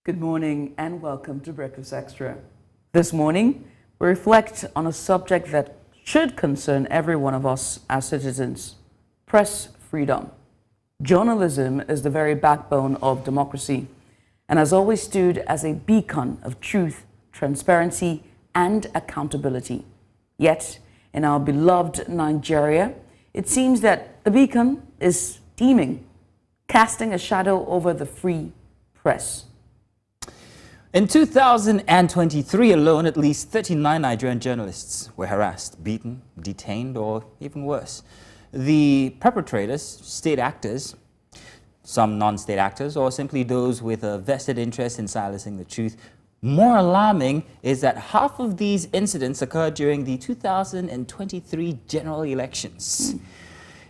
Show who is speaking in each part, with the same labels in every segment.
Speaker 1: Good morning and welcome to Breakfast Extra. This morning, we reflect on a subject that should concern every one of us as citizens: press freedom. Journalism is the very backbone of democracy and has always stood as a beacon of truth, transparency, and accountability. Yet, in our beloved Nigeria, it seems that the beacon is dimming, casting a shadow over the free press.
Speaker 2: In 2023 alone, at least 39 Nigerian journalists were harassed, beaten, detained, or even worse. The perpetrators, state actors, some non-state actors, or simply those with a vested interest in silencing the truth. More alarming is that half of these incidents occurred during the 2023 general elections.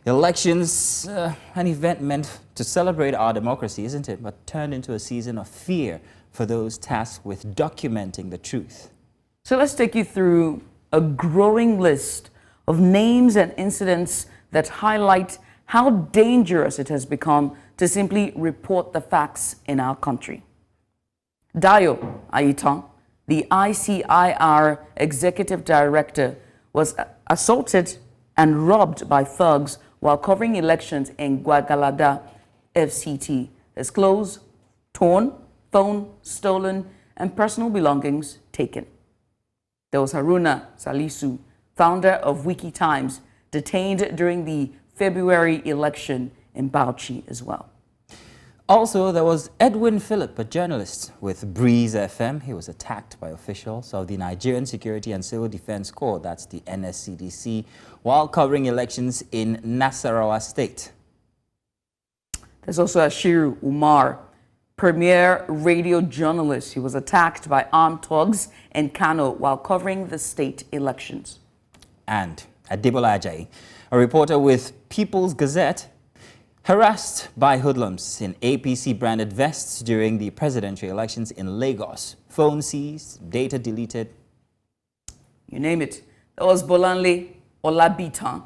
Speaker 2: Elections, an event meant to celebrate our democracy, isn't it? But turned into a season of fear for those tasked with documenting the truth.
Speaker 1: So let's take you through a growing list of names and incidents that highlight how dangerous it has become to simply report the facts in our country. Dayo Aitan, the ICIR executive director, was assaulted and robbed by thugs while covering elections in Gwagalada FCT. His clothes torn, phone stolen, and personal belongings taken. There was Haruna Salisu, founder of WikiTimes, detained during the February election in Bauchi as well.
Speaker 2: Also, there was Edwin Philip, a journalist with Breeze FM. He was attacked by officials of the Nigerian Security and Civil Defense Corps, that's the NSCDC, while covering elections in Nasarawa State.
Speaker 1: There's also Ashiru Umar, premier radio journalist. He was attacked by armed thugs in Kano while covering the state elections.
Speaker 2: And Adebayo, a reporter with People's Gazette, harassed by hoodlums in APC-branded vests during the presidential elections in Lagos. Phone seized, data deleted.
Speaker 1: You name it. There was Bolanle Olabitan.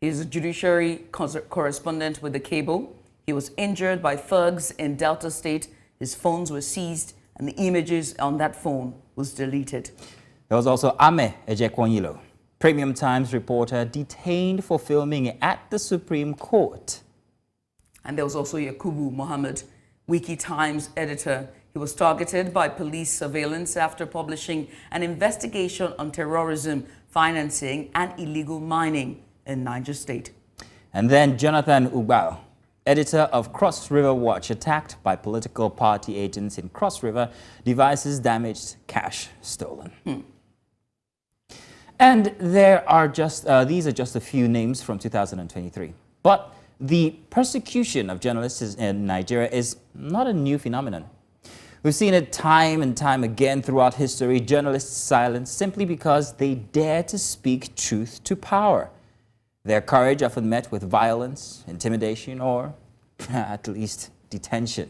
Speaker 1: He's a judiciary correspondent with the Cable. He was injured by thugs in Delta State. His phones were seized and the images on that phone was deleted.
Speaker 2: There was also Ame Ejekwonyilo, Premium Times reporter, detained for filming at the Supreme Court.
Speaker 1: And there was also Yakubu Mohammed, WikiTimes editor. He was targeted by police surveillance after publishing an investigation on terrorism, financing, and illegal mining in Niger State.
Speaker 2: And then Jonathan Ugbao, editor of Cross River Watch, attacked by political party agents in Cross River, devices damaged, cash stolen. And there are these are just a few names from 2023. But the persecution of journalists in Nigeria is not a new phenomenon. We've seen it time and time again throughout history. Journalists silenced simply because they dare to speak truth to power. Their courage often met with violence, intimidation, or at least detention.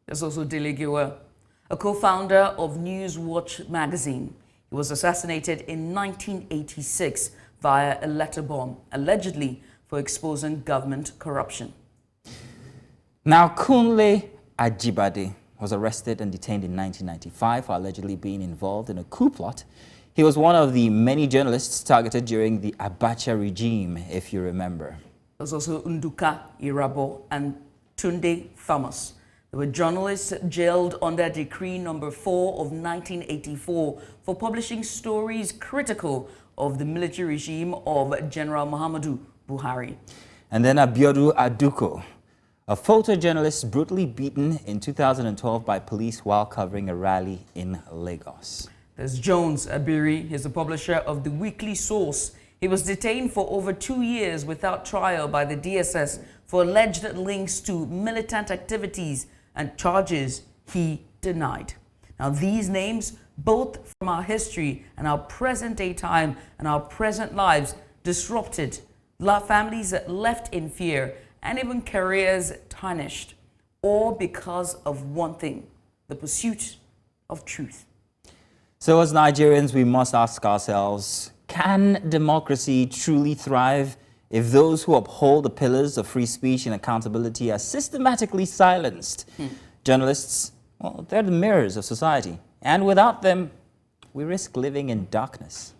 Speaker 1: There's also Delegiwa, a co-founder of Newswatch magazine. He was assassinated in 1986 via a letter bomb, allegedly for exposing government corruption.
Speaker 2: Now, Kunle Ajibade was arrested and detained in 1995 for allegedly being involved in a coup plot. He was one of the many journalists targeted during the Abacha regime, if you remember.
Speaker 1: There was also Nduka Irabo and Tunde Thomas. They were journalists jailed under Decree Number 4 of 1984 for publishing stories critical of the military regime of General Muhammadu Buhari.
Speaker 2: And then Abiodun Aduko, a photojournalist brutally beaten in 2012 by police while covering a rally in Lagos.
Speaker 1: There's Jones Abiri. He's the publisher of The Weekly Source. He was detained for over 2 years without trial by the DSS for alleged links to militant activities and charges he denied. Now, these names, both from our history and our present day time and our present lives, disrupted, families left in fear, and even careers tarnished, all because of one thing: the pursuit of truth.
Speaker 2: So as Nigerians, we must ask ourselves, can democracy truly thrive if those who uphold the pillars of free speech and accountability are systematically silenced? Journalists, well, they're the mirrors of society. And without them, we risk living in darkness.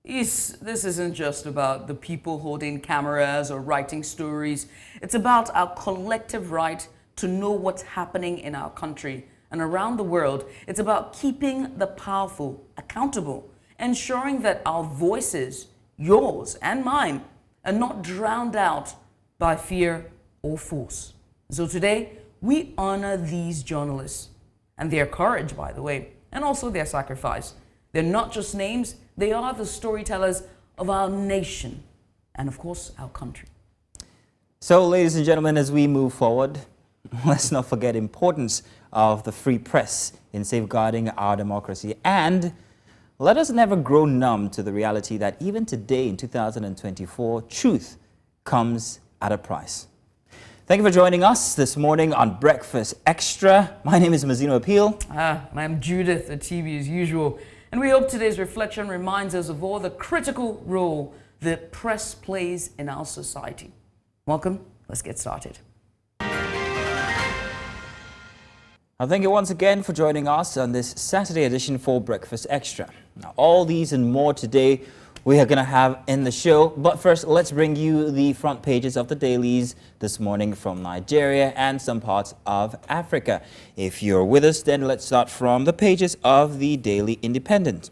Speaker 1: This isn't just about the people holding cameras or writing stories. It's about our collective right to know what's happening in our country and around the world. It's about keeping the powerful accountable, ensuring that our voices, yours and mine, are not drowned out by fear or force. So today, we honor these journalists and their courage, by the way, and also their sacrifice. They're not just names, they are the storytellers of our nation and, of course, our country.
Speaker 2: So, ladies and gentlemen, as we move forward, let's not forget the importance of the free press in safeguarding our democracy. And let us never grow numb to the reality that even today in 2024, truth comes at a price. Thank you for joining us this morning on Breakfast Extra. My name is Mazino Appeal.
Speaker 1: And I'm Judith at TV as usual. And we hope today's reflection reminds us of all the critical role that press plays in our society. Welcome. Let's get started.
Speaker 2: Thank you once again for joining us on this Saturday edition for Breakfast Extra. Now, all these and more today we are going to have in the show. But first, let's bring you the front pages of the dailies this morning from Nigeria and some parts of Africa. If you're with us, then let's start from the pages of the Daily Independent.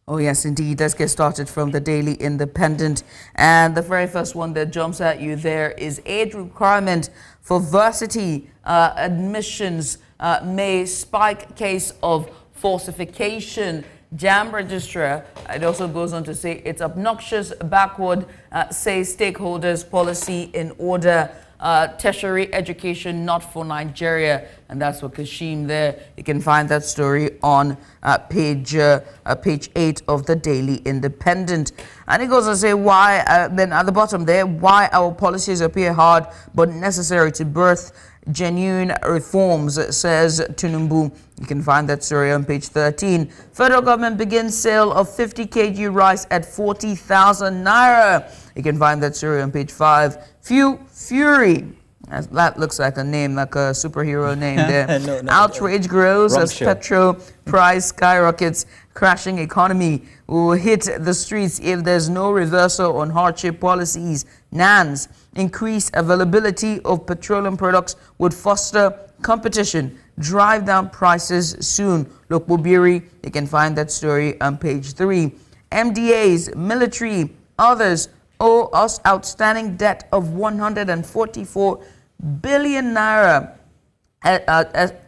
Speaker 1: Oh, yes, indeed. Let's get started from the Daily Independent. And the very first one that jumps at you there is age requirement for varsity admissions may spike case of falsification. JAMB registrar, it also goes on to say it's obnoxious, backward, say stakeholders, policy in order, tertiary education not for Nigeria. And that's for Kashim there. You can find that story on page 8 of the Daily Independent. And it goes on to say why, then at the bottom there, why our policies appear hard but necessary to birth genuine reforms, says Tinubu. You can find that story on page 13. Federal government begins sale of 50 kg rice at 40,000 naira. You can find that story on page 5. Fury. That looks like a name, like a superhero name there. No, outrage grows as petrol price skyrockets. Crashing economy will hit the streets if there's no reversal on hardship policies. NANS. Increased availability of petroleum products would foster competition, drive down prices soon. Look, Bobiri, you can find that story on page 3. MDAs, military, others owe us outstanding debt of 144 billion naira.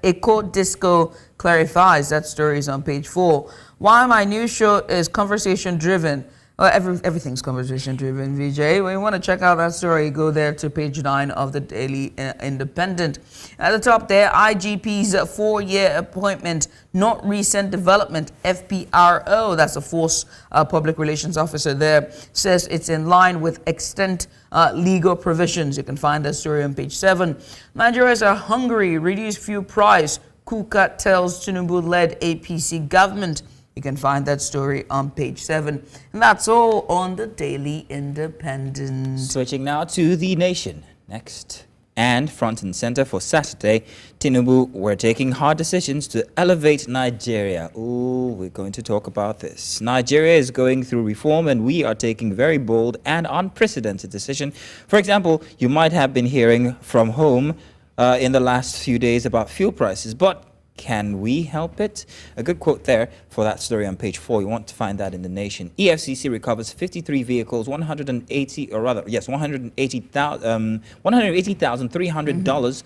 Speaker 1: Eco Disco clarifies. That story is on page 4. Why my new show is conversation driven. Well, everything's conversation driven, VJ. When you want to check out that story, go there to page 9 of the Daily Independent. At the top there, IGP's 4-year appointment, not recent development. FPRO, that's a force public relations officer there, says it's in line with extant legal provisions. You can find that story on page 7. Nigerians are hungry, reduce fuel price. Kuka tells Tinubu-led APC government. You can find that story on page 7. And that's all on the Daily Independent.
Speaker 2: Switching now to The Nation. Next. And front and center for Saturday, Tinubu, we're taking hard decisions to elevate Nigeria. Ooh, we're going to talk about this. Nigeria is going through reform and we are taking very bold and unprecedented decision. For example, you might have been hearing from home in the last few days about fuel prices, but can we help it? A good quote there for that story on page 4. You want to find that in The Nation. EFCC recovers 53 vehicles, $180,300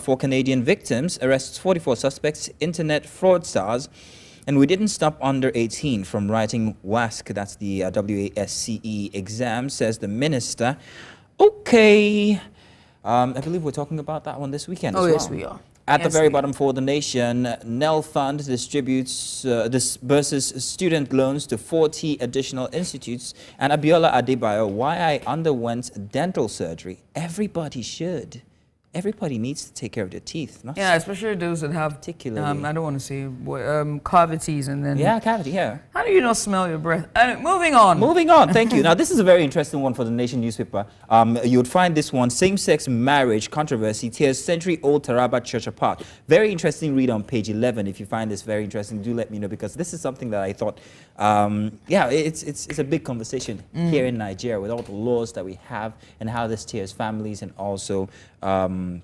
Speaker 2: for Canadian victims, arrests 44 suspects, internet fraudsters. And we didn't stop under 18 from writing WASC, that's the WASCE exam, says the minister. Okay. I believe we're talking about that one this weekend as well.
Speaker 1: Oh, yes, we are.
Speaker 2: At the very bottom for The Nation, NEL Fund disburses student loans to 40 additional institutes. And Abiola Adebayo, why I underwent dental surgery. Everybody should. Everybody needs to take care of their teeth.
Speaker 1: Yeah, especially those that have, I don't want to say, cavities and then...
Speaker 2: Yeah, cavity, yeah.
Speaker 1: How do you not smell your breath? Moving on.
Speaker 2: Moving on, thank you. Now, this is a very interesting one for the Nation newspaper. You would find this one, same-sex marriage controversy tears century-old Taraba church apart. Very interesting read on page 11. If you find this very interesting, do let me know, because this is something that I thought, yeah, it's a big conversation here in Nigeria with all the laws that we have and how this tears families and also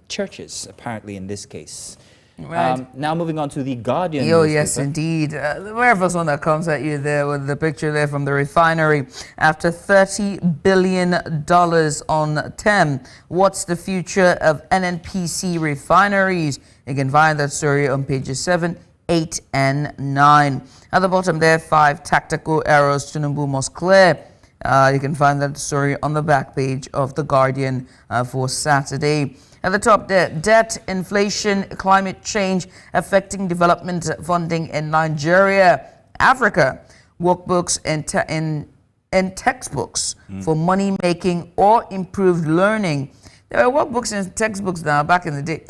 Speaker 2: churches, apparently in this case.
Speaker 1: Right.
Speaker 2: Now moving on to the Guardian
Speaker 1: Oh,
Speaker 2: newspaper.
Speaker 1: yes, indeed. The very first one that comes at you there with the picture there from the refinery. After $30 billion on TEM, what's the future of NNPC refineries? You can find that story on pages 7, 8, and 9. At the bottom there, 5 tactical errors Tinubu must clear. You can find that story on the back page of The Guardian for Saturday. At the top there, debt, inflation, climate change affecting development funding in Nigeria. Africa, workbooks and textbooks for money making or improved learning. There were workbooks and textbooks now back in the day.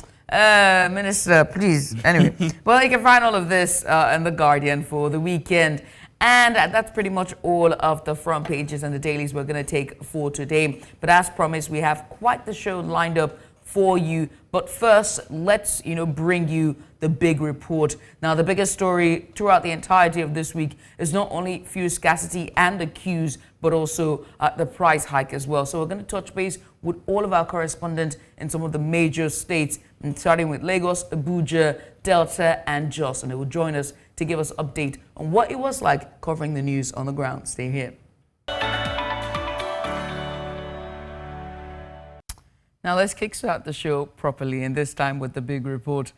Speaker 1: Minister, please. Anyway, well, you can find all of this in The Guardian for the weekend. And that's pretty much all of the front pages and the dailies we're going to take for today. But as promised, we have quite the show lined up for you. But first, let's bring you the big report. Now, the biggest story throughout the entirety of this week is not only fuel scarcity and the queues, but also the price hike as well. So we're going to touch base with all of our correspondents in some of the major states, and starting with Lagos, Abuja, Delta, and Jos. And they will join us to give us update on what it was like covering the news on the ground. Stay here. Now let's kickstart the show properly, and this time with the big report.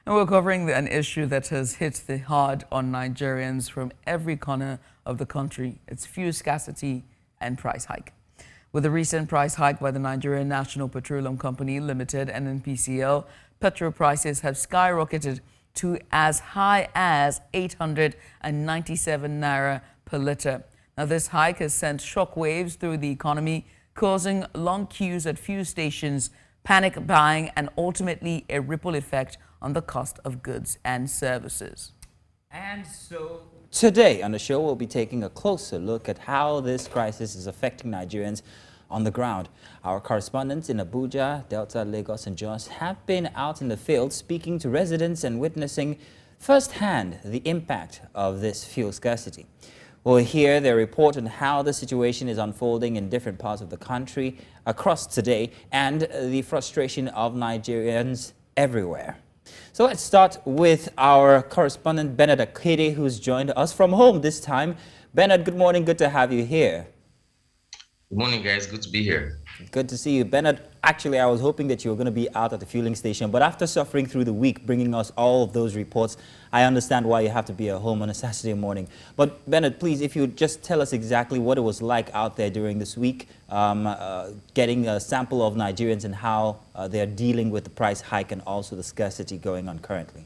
Speaker 1: And we're covering an issue that has hit hard on Nigerians from every corner of the country. It's fuel scarcity and price hike. With the recent price hike by the Nigerian National Petroleum Company Limited, NNPCL, petrol prices have skyrocketed to as high as 897 naira per litre. Now this hike has sent shockwaves through the economy, causing long queues at fuel stations, panic buying, and ultimately a ripple effect on the cost of goods and services.
Speaker 2: And so today on the show, we'll be taking a closer look at how this crisis is affecting Nigerians on the ground. Our correspondents in Abuja, Delta, Lagos, and Jos have been out in the field speaking to residents and witnessing firsthand the impact of this fuel scarcity. We'll hear their report on how the situation is unfolding in different parts of the country across today and the frustration of Nigerians everywhere. So let's start with our correspondent Bernard Akede, who's joined us from home this time. Bernard, good morning. Good to have you here.
Speaker 3: Good morning, guys. Good to be here.
Speaker 2: Good to see you. Bernard, actually, I was hoping that you were going to be out at the fueling station, but after suffering through the week, bringing us all of those reports, I understand why you have to be at home on a Saturday morning. But Bernard, please, if you would just tell us exactly what it was like out there during this week, getting a sample of Nigerians and how they're dealing with the price hike and also the scarcity going on currently.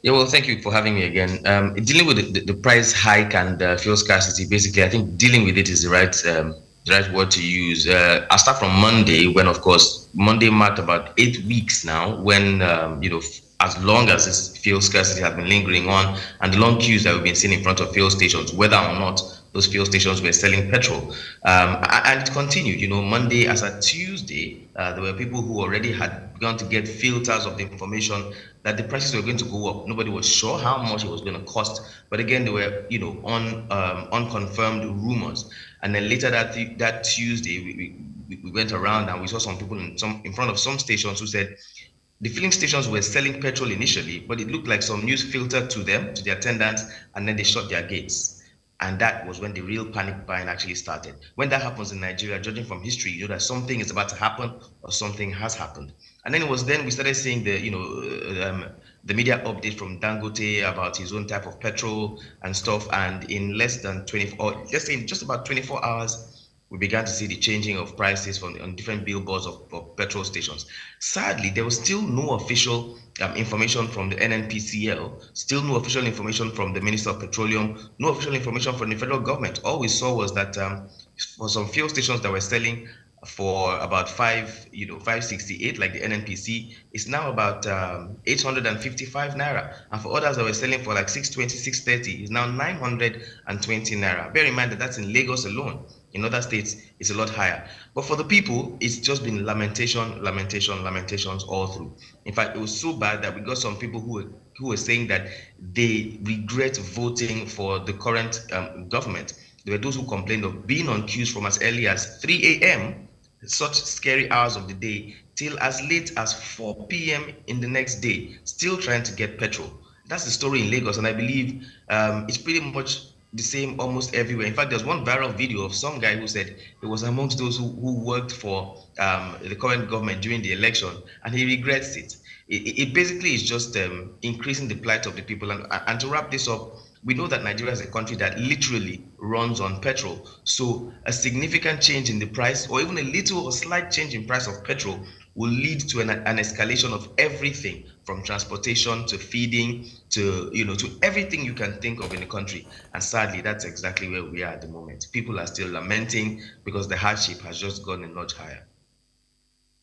Speaker 3: Yeah, well, thank you for having me again. Dealing with the price hike and fuel scarcity, basically, I think dealing with it is the right word to use. I'll start from Monday, when, of course, Monday marked about 8 weeks now, when, as long as this fuel scarcity has been lingering on and the long queues that we've been seeing in front of fuel stations, whether or not those fuel stations were selling petrol. And it continued, Monday as a Tuesday, there were people who already had begun to get filters of the information that the prices were going to go up. Nobody was sure how much it was going to cost. But again, they were, unconfirmed rumors. And then later that Tuesday, we went around and we saw some people in front of some stations who said the filling stations were selling petrol initially, but it looked like some news filtered to them, to the attendants, and then they shut their gates. And that was when the real panic buying actually started. When that happens in Nigeria, judging from history, you know that something is about to happen or something has happened. And then it was then we started seeing the media update from Dangote about his own type of petrol and stuff. And in less than 24, or let's say in just about 24 hours, we began to see the changing of prices on different billboards of petrol stations. Sadly, there was still no official information from the NNPCL, still no official information from the Minister of Petroleum, no official information from the federal government. All we saw was that for some fuel stations that were selling for about 568, like the NNPC, is now about 855 naira. And for others that were selling for like 620, 630, is now 920 naira. Bear in mind that that's in Lagos alone. In other states, it's a lot higher. But for the people, it's just been lamentations all through. In fact, it was so bad that we got some people who were saying that they regret voting for the current government. There were those who complained of being on queues from as early as 3 a.m., such scary hours of the day, till as late as 4 p.m. in the next day, still trying to get petrol. That's the story in Lagos, and I believe it's pretty much the same almost everywhere. In fact, there's one viral video of some guy who said he was amongst those who worked for the current government during the election, and he regrets it. It basically is just increasing the plight of the people. And to wrap this up, we know that Nigeria is a country that literally runs on petrol. So a significant change in the price, or even a little or slight change in price of petrol, will lead to an escalation of everything, from transportation to feeding to to everything you can think of in the country. And sadly, that's exactly where we are at the moment. People are still lamenting because the hardship has just gone a notch higher.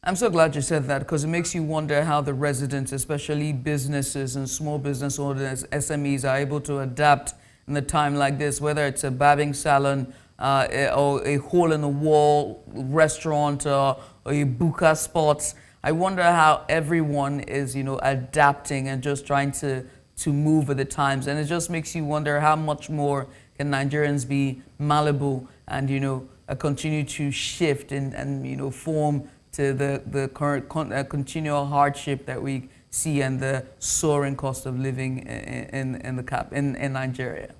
Speaker 1: I'm so glad you said that, because it makes you wonder how the residents, especially businesses and small business owners, SMEs, are able to adapt in a time like this, whether it's a barbing salon or a hole-in-the-wall restaurant or a buka spots. I wonder how everyone is, adapting and just trying to move with the times. And it just makes you wonder how much more can Nigerians be malleable and, continue to shift and form to the current continual hardship that we see and the soaring cost of living in Nigeria.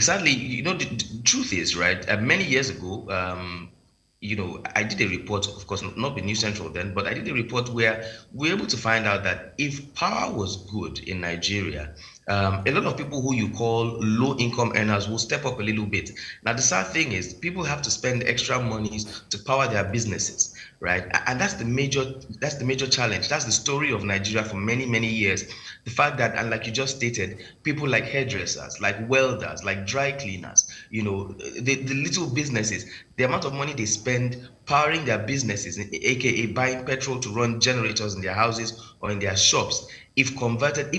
Speaker 3: Sadly, the truth is, right, many years ago, I did a report, of course, not with New Central then, but I did a report where we were able to find out that if power was good in Nigeria, a lot of people who you call low-income earners will step up a little bit. Now, the sad thing is people have to spend extra monies to power their businesses, right? And that's the major challenge. That's the story of Nigeria for many, many years. The fact that, and like you just stated, people like hairdressers, like welders, like dry cleaners, the little businesses, the amount of money they spend powering their businesses, aka buying petrol to run generators in their houses or in their shops, if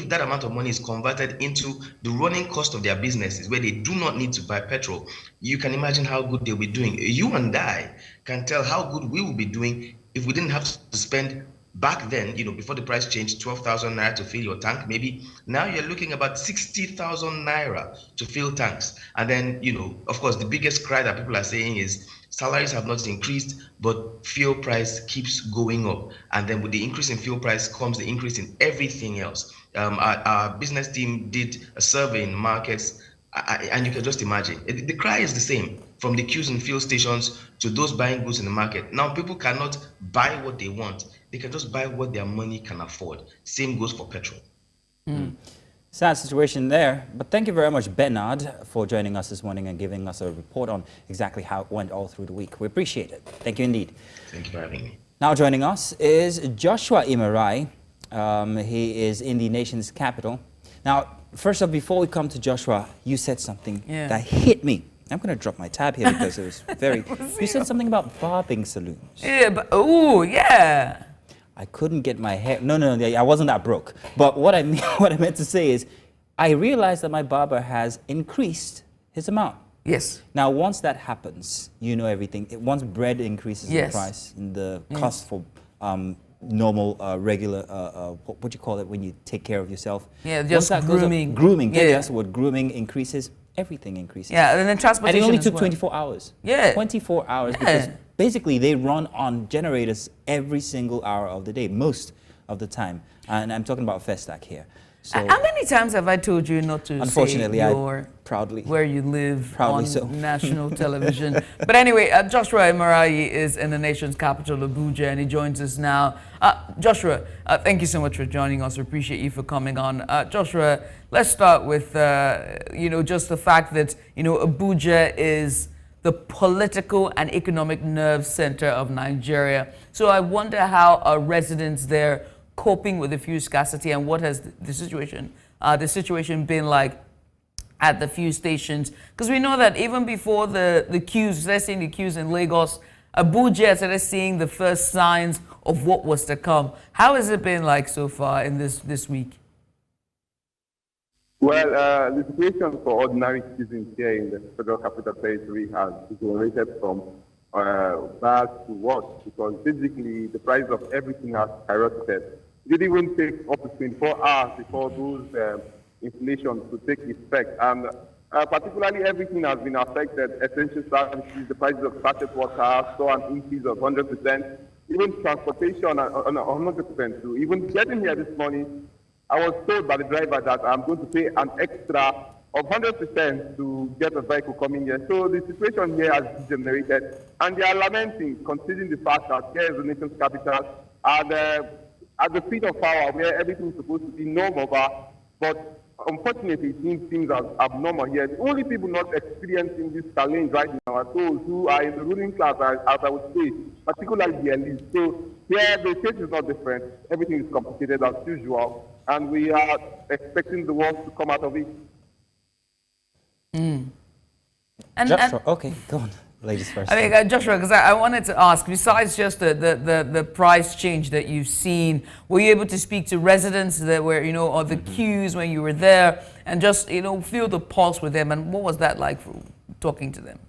Speaker 3: that amount of money is converted into the running cost of their businesses, where they do not need to buy petrol, you can imagine how good they'll be doing. You and I can tell how good we will be doing if we didn't have to spend back then, before the price changed, 12,000 naira to fill your tank. Maybe now you're looking about 60,000 naira to fill tanks. And then, of course, the biggest cry that people are saying is salaries have not increased, but fuel price keeps going up. And then with the increase in fuel price comes the increase in everything else. Our business team did a survey in markets, and you can just imagine. The cry is the same, from the queues in fuel stations to those buying goods in the market. Now, people cannot buy what they want. They can just buy what their money can afford. Same goes for petrol.
Speaker 2: Sad situation there, but thank you very much, Bernard, for joining us this morning and giving us a report on exactly how it went all through the week. We appreciate it. Thank you indeed.
Speaker 3: Thank you for having me.
Speaker 2: Now joining us is Joshua Imarai. He is in the nation's capital. Now, first up, before we come to Joshua, you said something that hit me. I'm going to drop my tab here because it was very... You said something about barbing saloons.
Speaker 1: Yeah, but, oh, yeah.
Speaker 2: I couldn't get my hair. No, I wasn't that broke. But what I meant to say is, I realized that my barber has increased his amount.
Speaker 1: Yes.
Speaker 2: Now, once that happens, everything. Once bread increases in price, in the cost for normal, regular, what do you call it when you take care of yourself?
Speaker 1: Yeah, just grooming.
Speaker 2: Grooming. Yeah. That's what grooming increases. Everything increases.
Speaker 1: Yeah, and then transportation.
Speaker 2: And it only took 24 hours.
Speaker 1: Yeah.
Speaker 2: 24 hours because basically they run on generators every single hour of the day, most of the time. And I'm talking about Festac here. So
Speaker 1: how many times have I told you not to
Speaker 2: unfortunately,
Speaker 1: say
Speaker 2: proudly
Speaker 1: where you live on
Speaker 2: national
Speaker 1: television? But anyway, Joshua Imarai is in the nation's capital, Abuja, and he joins us now. Joshua, thank you so much for joining us. We appreciate you for coming on. Joshua, let's start with just the fact that Abuja is the political and economic nerve center of Nigeria. So I wonder how our residents there coping with the fuel scarcity, and what has the situation been like at the fuel stations? Because we know that even before the queues, let's say the queues in Lagos, Abuja started seeing the first signs of what was to come. How has it been like so far in this week?
Speaker 4: Well, the situation for ordinary citizens here in the Federal Capital Territory has deteriorated from bad to worse, because basically the price of everything has skyrocketed. It didn't even take up to 24 hours before those inflation to take effect. And particularly everything has been affected. Essential services, the prices of sachet water saw an increase of 100%. Even transportation on 100%. So even getting here this morning, I was told by the driver that I'm going to pay an extra of 100% to get a vehicle coming here. So the situation here has degenerated, and they are lamenting, considering the fact that here is the nation's capital, and at the feet of power, where everything is supposed to be normal, but unfortunately, it seems as abnormal here. The only people not experiencing this challenge right now are those who are in the ruling class, as I would say, particularly the elite. So here, the case is not different. Everything is complicated as usual, and we are expecting the worst to come out of it.
Speaker 2: Joshua, okay, go on. Ladies first.
Speaker 1: I mean, Joshua, because I wanted to ask, besides just the price change that you've seen, were you able to speak to residents that were, or the queues when you were there, and just, feel the pulse with them, and what was that like for talking to them?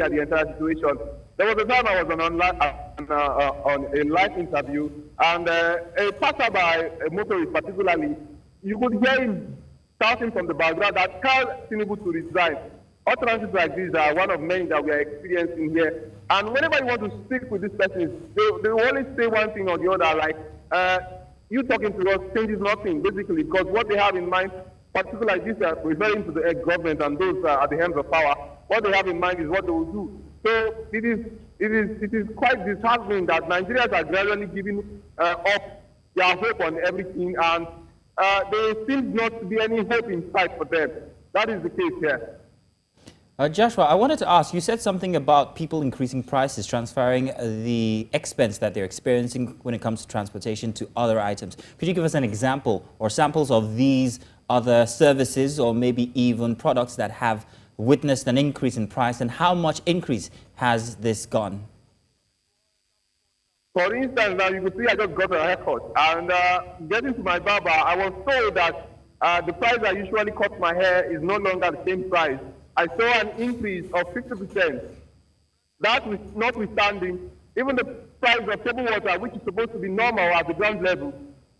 Speaker 4: At the entire situation, there was a time I was on a live interview, and a passerby, a motorist particularly, you could hear him shouting from the background that tell Tinubu to resign. Utterances like these are one of many that we are experiencing here. And whenever you want to speak with this person, they will always say one thing or the other, like, you talking to us changes nothing, basically, because what they have in mind, particularly this, referring to the government and those at the hands of power, what they have in mind is what they will do. So it is quite disheartening that Nigerians are gradually giving up their hope on everything, and there seems not to be any hope in sight for them. That is the case here.
Speaker 2: Joshua, I wanted to ask, you said something about people increasing prices, transferring the expense that they're experiencing when it comes to transportation to other items. Could you give us an example or samples of these other services or maybe even products that have witnessed an increase in price, and how much increase has this gone?
Speaker 4: For instance, now you could see I just got a haircut, and getting to my barber, I was told that the price I usually cut my hair is no longer the same price. I saw an increase of 50%. That notwithstanding, even the price of table water, which is supposed to be normal at the ground level,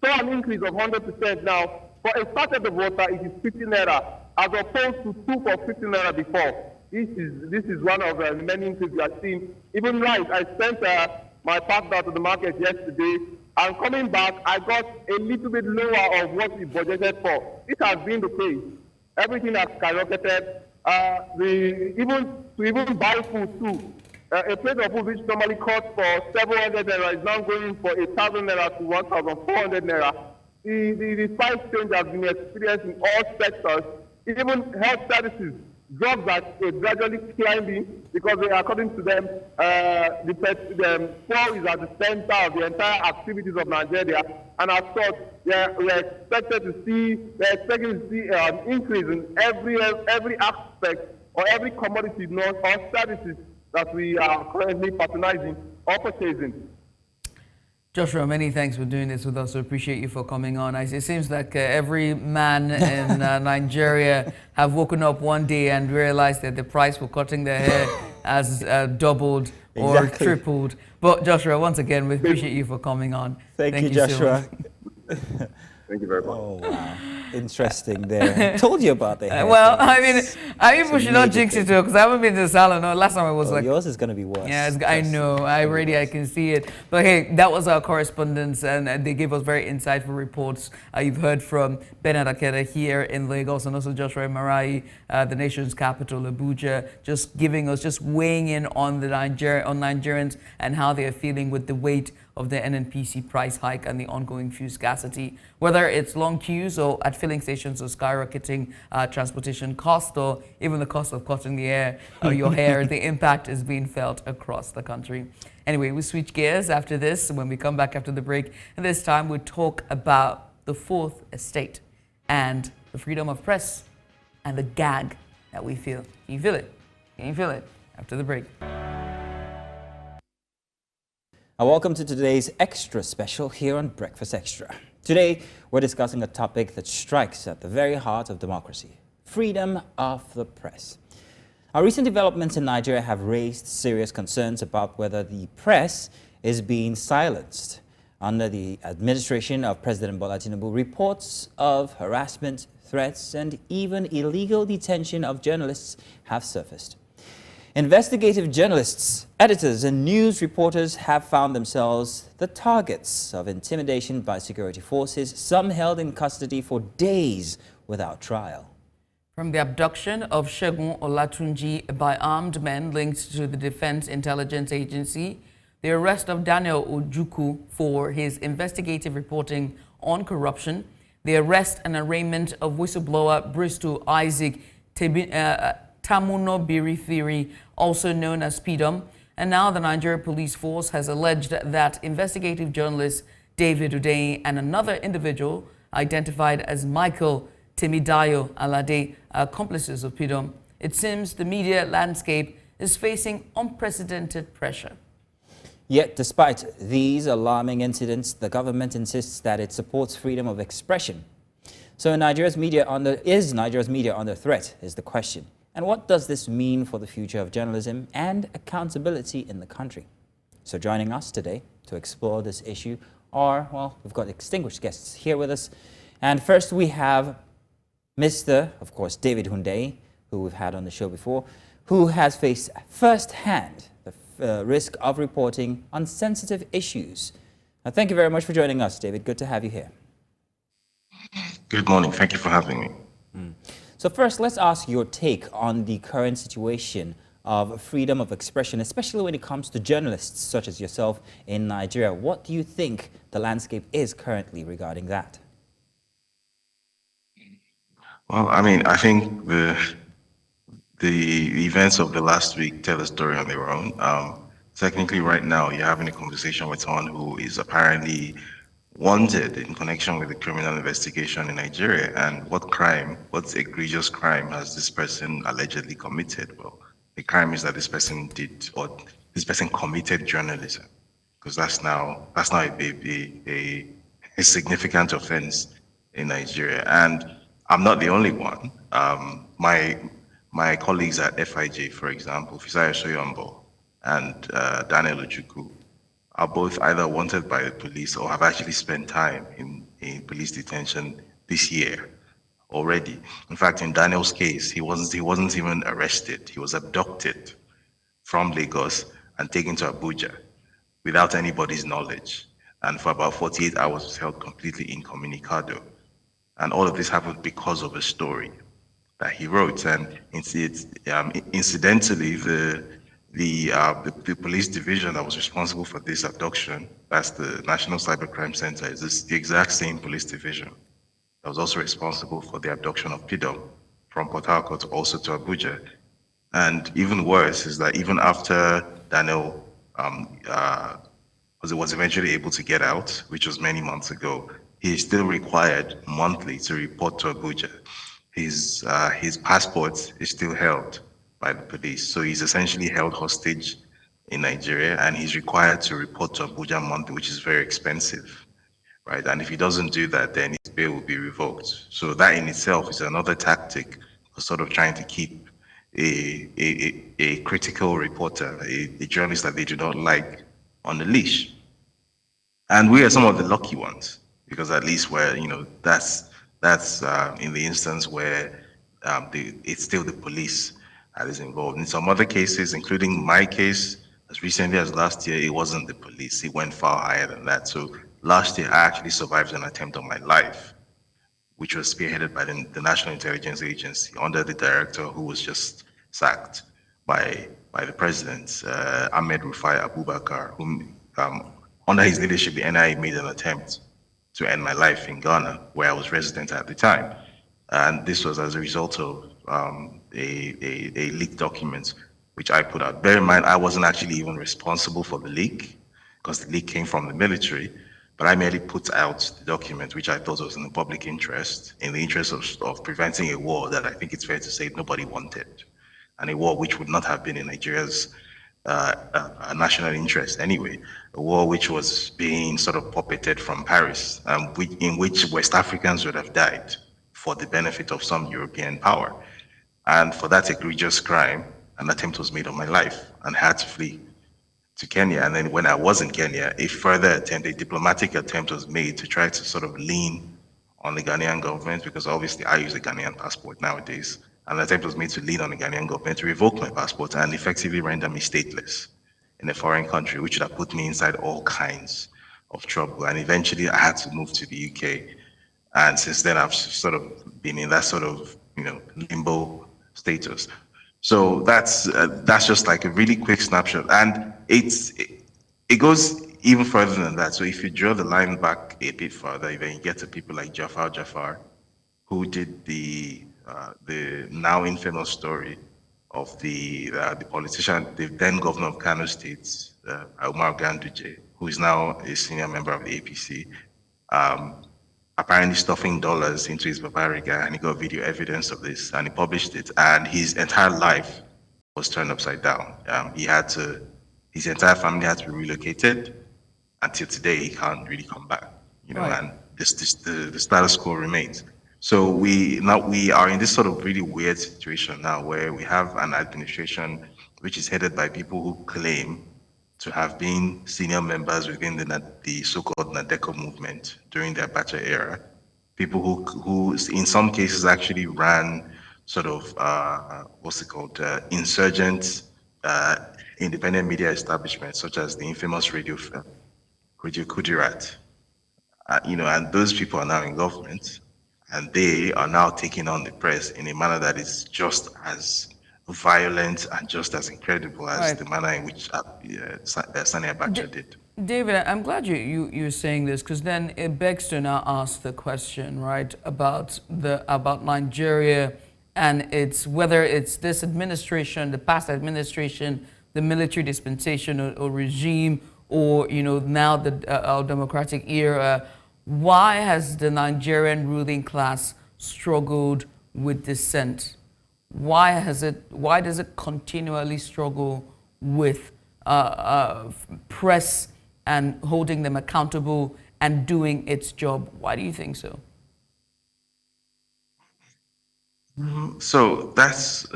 Speaker 4: saw an increase of 100% now. For a sachet of water, it is 50 naira, as opposed to 2 for 50 naira before. This is one of the many increases we have seen. Even rice, I sent my partner to the market yesterday, and coming back, I got a little bit lower of what we budgeted for. It has been the case. Everything has skyrocketed. Even buy food too. A plate of food which normally costs for 700 naira is now going for 1,000 naira to 1,400 naira. The price change has been experienced in all sectors. Even health services, drugs are gradually climbing because according to them, the poor is at the center of the entire activities of Nigeria, and as such, we're expecting to see an increase in every aspect or every commodity or services that we are currently patronizing or purchasing.
Speaker 1: Joshua, many thanks for doing this with us. We appreciate you for coming on. It seems like every man in Nigeria have woken up one day and realized that the price for cutting their hair has doubled or tripled. But Joshua, once again, we appreciate you for coming on.
Speaker 2: Thank you, Joshua.
Speaker 4: So Thank you very much.
Speaker 2: Oh, wow. Interesting there. Told you about the hair.
Speaker 1: Well, I mean, we should not jinx it too, because I haven't been to the salon. No, last time I was like...
Speaker 2: Yours is going to be worse.
Speaker 1: Yeah, I know. I can see it. But hey, that was our correspondence, and they gave us very insightful reports. You've heard from Bernard Akeda here in Lagos, and also Joshua Marai, the nation's capital, Abuja, just weighing in on Nigerians and how they are feeling with the weight of the NNPC price hike and the ongoing fuel scarcity, whether it's long queues or at filling stations or skyrocketing transportation cost, or even the cost of cutting your hair. The impact is being felt across the country. Anyway, we switch gears after this. When we come back after the break, and this time we talk about the Fourth Estate and the freedom of press and the gag that we feel. Can you feel it? Can you feel it? After the break.
Speaker 2: Welcome to today's Extra Special here on Breakfast Extra. Today, we're discussing a topic that strikes at the very heart of democracy: freedom of the press. Our recent developments in Nigeria have raised serious concerns about whether the press is being silenced. Under the administration of President Bola Tinubu, reports of harassment, threats, and even illegal detention of journalists have surfaced. Investigative journalists, editors, and news reporters have found themselves the targets of intimidation by security forces, some held in custody for days without trial.
Speaker 1: From the abduction of Segun Olatunji by armed men linked to the Defense Intelligence Agency, the arrest of Daniel Ojukwu for his investigative reporting on corruption, the arrest and arraignment of whistleblower Bristol Isaac Tamunobifiri, also known as PIDOM, and now the Nigeria Police Force has alleged that investigative journalist David Hundeyin and another individual identified as Michael Temidayo Alade are accomplices of PIDOM. It seems the media landscape is facing unprecedented pressure.
Speaker 2: Yet, despite these alarming incidents, the government insists that it supports freedom of expression. So is Nigeria's media under threat, is the question. And what does this mean for the future of journalism and accountability in the country? So joining us today to explore this issue are, well, we've got distinguished guests here with us. And first we have Mr., of course, David Hundeyin, who we've had on the show before, who has faced firsthand the risk of reporting on sensitive issues. Thank you very much for joining us, David. Good to have you here.
Speaker 5: Good morning. Thank you for having me.
Speaker 2: So first, let's ask your take on the current situation of freedom of expression, especially when it comes to journalists such as yourself in Nigeria. What do you think the landscape is currently regarding that?
Speaker 5: Well, I think the events of the last week tell a story on their own. Technically, right now, you're having a conversation with someone who is apparently wanted in connection with the criminal investigation in Nigeria. And what egregious crime has this person allegedly committed? Well, the crime is that this person committed journalism, because that's now a significant offense in Nigeria. And I'm not the only one. My colleagues at FIJ, for example, Fisayo Soyombo and Daniel Ojukwu, are both either wanted by the police or have actually spent time in police detention this year already. In fact, in Daniel's case, he wasn't even arrested. He was abducted from Lagos and taken to Abuja without anybody's knowledge. And for about 48 hours was held completely incommunicado. And all of this happened because of a story that he wrote. And incidentally, the police division that was responsible for this abduction, that's the National Cybercrime Center, is the exact same police division that was also responsible for the abduction of PIDOM from Port Harcourt also to Abuja. And even worse is that even after Daniel was eventually able to get out, which was many months ago, he is still required monthly to report to Abuja. His passport is still held by the police. So he's essentially held hostage in Nigeria, and he's required to report to Abuja monthly, which is very expensive, right? And if he doesn't do that, then his bail will be revoked. So that in itself is another tactic for sort of trying to keep a critical reporter, a journalist that they do not like, on the leash. And we are some of the lucky ones, because at least that's in the instance where it's still the police that is involved. In some other cases, including my case, as recently as last year, it wasn't the police. It went far higher than that. So last year, I actually survived an attempt on my life, which was spearheaded by the National Intelligence Agency under the director who was just sacked by the president, Ahmed Rufai Abubakar, whom under his leadership, the NIA made an attempt to end my life in Ghana, where I was resident at the time. And this was as a result of a leaked document, which I put out. Bear in mind, I wasn't actually even responsible for the leak, because the leak came from the military, but I merely put out the document, which I thought was in the public interest, in the interest of preventing a war that I think it's fair to say nobody wanted, and a war which would not have been in Nigeria's national interest anyway, a war which was being sort of puppeted from Paris, in which West Africans would have died for the benefit of some European power. And for that egregious crime, an attempt was made on my life and I had to flee to Kenya. And then when I was in Kenya, a further attempt, a diplomatic attempt was made to try to sort of lean on the Ghanaian government, because obviously I use a Ghanaian passport nowadays. An attempt was made to lean on the Ghanaian government to revoke my passport and effectively render me stateless in a foreign country, which would have put me inside all kinds of trouble. And eventually I had to move to the UK. And since then, I've sort of been in that sort of, limbo status. So that's just like a really quick snapshot, and it goes even further than that. So if you draw the line back a bit further, then you get to people like Jafar, who did the now infamous story of the politician, the then governor of Kano State, Umar Ganduje, who is now a senior member of the APC. Apparently stuffing dollars into his Bavariga, and he got video evidence of this, and he published it, and his entire life was turned upside down. His entire family had to be relocated. Until today, he can't really come back,
Speaker 1: Right.
Speaker 5: and the status quo remains. So we are in this sort of really weird situation now, where we have an administration which is headed by people who claim to have been senior members within the so-called Nadeko movement during the Abacha era. People who in some cases actually ran sort of, insurgent, independent media establishments, such as the infamous Radio Kudirat. And those people are now in government, and they are now taking on the press in a manner that is just as violent and just as incredible as
Speaker 1: Right.
Speaker 5: the manner in which Sani Abacha did.
Speaker 1: David, I'm glad you're saying this, because then it begs to now ask the question, right, about Nigeria and whether it's this administration, the past administration, the military dispensation or regime, or now our democratic era. Why has the Nigerian ruling class struggled with dissent? Why does it continually struggle with press and holding them accountable and doing its job? Why do you think so?
Speaker 5: So that's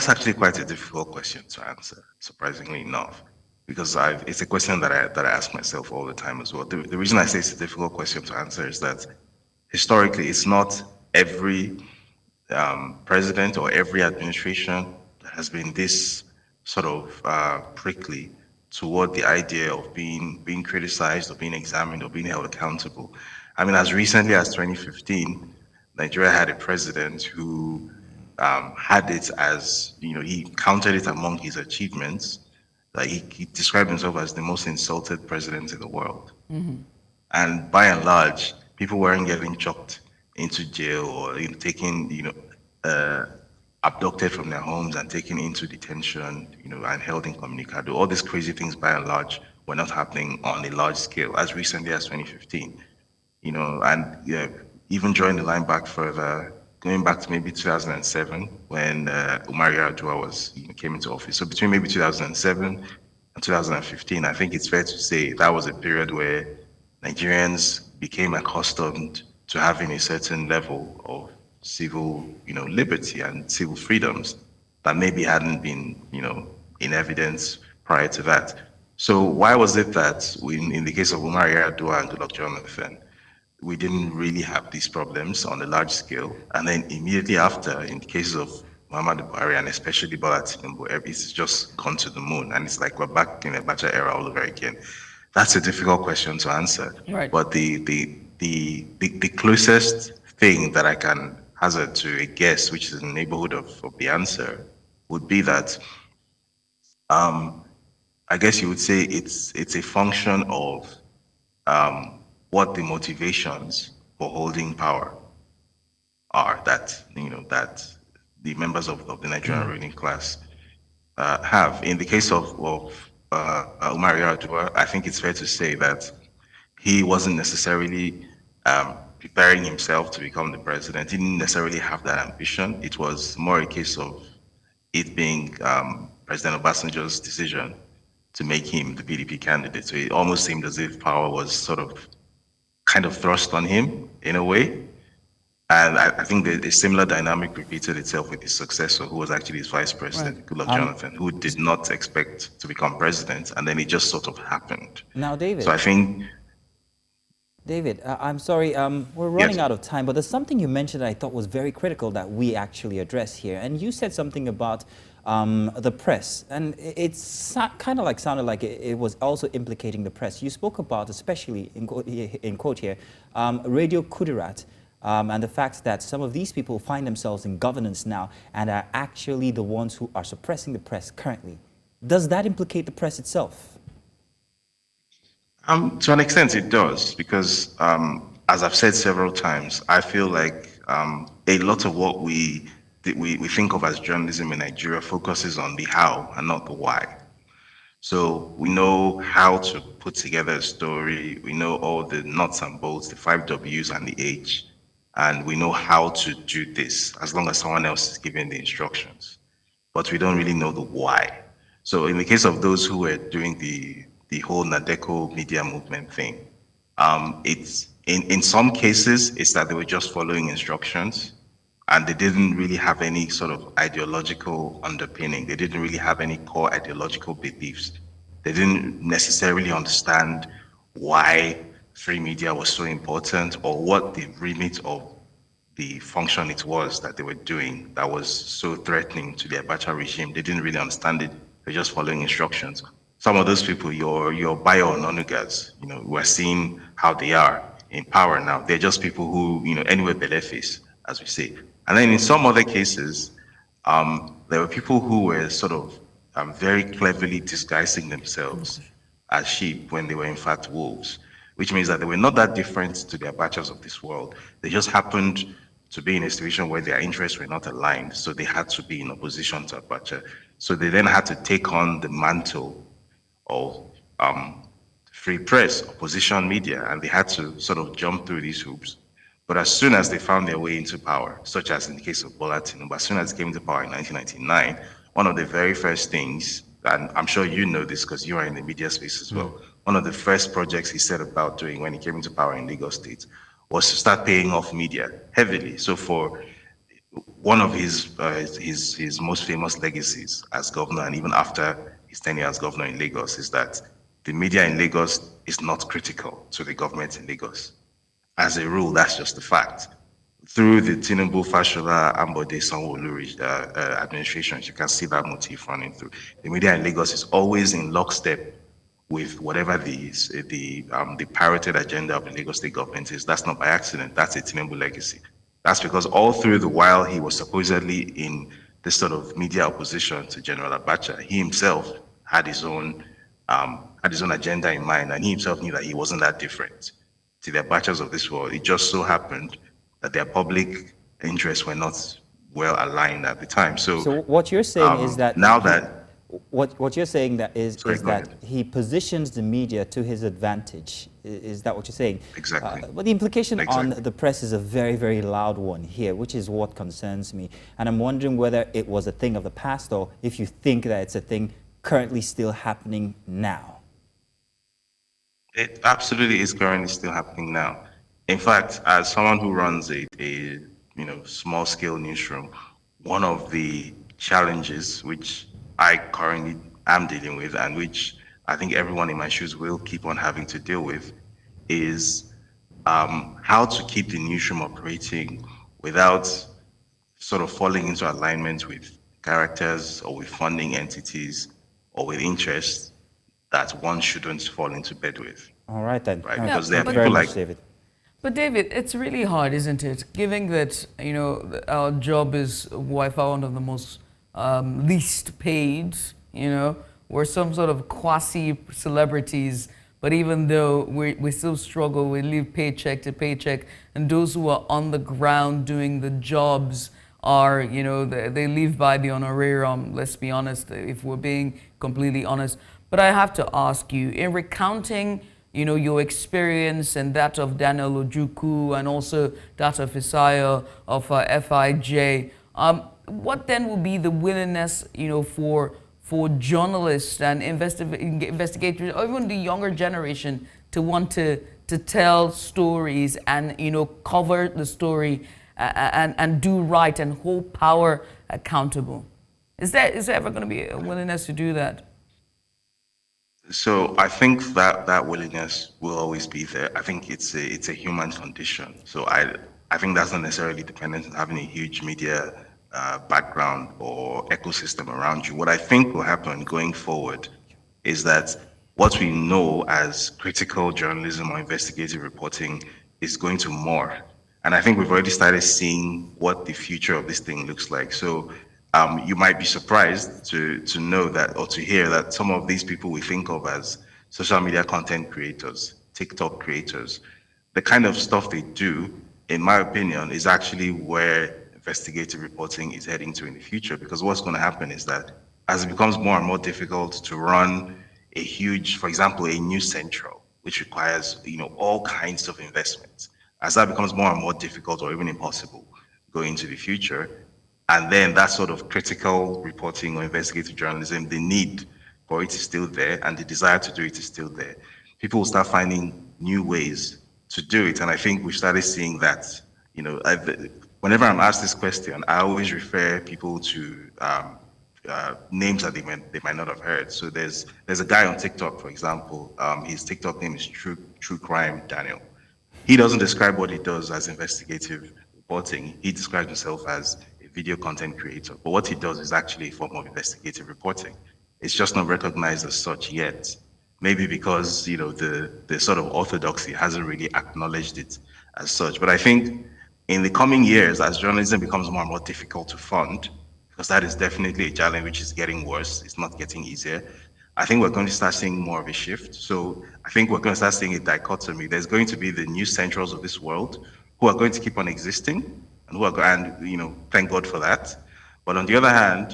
Speaker 5: actually quite a difficult question to answer, surprisingly enough, because it's a question that I ask myself all the time as well. The reason I say it's a difficult question to answer is that historically, it's not every president or every administration that has been this sort of prickly toward the idea of being criticized or being examined or being held accountable. I mean, as recently as 2015, Nigeria had a president who had it as, he counted it among his achievements. Like he described himself as the most insulted president in the world. And by and large, people weren't getting chucked into jail or taken, abducted from their homes and taken into detention, and held incommunicado. All these crazy things, by and large, were not happening on a large scale as recently as 2015. And even drawing the line back further, going back to maybe 2007 when Umar Yar'Adua came into office. So between maybe 2007 and 2015, I think it's fair to say that was a period where Nigerians became accustomed to having a certain level of civil, liberty and civil freedoms that maybe hadn't been, in evidence prior to that. So why was it that in the case of Umar Yar'Adua and Goodluck Jonathan, we didn't really have these problems on a large scale, and then immediately after, in the cases of Muhammadu Buhari and especially Bola Tinubu, it's just gone to the moon, and it's like we're back in a Abacha era all over again? That's a difficult question to answer.
Speaker 1: Right.
Speaker 5: But the closest thing that I can hazard to a guess, which is in the neighborhood of the answer, would be that I guess you would say it's a function of what the motivations for holding power are that the members of the Nigerian ruling class have. In the case of Umar Yar'Adua, I think it's fair to say that he wasn't necessarily preparing himself to become the president. He didn't necessarily have that ambition. It was more a case of it being President Obasanjo's decision to make him the PDP candidate. So it almost seemed as if power was sort of kind of thrust on him in a way. And I think the similar dynamic repeated itself with his successor, who was actually his vice president,
Speaker 2: Right.
Speaker 5: Goodluck Jonathan, who did not expect to become president, and then it just sort of happened.
Speaker 2: Now, David.
Speaker 5: So I think...
Speaker 2: David, I'm sorry, we're running
Speaker 5: Yes.
Speaker 2: out of time, but there's something you mentioned that I thought was very critical that we actually address here. And you said something about the press, and it's kind of like sounded like it was also implicating the press. You spoke about, especially in quote here, Radio Kudirat, and the fact that some of these people find themselves in governance now and are actually the ones who are suppressing the press currently. Does that implicate the press itself?
Speaker 5: To an extent, it does, because as I've said several times, I feel like a lot of what we think of as journalism in Nigeria focuses on the how and not the why. So we know how to put together a story, we know all the nuts and bolts, the 5 W's and the H, and we know how to do this as long as someone else is giving the instructions. But we don't really know the why. So in the case of those who were doing the whole Nadeco media movement thing, it's in some cases it's that they were just following instructions and they didn't really have any sort of ideological underpinning. They didn't really have any core ideological beliefs. They didn't necessarily understand why free media was so important or what the remit of the function it was that they were doing that was so threatening to the Abacha regime. They didn't really understand it. They're just following instructions. Some of those people, your bio onugas, we're seeing how they are in power now. They're just people who, anyway, beleface, as we say. And then in some other cases, there were people who were sort of very cleverly disguising themselves as sheep when they were in fact wolves, which means that they were not that different to the Abachas of this world. They just happened to be in a situation where their interests were not aligned, so they had to be in opposition to Abacha. So they then had to take on the mantle of free press, opposition media, and they had to sort of jump through these hoops. But as soon as they found their way into power, such as in the case of Bola Tinubu, as soon as he came into power in 1999, one of the very first things, and I'm sure you know this because you are in the media space as well, one of the first projects he set about doing when he came into power in Lagos State was to start paying off media heavily. So for one of his most famous legacies as governor, and even after his tenure as governor in Lagos, is that the media in Lagos is not critical to the government in Lagos. As a rule, that's just a fact. Through the Tinubu, Fashola, Ambode, Sanwo-Olu administrations, you can see that motif running through. The media in Lagos is always in lockstep with whatever the pirated agenda of the Lagos state government is. That's not by accident. That's a Tinubu legacy. That's because all through the while he was supposedly in this sort of media opposition to General Abacha, he himself had his own agenda in mind, and he himself knew that he wasn't that different to the Abachas of this world. It just so happened that their public interests were not well aligned at the time. So
Speaker 2: what you're saying is that
Speaker 5: now that
Speaker 2: what you're saying that is
Speaker 5: Sorry,
Speaker 2: that he positions the media to his advantage. Is that what you're saying?
Speaker 5: Exactly.
Speaker 2: But the implication on
Speaker 5: Exactly.
Speaker 2: the press is a very, very loud one here, which is what concerns me. And I'm wondering whether it was a thing of the past or if you think that it's a thing currently still happening now.
Speaker 5: It absolutely is currently still happening now. In fact, as someone who runs a small scale newsroom, one of the challenges which I currently am dealing with, and which I think everyone in my shoes will keep on having to deal with, is how to keep the newsroom operating without sort of falling into alignment with characters or with funding entities or with interests that one shouldn't fall into bed with.
Speaker 2: All right then.
Speaker 5: Right?
Speaker 2: All
Speaker 5: Because there are
Speaker 2: Thank you
Speaker 5: people
Speaker 2: very
Speaker 5: like
Speaker 2: much, David.
Speaker 1: But David, it's really hard, isn't it? Given that, our job is by far one of the most least paid, we're some sort of quasi-celebrities, but even though we still struggle, we live paycheck to paycheck, and those who are on the ground doing the jobs are, they live by the honorarium, let's be honest, if we're being completely honest. But I have to ask you, in recounting your experience and that of Daniel Ojukwu and also that of Isaiah of FIJ, what then will be the willingness, for journalists and investigators, or even the younger generation, to want to tell stories and cover the story and do right and hold power accountable? Is there ever going to be a willingness to do that?
Speaker 5: So I think that willingness will always be there. I think it's a human condition. So I think that's not necessarily dependent on having a huge media background or ecosystem around you. What I think will happen going forward is that what we know as critical journalism or investigative reporting is going to more. And I think we've already started seeing what the future of this thing looks like. So you might be surprised to know that, or to hear that some of these people we think of as social media content creators, TikTok creators, the kind of stuff they do, in my opinion, is actually where investigative reporting is heading to in the future. Because what's going to happen is that as it becomes more and more difficult to run a huge, for example, a news central, which requires all kinds of investments, as that becomes more and more difficult or even impossible going into the future, and then that sort of critical reporting or investigative journalism, the need for it is still there and the desire to do it is still there. People will start finding new ways to do it. And I think we've started seeing that. Whenever I'm asked this question, I always refer people to names that they might not have heard. So there's a guy on TikTok, for example. His TikTok name is True Crime Daniel. He doesn't describe what he does as investigative reporting. He describes himself as a video content creator. But what he does is actually a form of investigative reporting. It's just not recognized as such yet. Maybe because the sort of orthodoxy hasn't really acknowledged it as such. But I think in the coming years, as journalism becomes more and more difficult to fund, because that is definitely a challenge which is getting worse, it's not getting easier, I think we're going to start seeing more of a shift. So I think we're going to start seeing a dichotomy. There's going to be the news centrals of this world who are going to keep on existing, and thank God for that. But on the other hand,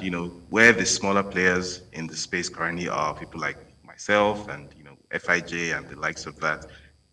Speaker 5: where the smaller players in the space currently are, people like myself and FIJ and the likes of that,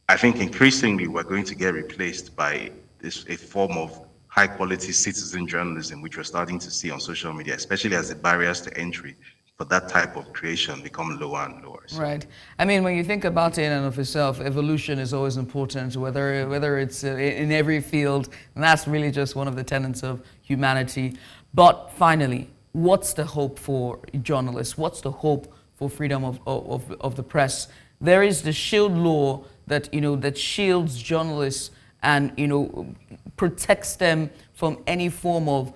Speaker 5: I think increasingly we're going to get replaced by a form of high quality citizen journalism, which we're starting to see on social media, especially as the barriers to entry for that type of creation become lower and lower. So.
Speaker 1: Right. I mean, when you think about it in and of itself, evolution is always important, whether it's in every field, and that's really just one of the tenets of humanity. But finally, what's the hope for journalists? What's the hope for freedom of the press? There is the shield law that that shields journalists and protects them from any form of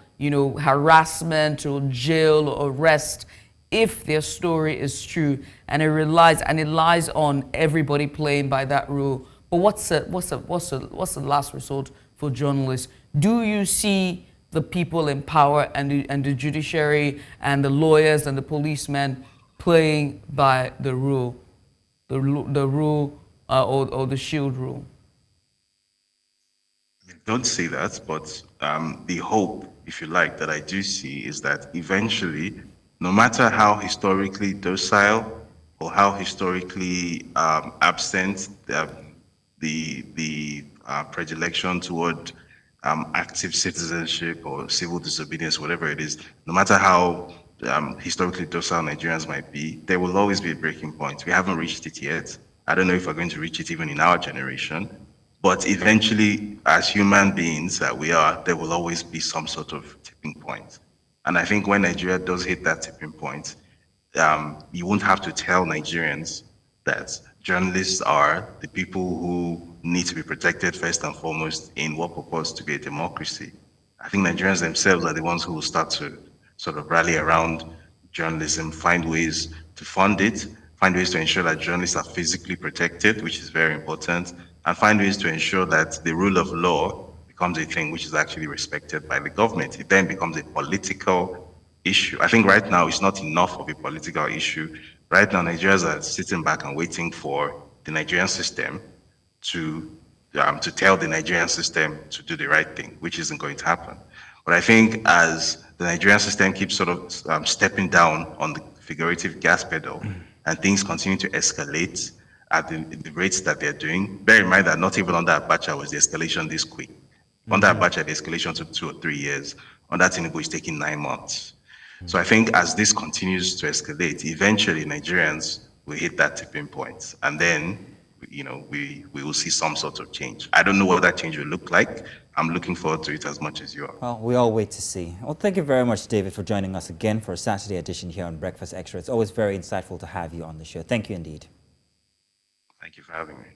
Speaker 1: harassment or jail or arrest if their story is true, and it lies on everybody playing by that rule. But what's the last resort for journalists? Do you see the people in power and the judiciary and the lawyers and the policemen playing by the rule, the rule or the shield rule?
Speaker 5: Don't say that, but the hope, if you like, that I do see is that eventually, no matter how historically docile or how historically absent the predilection toward active citizenship or civil disobedience, whatever it is, no matter how historically docile Nigerians might be, there will always be a breaking point. We haven't reached it yet. I don't know if we're going to reach it even in our generation. But eventually, as human beings that we are, there will always be some sort of tipping point. And I think when Nigeria does hit that tipping point, you won't have to tell Nigerians that journalists are the people who need to be protected first and foremost in what purports to be a democracy. I think Nigerians themselves are the ones who will start to sort of rally around journalism, find ways to fund it, find ways to ensure that journalists are physically protected, which is very important, and find ways to ensure that the rule of law becomes a thing which is actually respected by the government. It then becomes a political issue. I think right now it's not enough of a political issue. Right now, Nigerians are sitting back and waiting for the Nigerian system to tell the Nigerian system to do the right thing, which isn't going to happen. But I think as the Nigerian system keeps sort of stepping down on the figurative gas pedal and things continue to escalate, at the rates that they're doing. Bear in mind that not even under Abacha was the escalation this quick. Under Abacha, the escalation took 2 or 3 years. Under Tinubu, it's taking 9 months. So I think as this continues to escalate, eventually Nigerians will hit that tipping point. And then, we will see some sort of change. I don't know what that change will look like. I'm looking forward to it as much as you are.
Speaker 2: Well, we all wait to see. Well, thank you very much, David, for joining us again for a Saturday edition here on Breakfast Extra. It's always very insightful to have you on the show. Thank you indeed.
Speaker 5: Thank you for having me.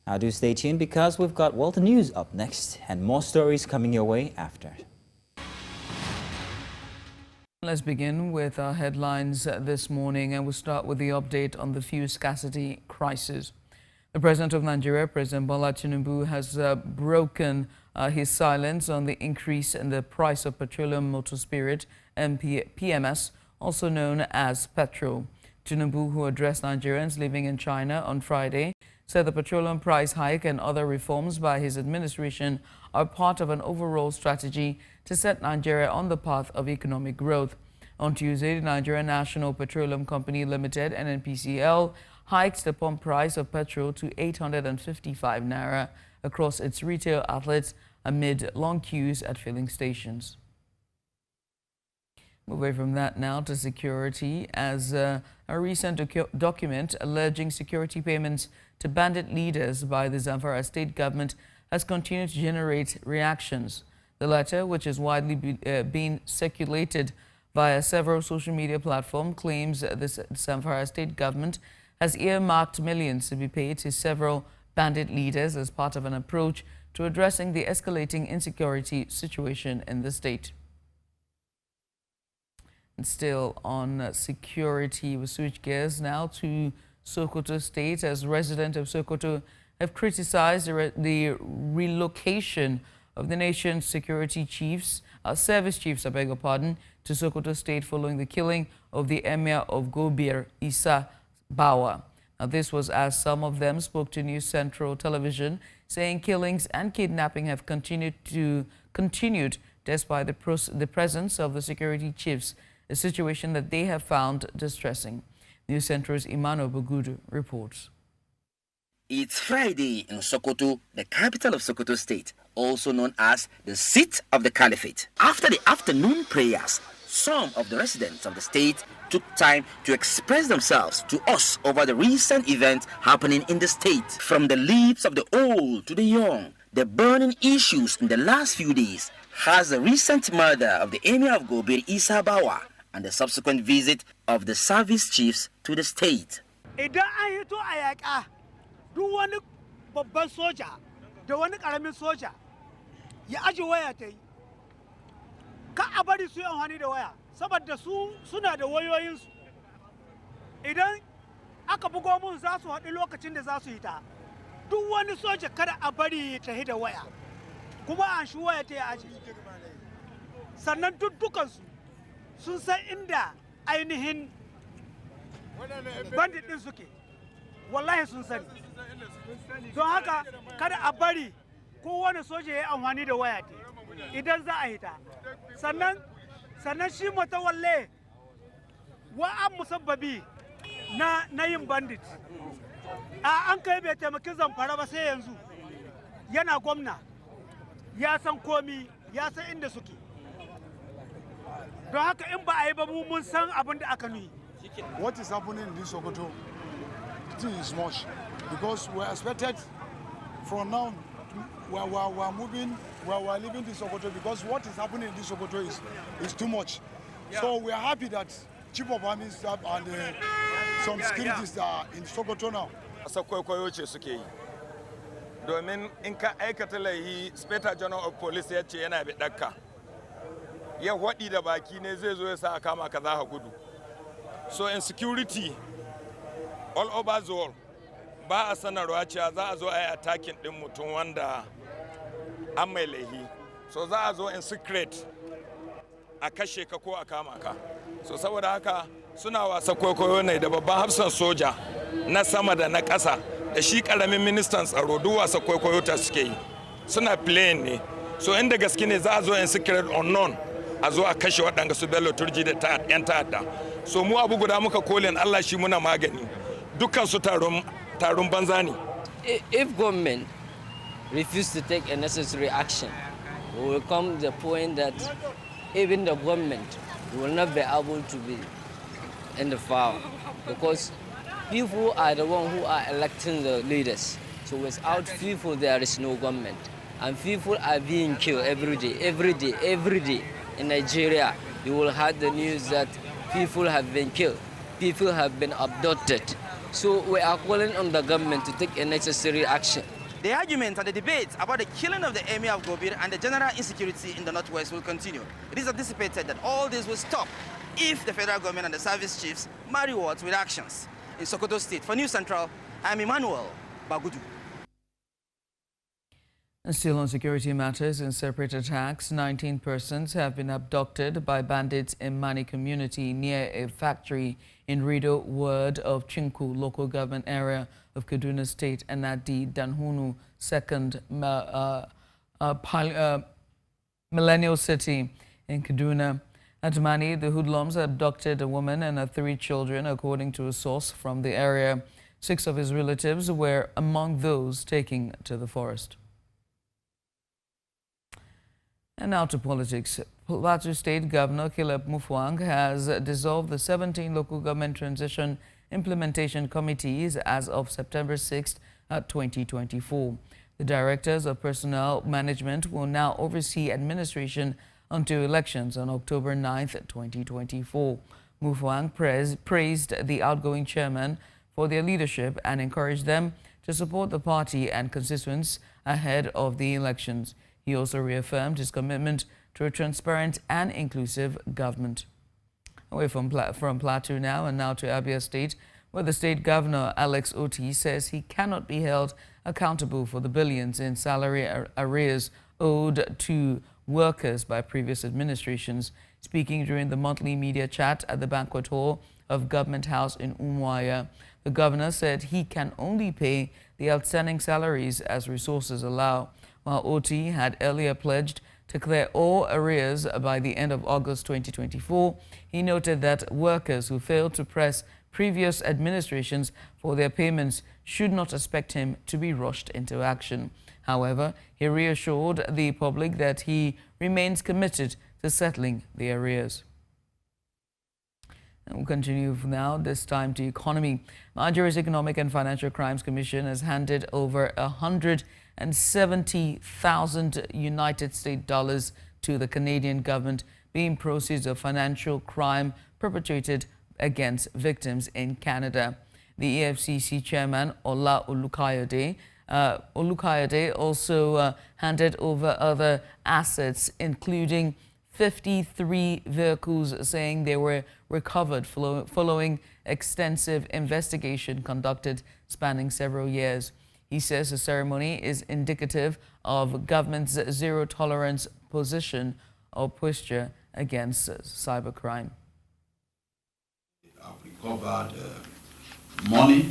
Speaker 2: Now do stay tuned because we've got World News up next and more stories coming your way after.
Speaker 1: Let's begin with our headlines this morning, and we'll start with the update on the fuel scarcity crisis. The President of Nigeria, President Bola Tinubu, has broken his silence on the increase in the price of petroleum motor spirit, PMS, also known as petrol. Tinubu, who addressed Nigerians living in China on Friday, said the petroleum price hike and other reforms by his administration are part of an overall strategy to set Nigeria on the path of economic growth. On Tuesday, the Nigeria National Petroleum Company Limited, NNPCL, hiked the pump price of petrol to 855 naira across its retail outlets amid long queues at filling stations. Move away from that now to security, as a recent document alleging security payments to bandit leaders by the Zamfara state government has continued to generate reactions. The letter, which is widely being circulated via several social media platforms, claims the Zamfara state government has earmarked millions to be paid to several bandit leaders as part of an approach to addressing the escalating insecurity situation in the state. And still on security, we switch gears now to Sokoto State, as residents of Sokoto have criticized the relocation of the nation's security chiefs, service chiefs, I beg your pardon, to Sokoto State following the killing of the Emir of Gobir, Issa Bawa. Now, this was as some of them spoke to News Central Television, saying killings and kidnapping have continued despite the presence of the security chiefs, a situation that they have found distressing. News Central's Imano Bogudu reports.
Speaker 6: It's Friday in Sokoto, the capital of Sokoto State, also known as the seat of the caliphate. After the afternoon prayers, some of the residents of the state took time to express themselves to us over the recent events happening in the state. From the lips of the old to the young, the burning issues in the last few days has the recent murder of the Emir of Gobir, Issa Bawa, and the subsequent visit of the service chiefs to the state.
Speaker 7: Duk wani babban soja da wani karamin soja ya aje waya ta yi, ka a bari su yi amfani da waya saboda su suna da wayoyinsu. Idan aka bugo mun za su haɗu lokacin da za su yi ta, duk wani soja kada a bari ta da waya, kuma an shi waya ta ya aje. Sannan dukansu sun san inda ainihin bandit ɗin suke, wallahi sun sani. Don haka kada a bari kowane soja ya yi amfani da waya idan za a hita. Sannan shi matawalle wa'an musabbabi na yin bandit. An kai bai taimaki Zamfara ba sai yanzu yana gwamna, ya san komi, ya san inda suke. Don haka in ba a yi ba mun san abin da aka nuyi.
Speaker 8: What is happening in this Sokoto, it is much. Because we're expected from now, we're moving, we're leaving this Sokoto because what is happening in this Sokoto is too much. Yeah. So we're happy that Chief of Army Staff and some securities are in Sokoto now.
Speaker 9: Sakwaikwayo ce suke yi. Domin in ka aikata laihi, Inspector General of Police ya ce yana biɗakka. Ya waɗi da baki ne zai zo ya sa a kama ka za ka gudu. So insecurity all over the world. Ba a sanarwa cewa za a zo a yi attacking ɗin mutum wanda an mai laihi. So za a zo in secret a kashe ka ko a kama ka. So saboda haka suna wasa kwaikwayo ne da babban hafsan soja na sama da na ƙasa da shi ƙaramin ministan tsaro duk wasa kwaikwayo ta suke yi. Suna playing ne. So inda gaske ne za a zo in secret unknown a zo a kashe waɗanda su Bello Turji da 'yan ta'adda. So mu abu guda muka kolin Allah shi muna magani. dukkan su taron banza ne.
Speaker 10: If government refuse to take a necessary action, we will come to the point that even the government will not be able to be in the power, because people are the ones who are electing the leaders. So without people, there is no government. And people are being killed every day. In Nigeria, you will have the news that people have been killed, people have been abducted. So we are calling on the government to take a necessary action.
Speaker 6: The argument and the debate about the killing of the Emir of Gobir and the general insecurity in the Northwest will continue. It is anticipated that all this will stop if the federal government and the service chiefs marry words with actions. In Sokoto State, for News Central, I'm Emmanuel Bagudu.
Speaker 1: And still on security matters, in separate attacks, 19 persons have been abducted by bandits in Mani community near a factory in Rido Ward of Chinku local government area of Kaduna State and at the Danhunu 2nd Millennial City in Kaduna. At Mani, the hoodlums abducted a woman and her 3 children, according to a source from the area. 6 of his relatives were among those taken to the forest. And now to politics. Plateau State Governor Caleb Mutfwang has dissolved the 17 local government transition implementation committees as of September 6, 2024. The directors of personnel management will now oversee administration until elections on October 9, 2024. Mutfwang praised the outgoing chairman for their leadership and encouraged them to support the party and constituents ahead of the elections. He also reaffirmed his commitment to a transparent and inclusive government. Away from Plateau now, and now to Abia State, where the state governor, Alex Oti, says he cannot be held accountable for the billions in salary arrears owed to workers by previous administrations. Speaking during the monthly media chat at the banquet hall of Government House in Umuahia, the governor said he can only pay the outstanding salaries as resources allow. While Oti had earlier pledged to clear all arrears by the end of August 2024, he noted that workers who failed to press previous administrations for their payments should not expect him to be rushed into action. However, he reassured the public that he remains committed to settling the arrears. And we'll continue now, this time to economy. Nigeria's Economic and Financial Crimes Commission has handed over 170,000 United States dollars to the Canadian government, being proceeds of financial crime perpetrated against victims in Canada. The EFCC chairman, Ola Olukayode, also handed over other assets, including 53 vehicles, saying they were recovered following extensive investigation conducted spanning several years. He says the ceremony is indicative of government's zero-tolerance position or posture against cybercrime.
Speaker 11: I've recovered money,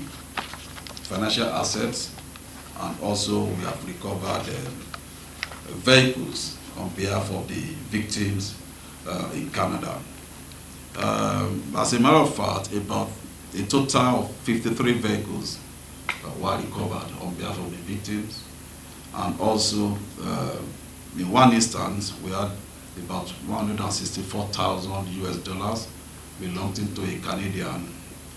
Speaker 11: financial assets, and also we have recovered vehicles on behalf of the victims in Canada. As a matter of fact, about a total of 53 vehicles were recovered on behalf of the victims. And also, in one instance, we had about $164,000 US belonging to a Canadian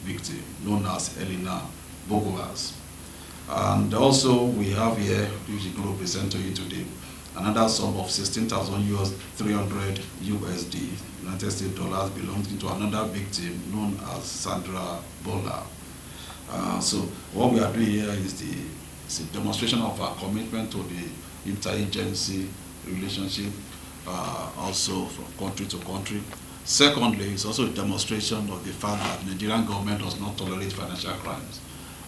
Speaker 11: victim known as Elena Bogovas. And also, we have here, which is going to present to you today, another sum of 16,300 USD, United States dollars, belonging to another victim known as Sandra Bola. So what we are doing here is a demonstration of our commitment to the interagency relationship, also from country to country. Secondly, it's also a demonstration of the fact that the Nigerian government does not tolerate financial crimes.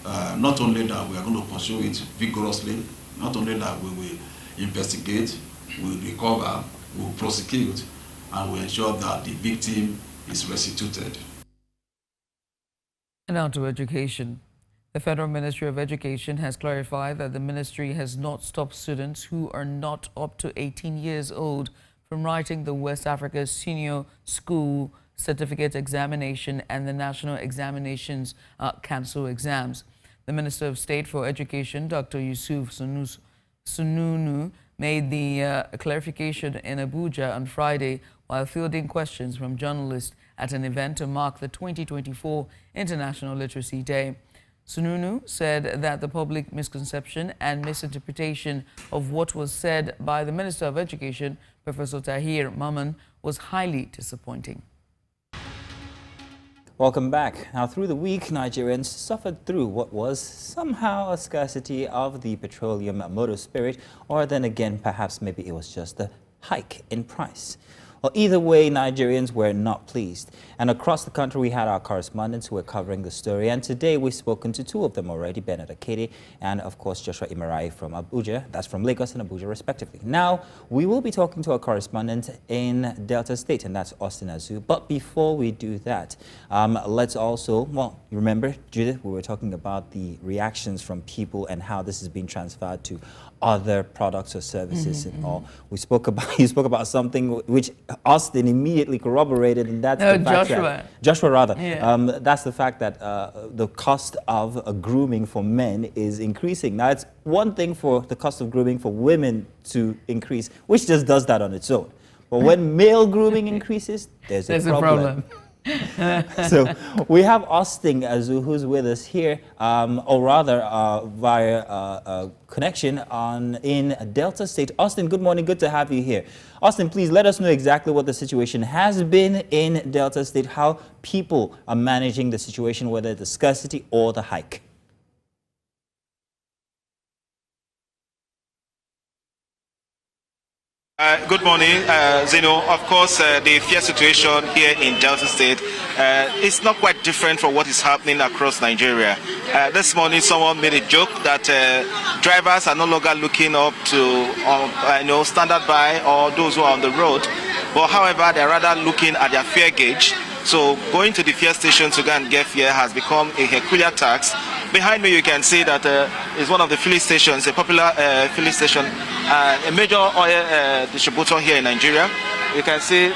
Speaker 11: Not only that, we are going to pursue it vigorously, not only that we will investigate, we will recover, we will prosecute, and we will ensure that the victim is restituted.
Speaker 1: And now to education. The Federal Ministry of Education has clarified that the ministry has not stopped students who are not up to 18 years old from writing the West Africa Senior School certificate examination and the National Examinations Council exams. The Minister of State for Education, Dr. Yusuf Sununu, made the clarification in Abuja on Friday while fielding questions from journalists at an event to mark the 2024 International Literacy Day. Sununu said that the public misconception and misinterpretation of what was said by the Minister of Education, Professor Tahir Maman, was highly disappointing.
Speaker 2: Welcome back. Now, through the week, Nigerians suffered through what was somehow a scarcity of the petroleum motor spirit, or then again, perhaps maybe it was just a hike in price. Well, either way, Nigerians were not pleased. And across the country, we had our correspondents who were covering the story. And today, we've spoken to two of them already, Bernard Akede and, of course, Joshua Imarai from Abuja. That's from Lagos and Abuja, respectively. Now, we will be talking to our correspondent in Delta State, and that's Austin Azu. But before we do that, let's also, well, you remember, Judith, we were talking about the reactions from people and how this is being transferred to other products or services and all. You spoke about something which Austin immediately corroborated, and that's the fact that's the fact that the cost of grooming for men is increasing. Now, it's one thing for the cost of grooming for women to increase, which just does that on its own. But when male grooming increases, there's a problem. So we have Austin Azu, who's with us here, or rather via connection in Delta State. Austin, good morning. Good to have you here. Austin, please let us know exactly what the situation has been in Delta State, how people are managing the situation, whether the scarcity or the hike.
Speaker 12: Good morning, Zeno. Of course, the fare situation here in Delta State is not quite different from what is happening across Nigeria. This morning, someone made a joke that drivers are no longer looking up to standard by or those who are on the road, but however, they're rather looking at their fare gauge. So going to the fare station to go and get fare has become a Herculean task. Behind me, you can see that is one of the filling stations, a popular filling station, a major oil distributor here in Nigeria. You can see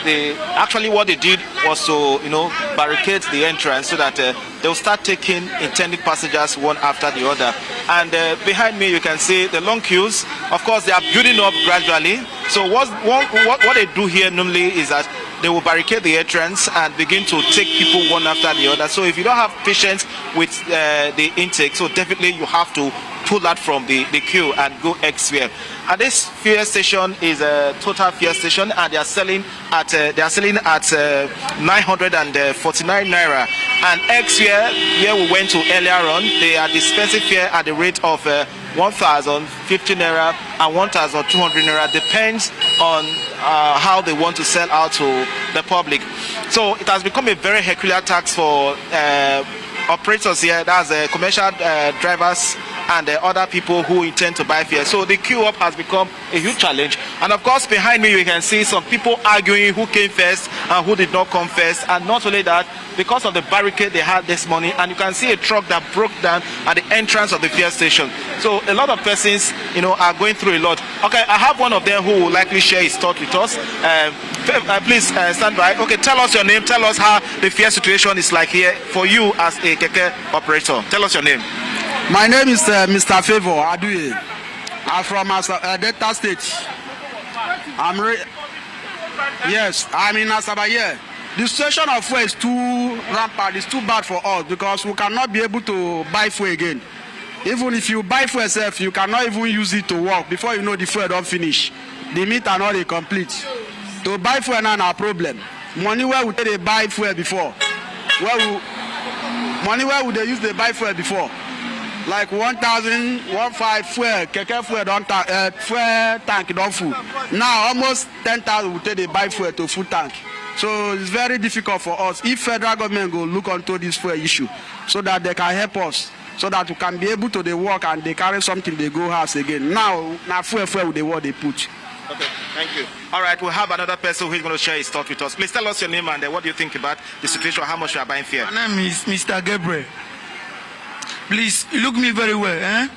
Speaker 12: actually what they did was to barricade the entrance so that they'll start taking intended passengers one after the other. And behind me, you can see the long queues. Of course, they are building up gradually. So what they do here normally is that they will barricade the entrance and begin to take people one after the other. So if you don't have patience with the intake, so definitely you have to pull out from the queue and go elsewhere. And this fuel station is a total fuel station, and they are selling at 949 naira. And elsewhere, here we went to earlier on, they are dispensing fare at the rate of 1,050 naira and 1,200 naira, depends on how they want to sell out to the public. So it has become a very Herculean task for operators here, that's commercial drivers and other people who intend to buy fare. So the queue up has become a huge challenge. And of course, behind me, you can see some people arguing who came first and who did not come first. And not only that, because of the barricade they had this morning, and you can see a truck that broke down at the entrance of the fare station. So a lot of persons, are going through a lot. Okay, I have one of them who will likely share his thought with us. Please stand by. Okay, tell us your name. Tell us how the fare situation is like here for you as a keke operator. Tell us your name.
Speaker 13: My name is Mr. Favor Aduye. I'm from Delta State. Yes, I'm in Asaba here. The situation of fuel is too rampant, it's too bad for us because we cannot be able to buy fuel again. Even if you buy fuel yourself, you cannot even use it to work before you know the fuel don't finish. The meter not complete. To buy fuel now a problem. Money where would they buy fuel before? Money where would they use the buy fuel before? Like 1,015 fuel, keke fuel fuel tank don't full. Now almost 10,000 would they buy fuel to full tank. So it's very difficult for us. If federal government go look onto this fuel issue, so that they can help us, so that we can be able to work and they carry something, they go house again. Now fuel with the word they put.
Speaker 12: Okay, thank you. All right, we'll have another person who is going to share his thought with us. Please tell us your name and what do you think about the situation, how much you are buying fare.
Speaker 14: My name is Mr. Gabriel. Please, you look me very well.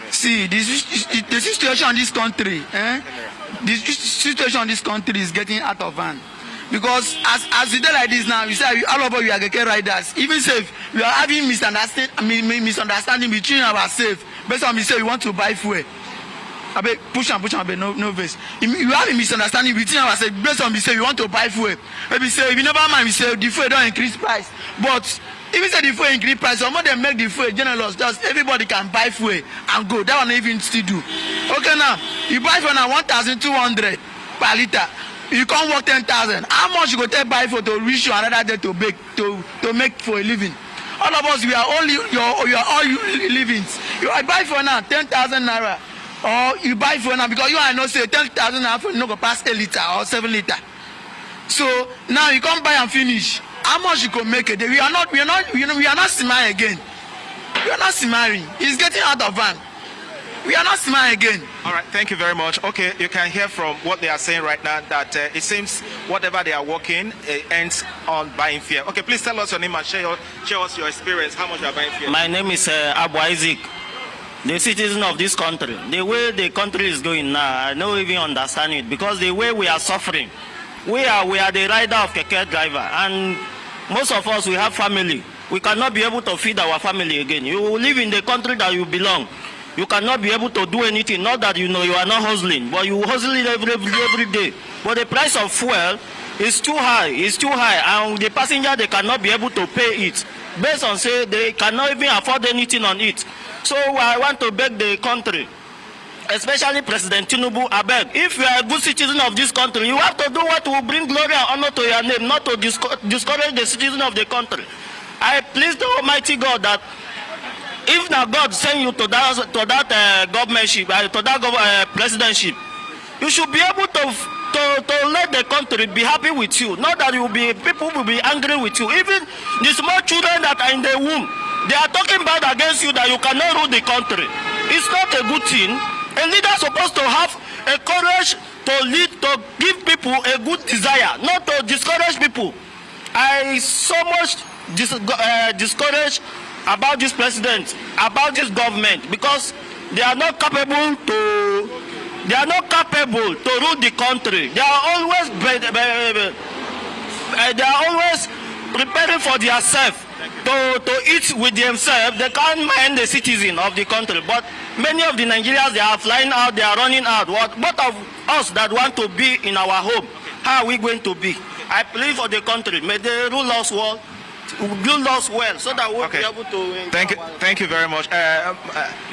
Speaker 14: See, the situation in this country, the situation in this country is getting out of hand. Because as you do like this now, you say all of us we are keke riders. Even if we are having misunderstanding between ourselves based on we say we want to buy fuel. I beg push and no verse. You have a misunderstanding between ourselves based on we say we want to buy fuel. Maybe say if you never mind we say the fuel don't increase price. But even say the fuel increase price, some of them make the fuel generous, just everybody can buy fuel and go. That one even still do. Okay, now you buy for now 1,200 per liter. You can't work 10,000. How much you go take buy for to reach you another day to make for a living? All of us we are only your all you livings. You buy for now 10,000 naira, or you buy for now because you are not say 10,000 naira for no go pass 8 liter or 7 liter. So now you can't buy and finish. How much you can make a day? We are not simmering again. We are not simmering. It's getting out of hand. We are not simmering again.
Speaker 12: All right, thank you very much. Okay, you can hear from what they are saying right now that it seems whatever they are working ends on buying fear. Okay, please tell us your name and share us your experience. How much you are buying fear?
Speaker 15: My name is Abu Isaac, the citizen of this country. The way the country is going now, I don't even understand it because the way we are suffering, we are the rider of keke driver, and most of us we have family. We cannot be able to feed our family again. You live in the country that you belong. You cannot be able to do anything. Not that you know you are not hustling, but you hustling every day. But the price of fuel is too high. It's too high, and the passenger they cannot be able to pay it. Based on say they cannot even afford anything on it. So I want to beg the country, especially President Tinubu, I beg, if you are a good citizen of this country, you have to do what will bring glory and honor to your name, not to discourage the citizen of the country. I please the Almighty God that if now God send you to that governmentship, to that presidentship, you should be able to let the country be happy with you. Not that people will be angry with you. Even the small children that are in the womb, they are talking bad against you that you cannot rule the country. It's not a good thing. A leader is supposed to have a courage to lead, to give people a good desire, not to discourage people. I so much discouraged about this president, about this government, because they are not capable to rule the country. They are always preparing for themselves to eat with themselves. They can't mind the citizen of the country. But many of the Nigerians, they are flying out, they are running out. What of us that want to be in our home? How are we going to be? I plead for the country. May they rule us well. Build us well so that we'll be able to.
Speaker 12: Thank you very much.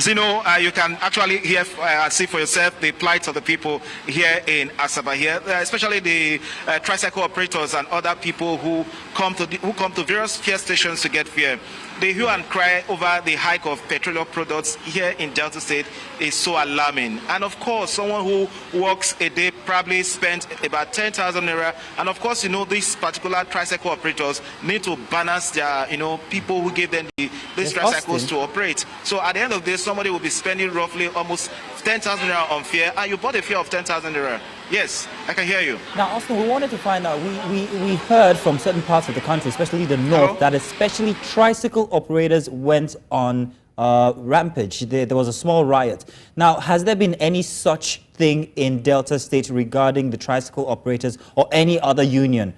Speaker 12: Zeno, you can actually hear and see for yourself the plight of the people here in Asaba here, especially the tricycle operators and other people who come to various fuel stations to get fuel. The hue and cry over the hike of petroleum products here in Delta State is so alarming. And of course, someone who works a day probably spent about 10,000 naira. And of course, these particular tricycle operators need to balance their, people who gave them these tricycles to operate. So at the end of the day, somebody will be spending roughly almost 10,000 naira on fare. And you bought a fare of 10,000 naira. Yes, I can hear you.
Speaker 2: Now, Austin, we wanted to find out, we heard from certain parts of the country, especially the north, that especially tricycle operators went on rampage. There was a small riot. Now, has there been any such thing in Delta State regarding the tricycle operators or any other union?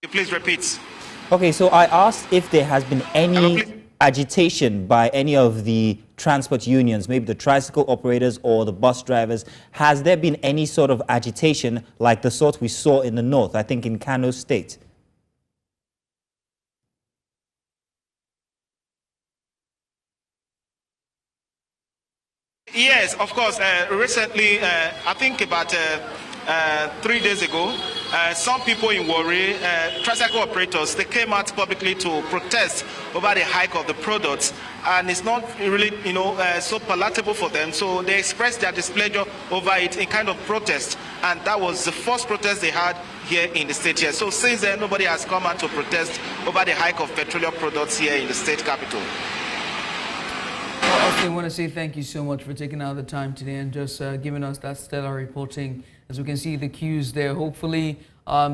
Speaker 12: Please repeat.
Speaker 2: Okay, so I asked if there has been any agitation by any of the transport unions, maybe the tricycle operators or the bus drivers. Has there been any sort of agitation like the sort we saw in the north, I think in Kano State?
Speaker 12: Yes, of course. Recently, I think about 3 days ago, some people in Warri, tricycle operators, they came out publicly to protest over the hike of the products, and it's not really, so palatable for them. So they expressed their displeasure over it in kind of protest, and that was the first protest they had here in the state here. So since then, nobody has come out to protest over the hike of petroleum products here in the state capital.
Speaker 1: Well, I want to say thank you so much for taking out the time today and just giving us that stellar reporting. As we can see the queues there, hopefully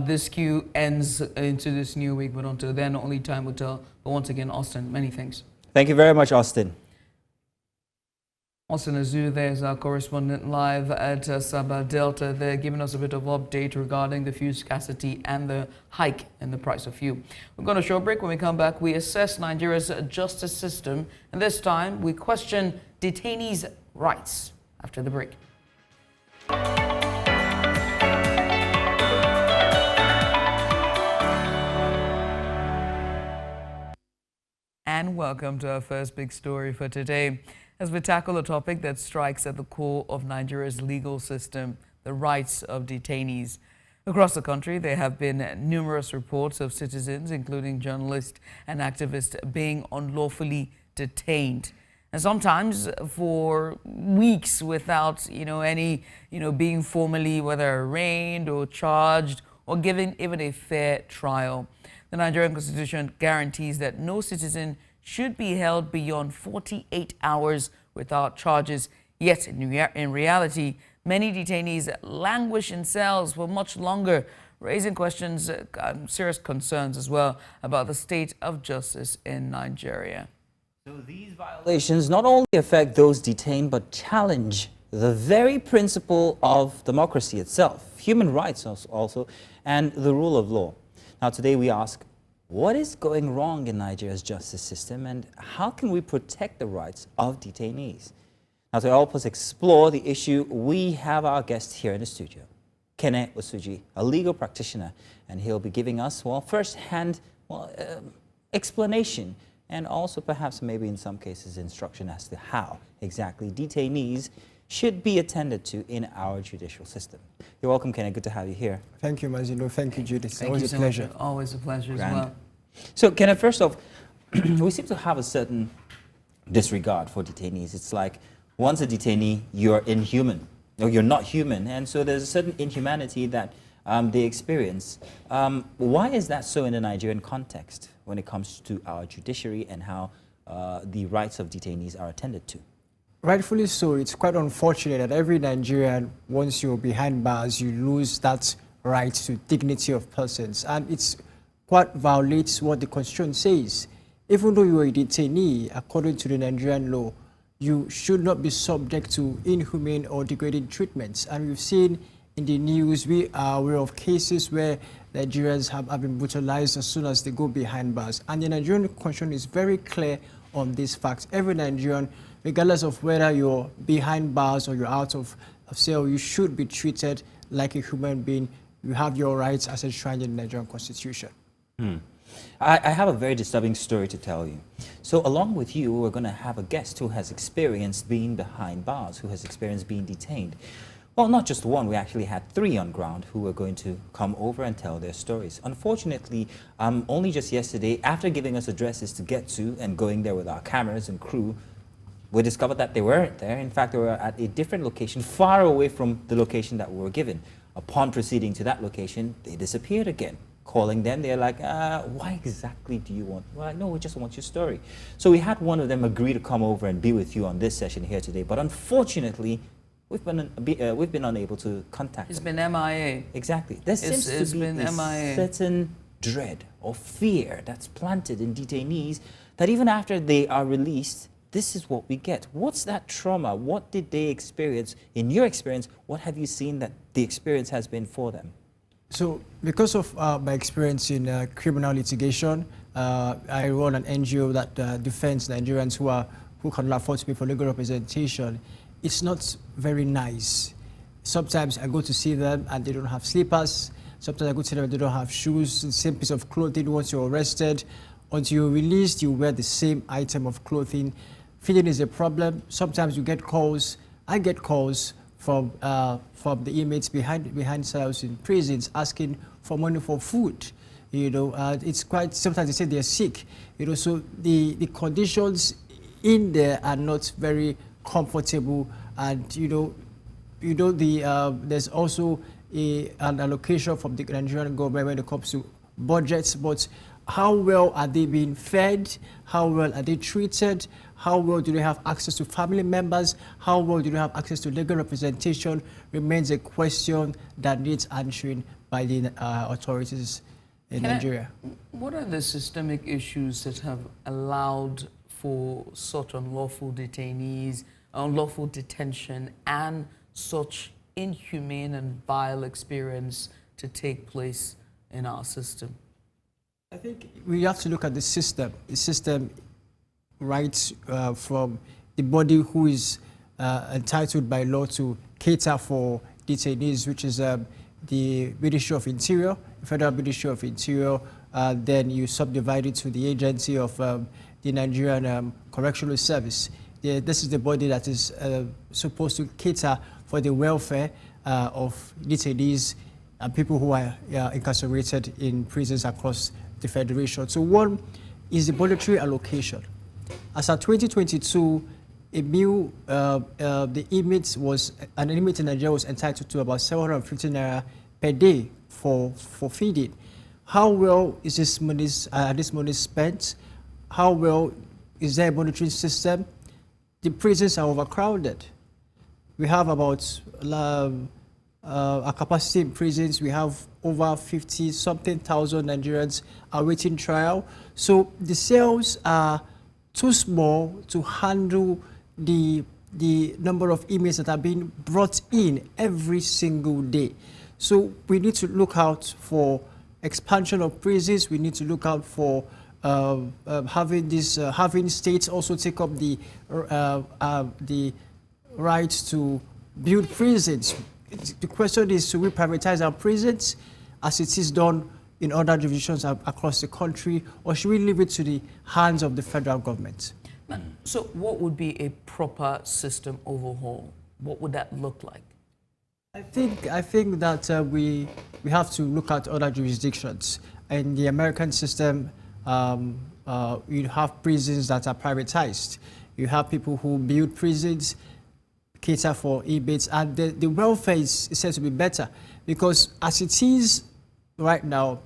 Speaker 1: this queue ends into this new week, but until then, only time will tell. But once again, Austin, many thanks.
Speaker 2: Thank you very much, Austin.
Speaker 1: Austin Azu, there's our correspondent live at Sabah Delta. They're giving us a bit of update regarding the fuel scarcity and the hike in the price of fuel. We're going to short break. When we come back, we assess Nigeria's justice system. And this time, we question detainees' rights after the break. And welcome to our first big story for today, as we tackle a topic that strikes at the core of Nigeria's legal system, the rights of detainees. Across the country, there have been numerous reports of citizens, including journalists and activists, being unlawfully detained, and sometimes for weeks without, being formally whether arraigned or charged or given even a fair trial. The Nigerian Constitution guarantees that no citizen should be held beyond 48 hours without charges. Yet, in reality, many detainees languish in cells for much longer, raising questions, serious concerns as well about the state of justice in Nigeria.
Speaker 2: So these violations not only affect those detained, but challenge the very principle of democracy itself, human rights also, and the rule of law. Now, today we ask, what is going wrong in Nigeria's justice system, and how can we protect the rights of detainees? Now, to help us explore the issue, we have our guest here in the studio, Kene Osuji, a legal practitioner, and he'll be giving us, first-hand explanation, and also perhaps maybe in some cases instruction as to how exactly detainees should be attended to in our judicial system. You're welcome, Kene. Good to have you here.
Speaker 16: Thank you, Mazino. Thank you, Judith.
Speaker 1: Thank always
Speaker 16: a pleasure.
Speaker 1: Always a pleasure as well.
Speaker 2: So, Kene, first off, we seem to have a certain disregard for detainees. It's like once a detainee, you're inhuman, or you're not human, and so there's a certain inhumanity that they experience. Why is that so in the Nigerian context when it comes to our judiciary and how the rights of detainees are attended to?
Speaker 16: Rightfully so. It's quite unfortunate that every Nigerian, once you're behind bars, you lose that right to dignity of persons. And it's what violates what the Constitution says. Even though you're a detainee, according to the Nigerian law, you should not be subject to inhumane or degrading treatments. And we've seen in the news, we are aware of cases where Nigerians have been brutalized as soon as they go behind bars. And the Nigerian Constitution is very clear on these facts. Every Nigerian, regardless of whether you're behind bars or you're out of cell, you should be treated like a human being. You have your rights as enshrined in the Nigerian Constitution.
Speaker 2: I have a very disturbing story to tell you. So along with you, we're going to have a guest who has experienced being behind bars, who has experienced being detained. Well, not just one, we actually had 3 on ground who were going to come over and tell their stories. Unfortunately, only just yesterday, after giving us addresses to get to and going there with our cameras and crew, we discovered that they weren't there. In fact, they were at a different location, far away from the location that we were given. Upon proceeding to that location, they disappeared again. Calling them, they're like, why exactly do you want? Well, no, we just want your story. So we had one of them agree to come over and be with you on this session here today. But unfortunately, we've been unable to contact
Speaker 1: It's
Speaker 2: them.
Speaker 1: been MIA.
Speaker 2: Exactly. There seems to be a certain dread or fear that's planted in detainees that even after they are released, this is what we get. What's that trauma? What did they experience? In your experience, what have you seen that the experience has been for them?
Speaker 16: So, because of my experience in criminal litigation, I run an NGO that defends Nigerians who cannot afford to pay for legal representation. It's not very nice. Sometimes I go to see them and they don't have slippers. Sometimes I go to them and they don't have shoes, the same piece of clothing. Once you're arrested, until you're released, you wear the same item of clothing. Feeding is a problem. Sometimes you get calls. I get calls from the inmates behind cells in prisons asking for money for food. It's quite, sometimes they say they're sick. So the conditions in there are not very comfortable, and there's also an allocation from the Nigerian government when it comes to budgets, but how well are they being fed? How well are they treated? How well do they have access to family members? How well do they have access to legal representation remains a question that needs answering by the authorities in Nigeria.
Speaker 1: What are the systemic issues that have allowed for such unlawful detainees unlawful detention and such inhumane and vile experience to take place in our system?
Speaker 16: I think we have to look at the system. The system right from the body who is entitled by law to cater for detainees, which is the Ministry of Interior, Federal Ministry of Interior. Then you subdivide it to the agency of the Nigerian Correctional Service. This is the body that is supposed to cater for the welfare of detainees and people who are incarcerated in prisons across the Federation. So one is the monetary allocation. As of 2022, a meal, the inmate an inmate in Nigeria was entitled to about 750 naira per day for feeding. How well is this money spent? How well is there a monitoring system? The prisons are overcrowded. We have about a capacity in prisons. We have over 50-something thousand Nigerians awaiting trial. So the cells are too small to handle the number of inmates that are being brought in every single day. So we need to look out for expansion of prisons. We need to look out for having states also take up the right to build prisons. The question is, should we privatize our prisons as it is done in other divisions across the country, or should we leave it to the hands of the federal government?
Speaker 1: So what would be a proper system overhaul? What would that look like?
Speaker 16: I think that we have to look at other jurisdictions. In the American system, you have prisons that are privatized. You have people who build prisons, cater for inmates, and the welfare is said to be better, because as it is right now,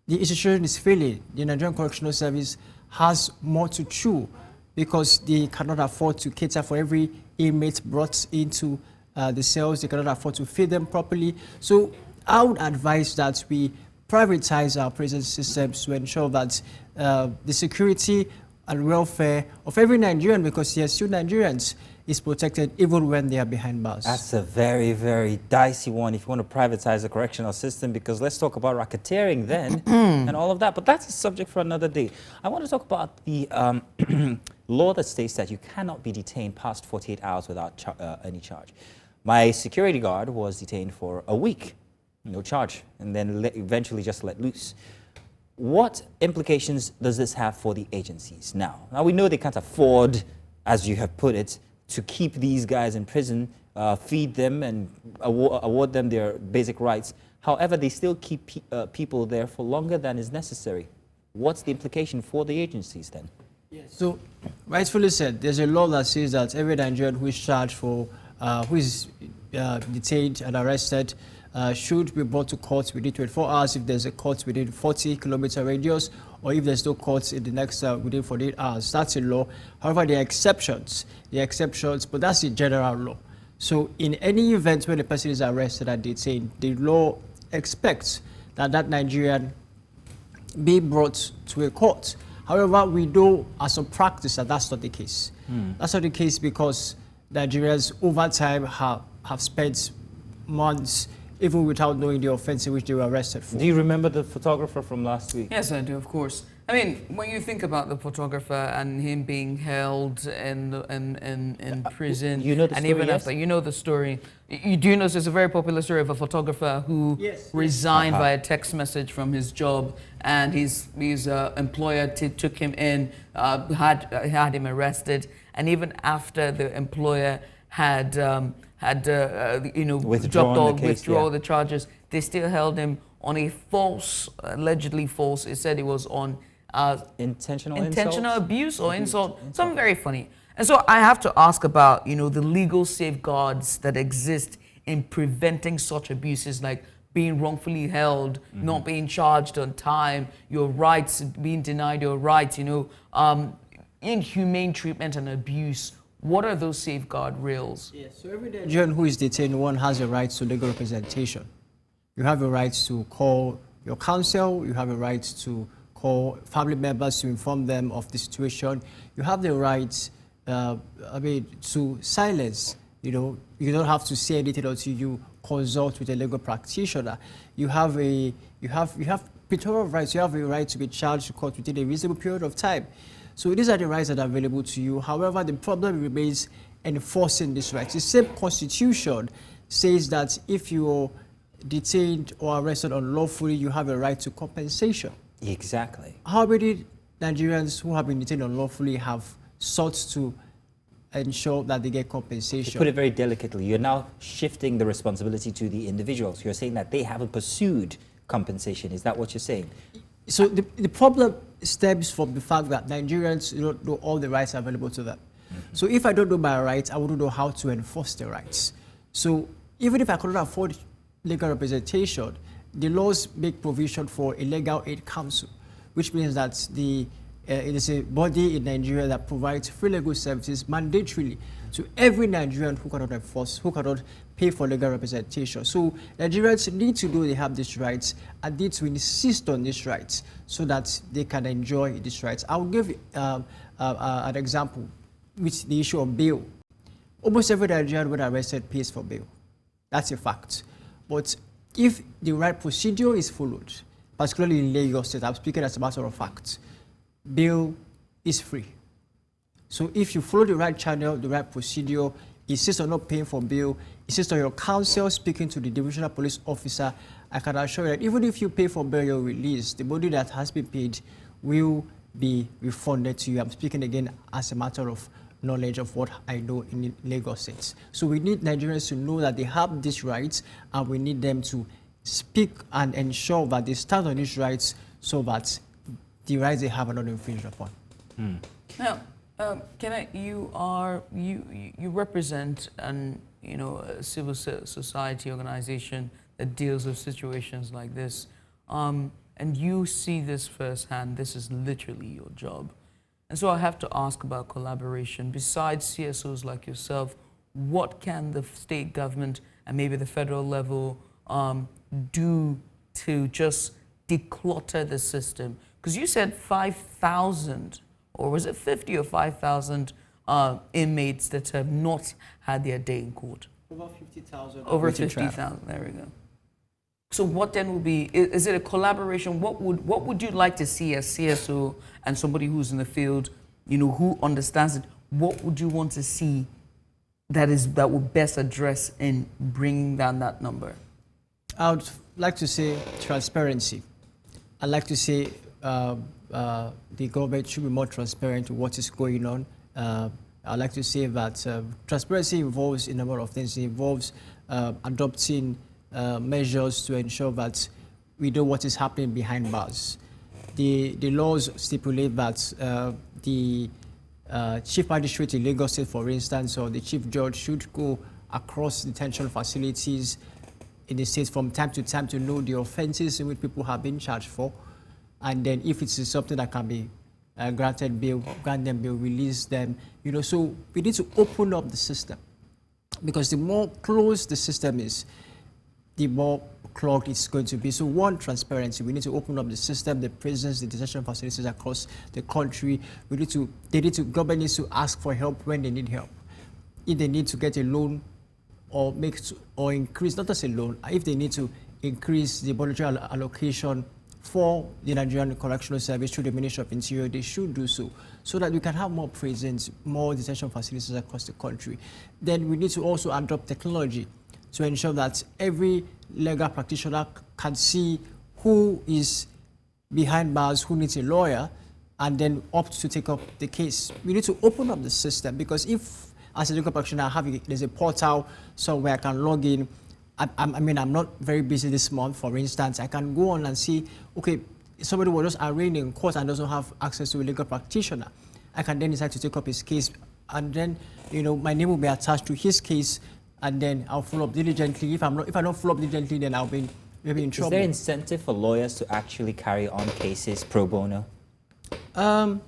Speaker 16: the institution is failing. The Nigerian Correctional Service has more to chew because they cannot afford to cater for every inmate brought into the cells. They cannot afford to feed them properly. So I would advise that we privatize our prison systems to ensure that the security and welfare of every Nigerian, because they are still Nigerians, is protected even when they are behind bars.
Speaker 2: That's a very, very dicey one if you want to privatize the correctional system, because let's talk about racketeering then and all of that. But that's a subject for another day. I want to talk about the law that states that you cannot be detained past 48 hours without any charge. My security guard was detained for a week, no charge, and then eventually just let loose. What implications does this have for the agencies now? Now, we know they can't afford, as you have put it, to keep these guys in prison, feed them and award them their basic rights. However, they still keep people there for longer than is necessary. What's the implication for the agencies then?
Speaker 16: Yes. So, rightfully said, there's a law that says that every Nigerian who is charged for, who is detained and arrested should be brought to court within 24 hours if there's a court within 40-kilometer radius, or if there's no court in the next within 48 hours. That's a law. However, there are exceptions. But that's the general law. So in any event when a person is arrested and detained, the law expects that that Nigerian be brought to a court. However, we know as a practice that that's not the case. That's not the case because Nigerians over time have spent months even without knowing the offense in which they were arrested for.
Speaker 2: Do you remember the photographer from last week?
Speaker 1: Yes, I do, of course. I mean, when you think about the photographer and him being held in prison,
Speaker 2: you know the
Speaker 1: and
Speaker 2: story,
Speaker 1: even
Speaker 2: yes?
Speaker 1: after, you know the story. You do know there's a very popular story of a photographer who resigned via text message from his job, and his employer took him in, had him arrested, and even after the employer had
Speaker 2: withdraw
Speaker 1: the charges, they still held him on a false, allegedly false. It said it was on intentional abuse or insult, something very funny. And so I have to ask about, the legal safeguards that exist in preventing such abuses, like being wrongfully held, not being charged on time, your rights being denied, your rights, inhumane treatment and abuse. What are those safeguard rails?
Speaker 16: Yes, so every Nigerian who is detained, one has a right to legal representation. You have a right to call your counsel. You have a right to call family members to inform them of the situation. You have the right to silence. You don't have to say anything until you consult with a legal practitioner. You have pictorial rights. You have a right to be charged to court within a reasonable period of time. So these are the rights that are available to you. However, the problem remains enforcing these rights. The same constitution says that if you're detained or arrested unlawfully, you have a right to compensation.
Speaker 2: Exactly.
Speaker 16: How many Nigerians who have been detained unlawfully have sought to ensure that they get compensation?
Speaker 2: To put it very delicately, you're now shifting the responsibility to the individuals. You're saying that they haven't pursued compensation. Is that what you're saying?
Speaker 16: So the problem stems from the fact that Nigerians don't know all the rights available to them. So if I don't know my rights, I wouldn't know how to enforce the rights. So even if I couldn't afford legal representation, the laws make provision for a legal aid council, which means that it is a body in Nigeria that provides free legal services mandatorily to every Nigerian who cannot enforce, who cannot pay for legal representation. So Nigerians need to know they have these rights and need to insist on these rights so that they can enjoy these rights. I'll give an example with the issue of bail. Almost every Nigerian when arrested pays for bail. That's a fact. But if the right procedure is followed, particularly in Lagos State, I'm speaking as a matter of fact, bail is free. So if you follow the right channel, the right procedure, insist on not paying for bail, insist on your counsel speaking to the divisional police officer, I can assure you that even if you pay for bail, you're released, the money that has been paid will be refunded to you. I'm speaking again as a matter of knowledge of what I know in Lagos State. So we need Nigerians to know that they have these rights and we need them to speak and ensure that they stand on these rights so that the rights they have are not infringed upon.
Speaker 1: Now, Kene, you represent a civil society organization that deals with situations like this, and you see this firsthand. This is literally your job. And so I have to ask about collaboration. Besides CSOs like yourself, what can the state government and maybe the federal level do to just declutter the system? Because you said 5,000, or was it 50 or 5,000 inmates that have not had their day in court?
Speaker 16: Over 50,000.
Speaker 1: Over 50,000, there we go. So what then will be, is it a collaboration? What would you like to see as CSO and somebody who's in the field, who understands it? What would you want to see that will best address in bringing down that number?
Speaker 16: I would like to say transparency. I'd like to say the government should be more transparent to what is going on. I'd like to say that transparency involves a number of things. It involves adopting measures to ensure that we know what is happening behind bars. The laws stipulate that the chief magistrate in Lagos State, for instance, or the chief judge should go across detention facilities in the state from time to time to know the offenses in which people have been charged for. And then if it's something that can be granted bail, grant them bail, release them. So we need to open up the system, because the more closed the system is, the more clogged it's going to be. So one, transparency. We need to open up the system, the prisons, the detention facilities across the country. Government needs to ask for help when they need help. If they need to get a loan or increase, not just a loan, if they need to increase the budgetary allocation for the Nigerian Correctional Service through the Ministry of Interior, they should do so that we can have more prisons, more detention facilities across the country. Then we need to also adopt technology to ensure that every legal practitioner can see who is behind bars, who needs a lawyer, and then opt to take up the case. We need to open up the system, because if, as a legal practitioner, there's a portal somewhere I can log in. I'm not very busy this month, for instance. I can go on and see, okay, somebody was just arraigned in court and doesn't have access to a legal practitioner. I can then decide to take up his case, and then, my name will be attached to his case, and then I'll follow up diligently. If I don't follow up diligently, then I'll be maybe in trouble.
Speaker 2: Is there incentive for lawyers to actually carry on cases pro bono?
Speaker 16: The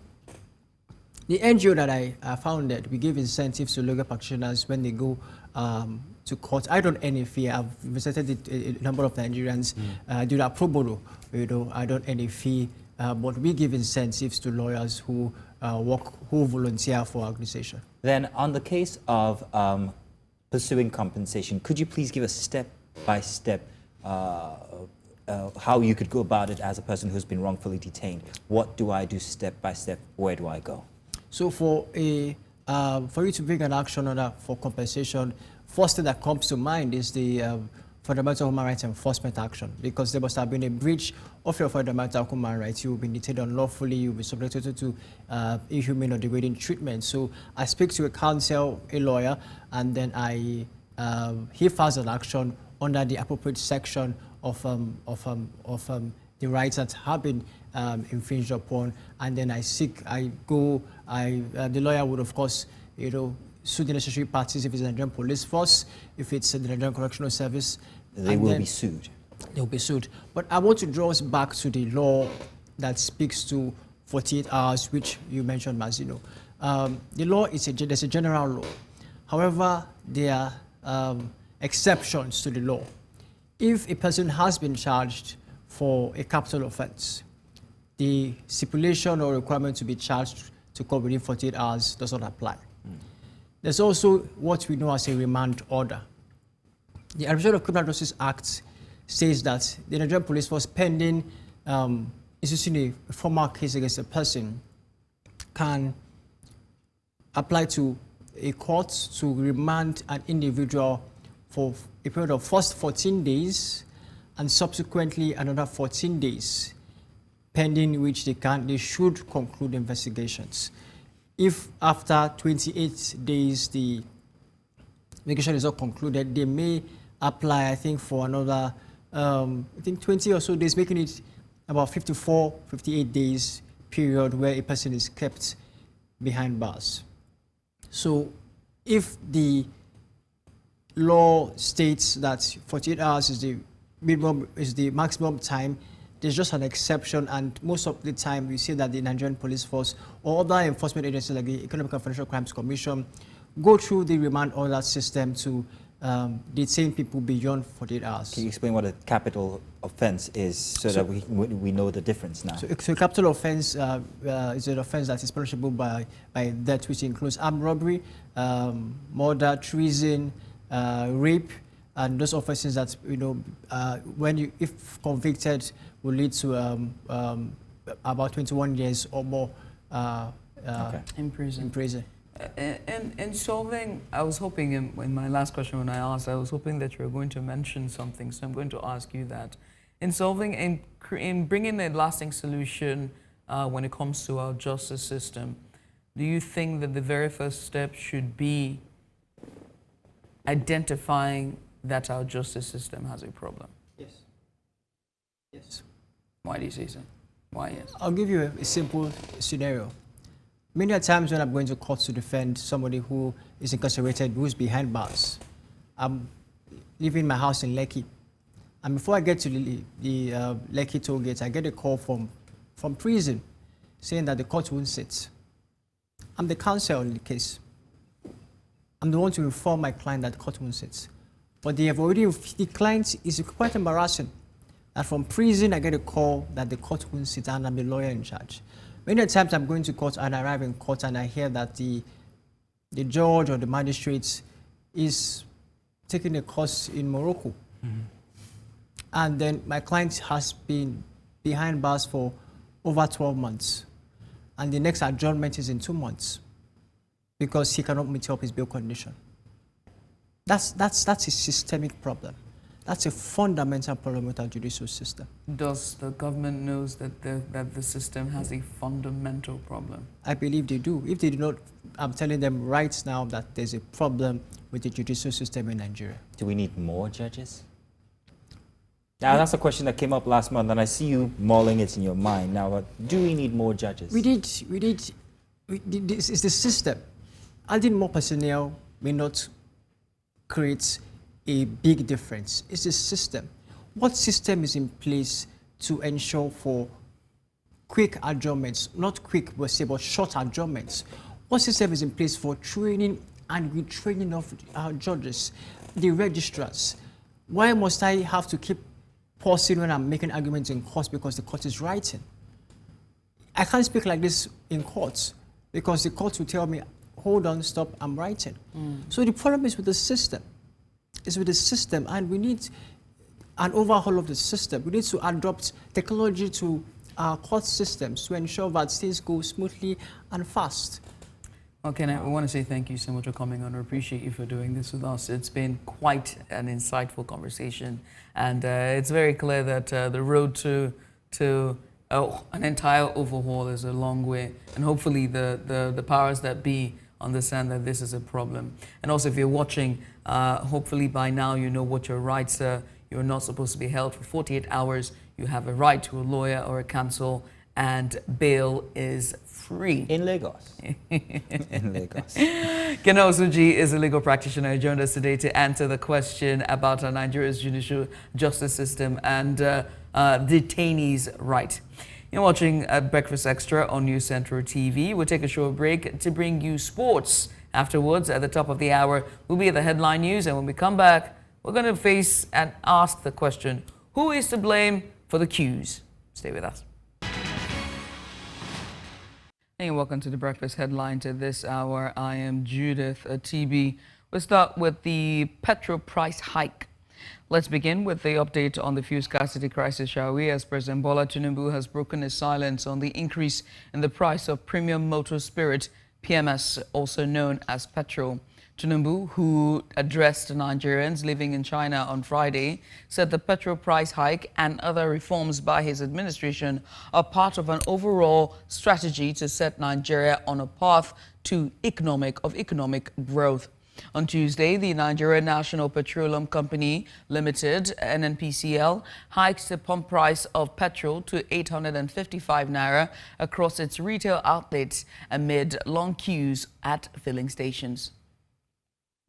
Speaker 16: NGO that I founded, we give incentives to legal practitioners when they go to court. I don't earn a fee. I've visited a number of Nigerians do that pro bono. I don't earn a fee. but we give incentives to lawyers who who volunteer for our organization.
Speaker 2: Then on the case of pursuing compensation, could you please give us step-by-step how you could go about it as a person who's been wrongfully detained? What do I do step by step? Where do I go?
Speaker 16: So for you to bring an action order for compensation, first thing that comes to mind is the fundamental human rights enforcement action, because there must have been a breach of your fundamental human rights. You've been detained unlawfully, you'll be subjected to inhumane or degrading treatment. So I speak to a counsel, a lawyer, and then he files an action under the appropriate section of the rights that have been infringed upon, and then the lawyer would of course, sue the necessary parties if it's the Nigerian Police Force, if it's the Nigerian Correctional Service.
Speaker 2: They will be sued.
Speaker 16: They'll be sued. But I want to draw us back to the law that speaks to 48 hours, which you mentioned, Mazino. The law there's a general law. However, there are exceptions to the law. If a person has been charged for a capital offense, the stipulation or requirement to be charged to court within 48 hours does not apply. There's also what we know as a remand order. The Administration of Criminal Justice Act says that the Nigerian Police Force, pending instituting a formal case against a person, can apply to a court to remand an individual for a period of first 14 days and subsequently another 14 days, pending which they should conclude investigations. If after 28 days the investigation is not concluded, they may apply, I think, for another, 20 or so days, making it about 54, 58 days period where a person is kept behind bars. So if the law states that 48 hours is the maximum time, there's just an exception, and most of the time we see that the Nigerian Police Force or other enforcement agencies like the Economic and Financial Crimes Commission go through the remand order system to detain people beyond 48 hours.
Speaker 2: Can you explain what a capital offense is so that we know the difference now? So
Speaker 16: a capital offense is an offense that is punishable by death, which includes armed robbery, murder, treason, rape, and those offenses that, if convicted, will lead to about 21 years or more
Speaker 1: in prison. In solving, I was hoping in my last question when I asked, I was hoping that you were going to mention something, so I'm going to ask you that. In solving, in bringing a lasting solution when it comes to our justice system, do you think that the very first step should be identifying that our justice system has a problem?
Speaker 16: Yes. Yes.
Speaker 1: Why do you say so? Why yes?
Speaker 16: I'll give you a simple scenario. Many times when I'm going to court to defend somebody who is incarcerated, who's behind bars, I'm leaving my house in Lekki. And before I get to the Lekki toll gate, I get a call from prison saying that the court won't sit. I'm the counsel in the case. I'm the one to inform my client that the court won't sit. But they have already, the client is quite embarrassing. And from prison, I get a call that the court won't sit and I'm the lawyer in charge. Many times I'm going to court and I arrive in court and I hear that the judge or the magistrate is taking a course in Morocco. Mm-hmm. And then my client has been behind bars for over 12 months. And the next adjournment is in 2 months because he cannot meet up his bail condition. That's a systemic problem. That's a fundamental problem with our judicial system.
Speaker 1: Does the government know that the system has a fundamental problem?
Speaker 16: I believe they do. If they do not, I'm telling them right now that there's a problem with the judicial system in Nigeria.
Speaker 2: Do we need more judges? Now, that's a question that came up last month, and I see you mulling it in your mind now. Do we need more judges?
Speaker 16: We did. It's the system. Adding more personnel may not create a big difference. It's a system. What system is in place to ensure for quick adjournments, not quick, but short adjournments? What system is in place for training and retraining of our judges, the registrars? Why must I have to keep pausing when I'm making arguments in court because the court is writing? I can't speak like this in courts because the courts will tell me, hold on, stop, I'm writing. So the problem is with the system. It's with the system, and we need an overhaul of the system. We need to adopt technology to our court systems to ensure that things go smoothly and fast.
Speaker 1: Okay, now we want to say thank you so much for coming on. We appreciate you for doing this with us. It's been quite an insightful conversation, and it's very clear that the road to an entire overhaul is a long way, and hopefully the powers that be understand that this is a problem. And also, if you're watching, hopefully by now you know what your rights are. You're not supposed to be held for 48 hours. You have a right to a lawyer or a counsel, and bail is free.
Speaker 2: In Lagos. In Lagos.
Speaker 1: Kene Osuji is a legal practitioner. He joined us today to answer the question about Nigeria's judicial justice system and detainees' right. You're watching Breakfast Extra on News Central TV. We'll take a short break to bring you sports. Afterwards, at the top of the hour, we'll be at the headline news, and when we come back, we're going to face and ask the question, who is to blame for the queues? Stay with us. Hey, welcome to the Breakfast Headlines at this hour. I am Judith TB. We'll start with the petrol price hike. Let's begin with the update on the fuel scarcity crisis, shall we? As President Bola Tinubu has broken his silence on the increase in the price of premium motor spirit, PMS, also known as petrol. Tinubu, who addressed Nigerians living in China on Friday, said the petrol price hike and other reforms by his administration are part of an overall strategy to set Nigeria on a path to economic growth. On Tuesday, the Nigeria National Petroleum Company Limited, NNPCL, hiked the pump price of petrol to 855 naira across its retail outlets amid long queues at filling stations.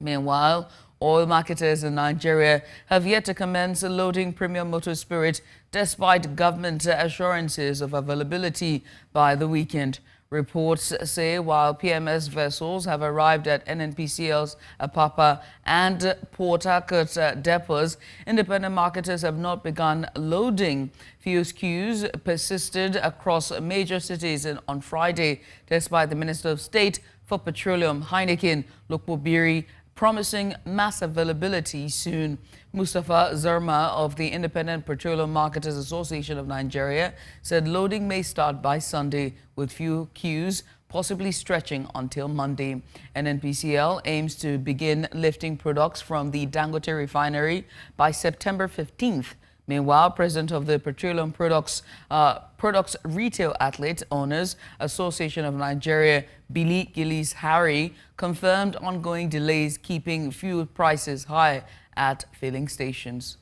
Speaker 1: Meanwhile, oil marketers in Nigeria have yet to commence loading premium motor spirit despite government assurances of availability by the weekend. Reports say while PMS vessels have arrived at NNPCL's Apapa and Port Harcourt depots, independent marketers have not begun loading. Fuel queues persisted across major cities on Friday, despite the Minister of State for Petroleum, Hundeyin, promising mass availability soon. Mustafa Zerma of the Independent Petroleum Marketers Association of Nigeria said loading may start by Sunday, with fuel queues possibly stretching until Monday. NNPCL aims to begin lifting products from the Dangote refinery by September 15th. Meanwhile, President of the Petroleum Products Retail Outlet Owners Association of Nigeria, Billy Gillis Harry, confirmed ongoing delays keeping fuel prices high at filling stations.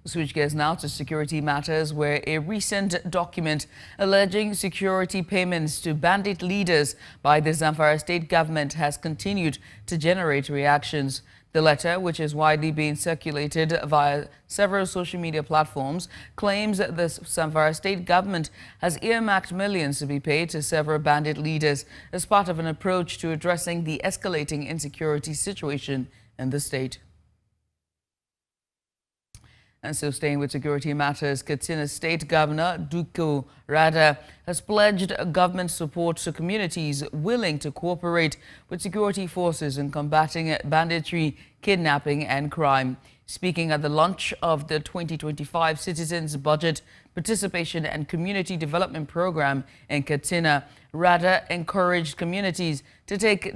Speaker 1: We'll switch gears now to security matters, where a recent document alleging security payments to bandit leaders by the Zamfara state government has continued to generate reactions. The letter, which is widely being circulated via several social media platforms, claims that the Zamfara state government has earmarked millions to be paid to several bandit leaders as part of an approach to addressing the escalating insecurity situation in the state. And so, staying with security matters, Katsina State Governor Duko Rada has pledged government support to communities willing to cooperate with security forces in combating banditry, kidnapping and crime. Speaking at the launch of the 2025 Citizens Budget Participation and Community Development Program in Katsina, Rada encouraged communities to take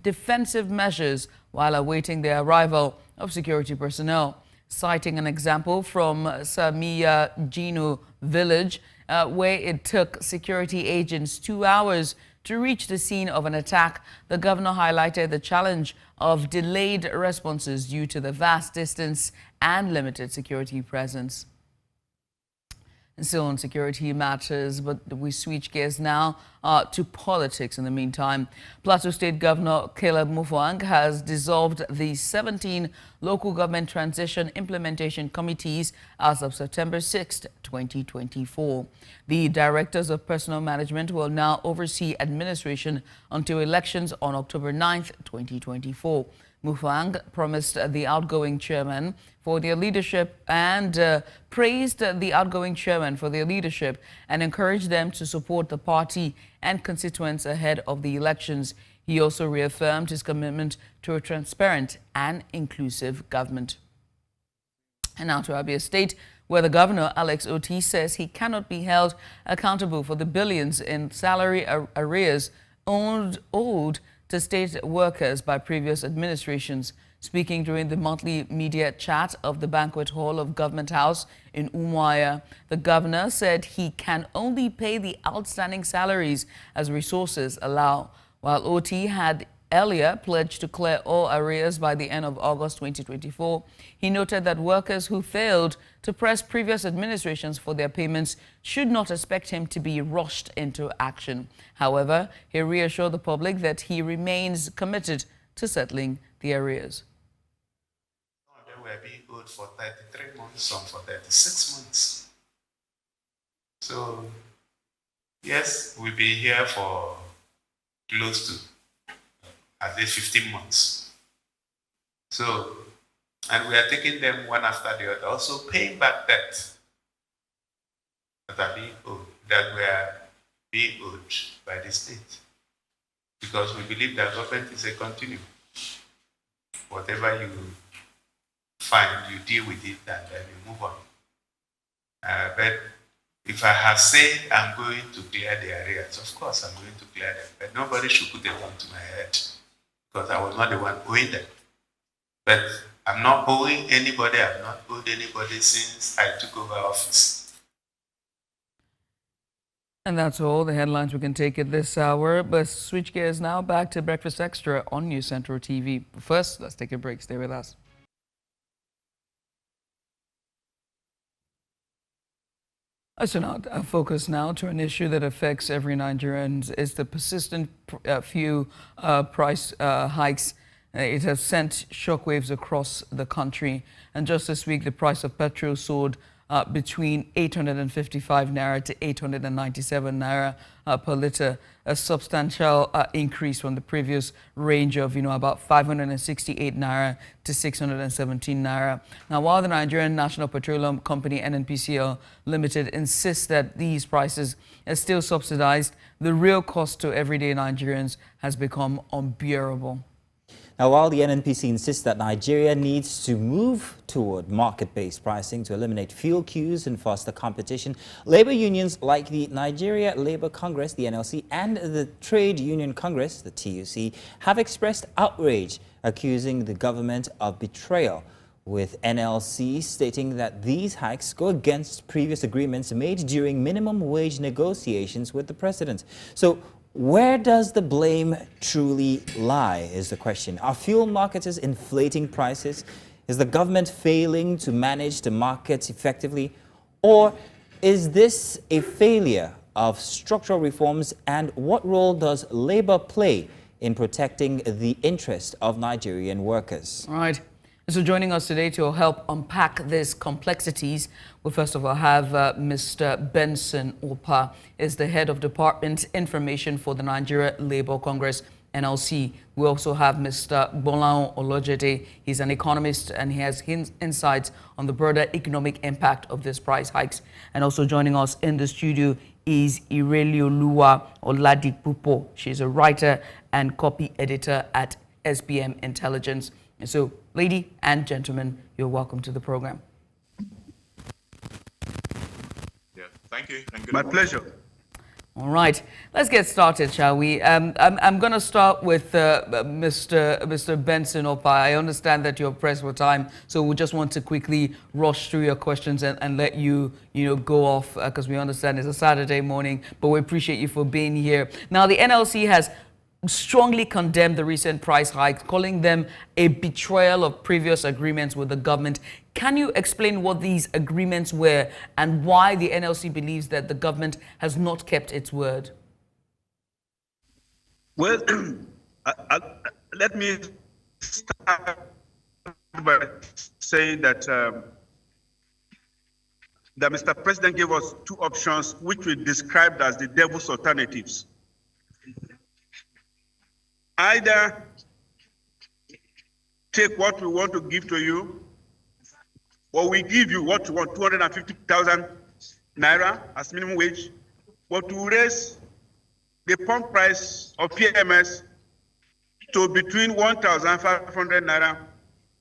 Speaker 1: defensive measures while awaiting the arrival of security personnel. Citing an example from Samiya Jino village, where it took security agents 2 hours to reach the scene of an attack, the governor highlighted the challenge of delayed responses due to the vast distance and limited security presence. And still on security matters, but we switch gears now to politics in the meantime. Plateau State Governor Caleb Mufwang has dissolved the 17 local government transition implementation committees as of September 6, 2024. The directors of personnel management will now oversee administration until elections on October 9, 2024. Mufang promised the outgoing chairman for their leadership and praised the outgoing chairman for their leadership and encouraged them to support the party and constituents ahead of the elections. He also reaffirmed his commitment to a transparent and inclusive government. And now to Abia State, where the governor, Alex Oti, says he cannot be held accountable for the billions in salary arrears owed to state workers by previous administrations. Speaking during the monthly media chat of the banquet hall of Government House in Umuahia, the governor said he can only pay the outstanding salaries as resources allow, while Oti had earlier pledged to clear all arrears by the end of August 2024. He noted that workers who failed to press previous administrations for their payments should not expect him to be rushed into action. However, he reassured the public that he remains committed to settling the arrears.
Speaker 17: They were being owed for 33 months, some for 36 months. So, yes, we'll be here for close to at least 15 months. So, and we are taking them one after the other, also paying back debt that are being owed, that were being owed by the state. Because we believe that government is a continuum. Whatever you find, you deal with it and then you move on. But if I have said I'm going to clear the arrears, of course I'm going to clear them. But nobody should put it onto my head, because I was not the one owing them. But I'm not owing anybody, I've not owed anybody since I took over office.
Speaker 1: And that's all the headlines we can take at this hour. But switch gears now back to Breakfast Extra on News Central TV. First, let's take a break. Stay with us. So now, focus now to an issue that affects every Nigerian. Is the persistent fuel price hikes. It has sent shockwaves across the country. And just this week, the price of petrol soared between 855 naira to 897 naira per litre, a substantial increase from the previous range of, about 568 naira to 617 naira. Now, while the Nigerian National Petroleum Company, NNPCL Limited, insists that these prices are still subsidized, the real cost to everyday Nigerians has become unbearable.
Speaker 2: Now, while the NNPC insists that Nigeria needs to move toward market-based pricing to eliminate fuel queues and foster competition, labor unions like the Nigeria Labour Congress, the NLC, and the Trade Union Congress, the TUC, have expressed outrage, accusing the government of betrayal, with NLC stating that these hikes go against previous agreements made during minimum wage negotiations with the president. So, where does the blame truly lie is the question. Are fuel marketers inflating prices? Is the government failing to manage the markets effectively? Or is this a failure of structural reforms? And what role does labor play in protecting the interest of Nigerian workers?
Speaker 1: All right. So joining us today to help unpack these complexities, we first of all have Mr. Benson Opa, is the head of Department Information for the Nigeria Labour Congress, NLC. We also have Mr. Bola Tinubu. He's an economist and he has insights on the broader economic impact of these price hikes. And also joining us in the studio is Irelioluwa Oladipupo. She's a writer and copy editor at SBM Intelligence. And so, lady and gentlemen, you're welcome to the program.
Speaker 18: Yeah, thank you. And good
Speaker 13: My
Speaker 18: morning.
Speaker 13: pleasure.
Speaker 1: All right, let's get started, shall we? I'm going to start with Mr. Benson Opa. I understand that you're pressed for time, so we just want to quickly rush through your questions and let you, go off because we understand it's a Saturday morning, but we appreciate you for being here. Now, the NLC has strongly condemned the recent price hikes, calling them a betrayal of previous agreements with the government. Can you explain what these agreements were and why the NLC believes that the government has not kept its word?
Speaker 13: Well, let me start by saying that that Mr. President gave us two options, which we described as the devil's alternatives. Either
Speaker 4: take what we want to give to you, or we give you what you want, 250,000 naira as minimum wage, but to raise the pump price of PMS to between 1,500 naira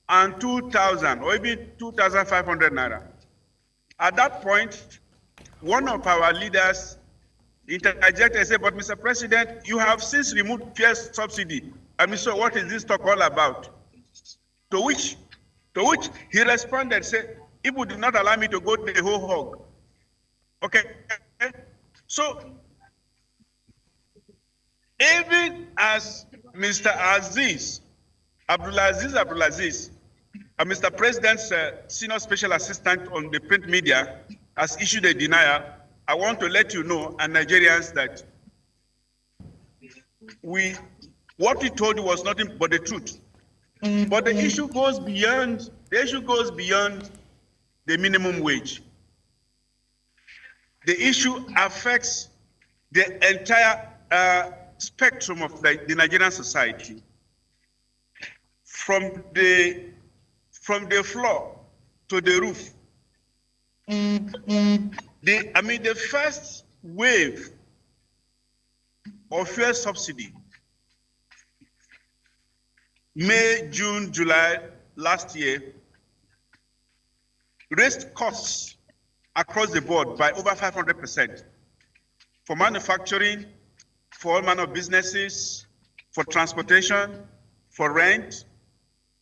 Speaker 4: and 2,000 or even 2,500 naira. At that point, one of our leaders interjected and said, but Mr. President, you have since removed fuel subsidy. I mean, so what is this talk all about? To which he responded, said, if you did not allow me to go to the whole hog. Okay, so even as Mr. Abdulaziz, Mr. President's senior special assistant on the print media has issued a denial, I want to let you know, and Nigerians, that what we told you was nothing but the truth. But the issue goes beyond the minimum wage. The issue affects the entire spectrum of the Nigerian society, from the floor to the roof. The first wave of fuel subsidy, May, June, July last year, raised costs across the board by over 500% for manufacturing, for all manner of businesses, for transportation, for rent,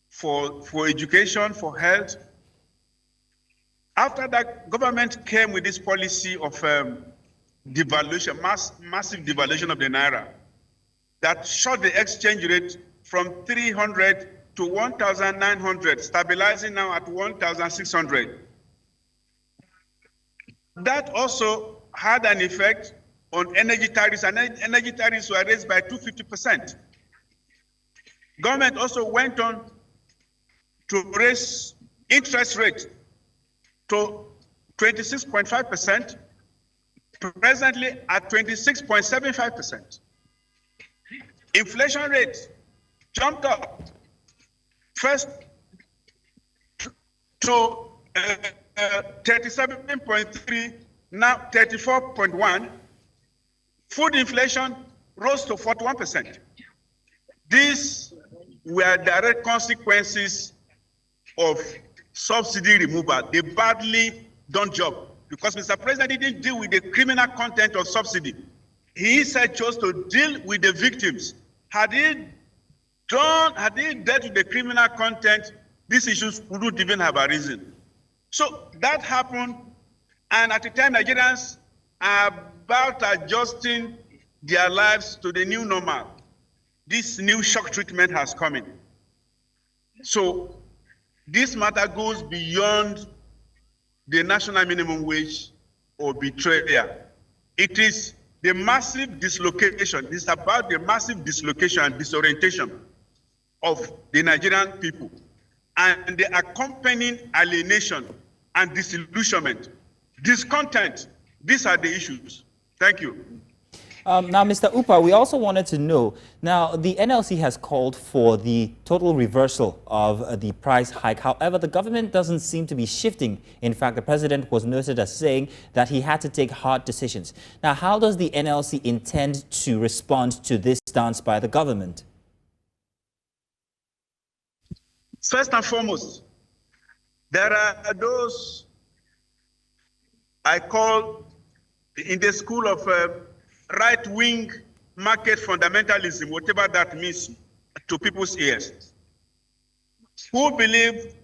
Speaker 4: for education, for health. After that, government came with this policy of devaluation, massive devaluation of the naira that shot the exchange rate from 300 to 1,900, stabilizing now at 1,600. That also had an effect on energy tariffs, and energy tariffs were raised by 250%. Government also went on to raise interest rate to 26.5%, presently at 26.75%. Inflation rate jumped up first to 37.3, now 34.1. Food inflation rose to 41%. These were direct consequences of subsidy removal. They badly done job, because Mr. President didn't deal with the criminal content of subsidy. He said chose to deal with the victims. Had he dealt with the criminal content, these issues wouldn't even have arisen. So that happened, and at the time Nigerians are about adjusting their lives to the new normal. This new shock treatment has come in. So this matter goes beyond the national minimum wage or betrayal. It is the massive dislocation. It's about the massive dislocation and disorientation of the Nigerian people and the accompanying alienation and disillusionment, discontent. These are the issues. Thank you.
Speaker 2: Now, Mr. Upa, we also wanted to know, now the NLC has called for the total reversal of the price hike. However, the government doesn't seem to be shifting. In fact, the president was noted as saying that he had to take hard decisions. Now, how does the NLC intend to respond to this stance by the government?
Speaker 4: First and foremost, there are those I call in the school of right-wing market fundamentalism, whatever that means to people's ears, who believe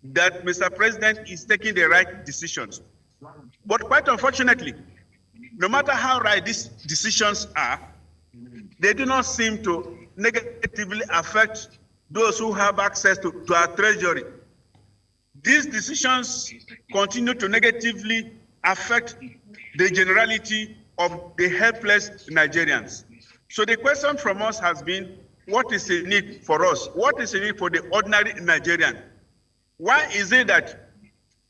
Speaker 4: that Mr. President is taking the right decisions. But quite unfortunately, no matter how right these decisions are, they do not seem to negatively affect those who have access to our treasury. These decisions continue to negatively affect the generality of the helpless Nigerians. So the question from us has been, what is the need for us? What is the need for the ordinary Nigerian? Why is it that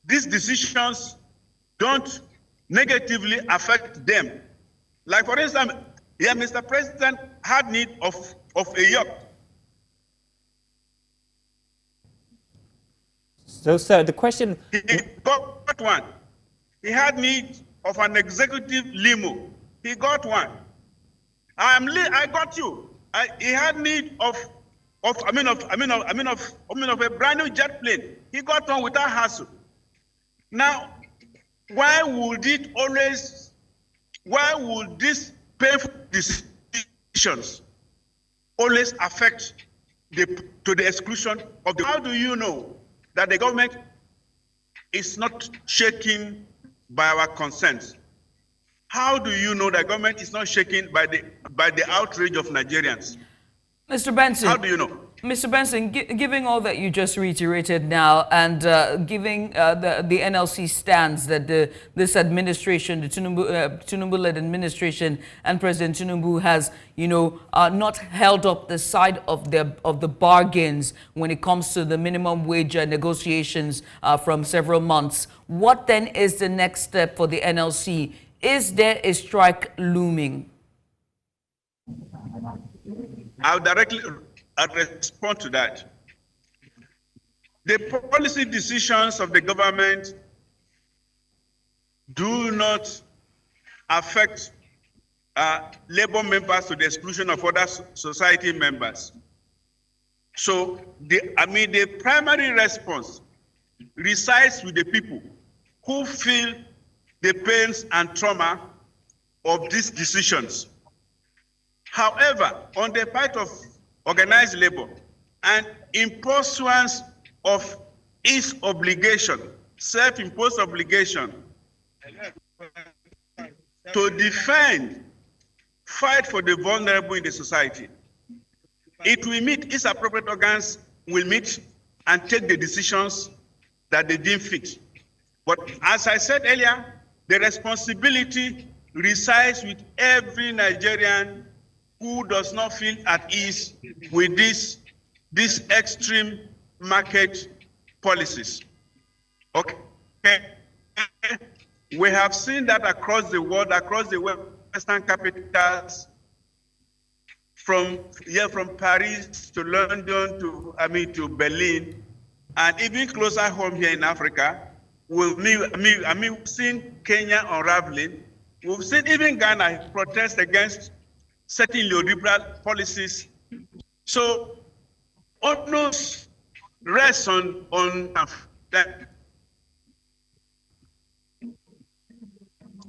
Speaker 4: these decisions don't negatively affect them? Like, for instance, yeah, Mr. President had need of a yacht.
Speaker 2: So, sir, the question...
Speaker 19: He got one. He had need of an executive limo. He got one. I got you. He had need of a brand new jet plane. He got one without hassle. Now, why would these painful decisions always affect to the exclusion of the? How do you know that the government is not shaken by our concerns? How do you know the government is not shaken by the outrage of Nigerians?
Speaker 1: Mr. Benson,
Speaker 19: how do you know?
Speaker 1: Mr. Benson, giving all that you just reiterated now, and giving the NLC stands that this administration, the Tinubu-led administration, and President Tinubu has, not held up the side of the bargains when it comes to the minimum wage negotiations from several months. What then is the next step for the NLC? Is there a strike looming?
Speaker 19: I'll directly respond to that. The policy decisions of the government do not affect labor members to the exclusion of other society members. So the primary response resides with the people who feel the pains and trauma of these decisions. However, on the part of organized labor and in pursuance of its obligation, self-imposed obligation, to defend, fight for the vulnerable in the society, its appropriate organs will meet and take the decisions that they deem fit. But as I said earlier, the responsibility resides with every Nigerian who does not feel at ease with these extreme market policies. Okay. We have seen that across the world, across the Western capitals, from Paris to London to Berlin, and even closer home here in Africa. We've seen Kenya unraveling. We've seen even Ghana protest against certain neoliberal policies. So, onus rests on that.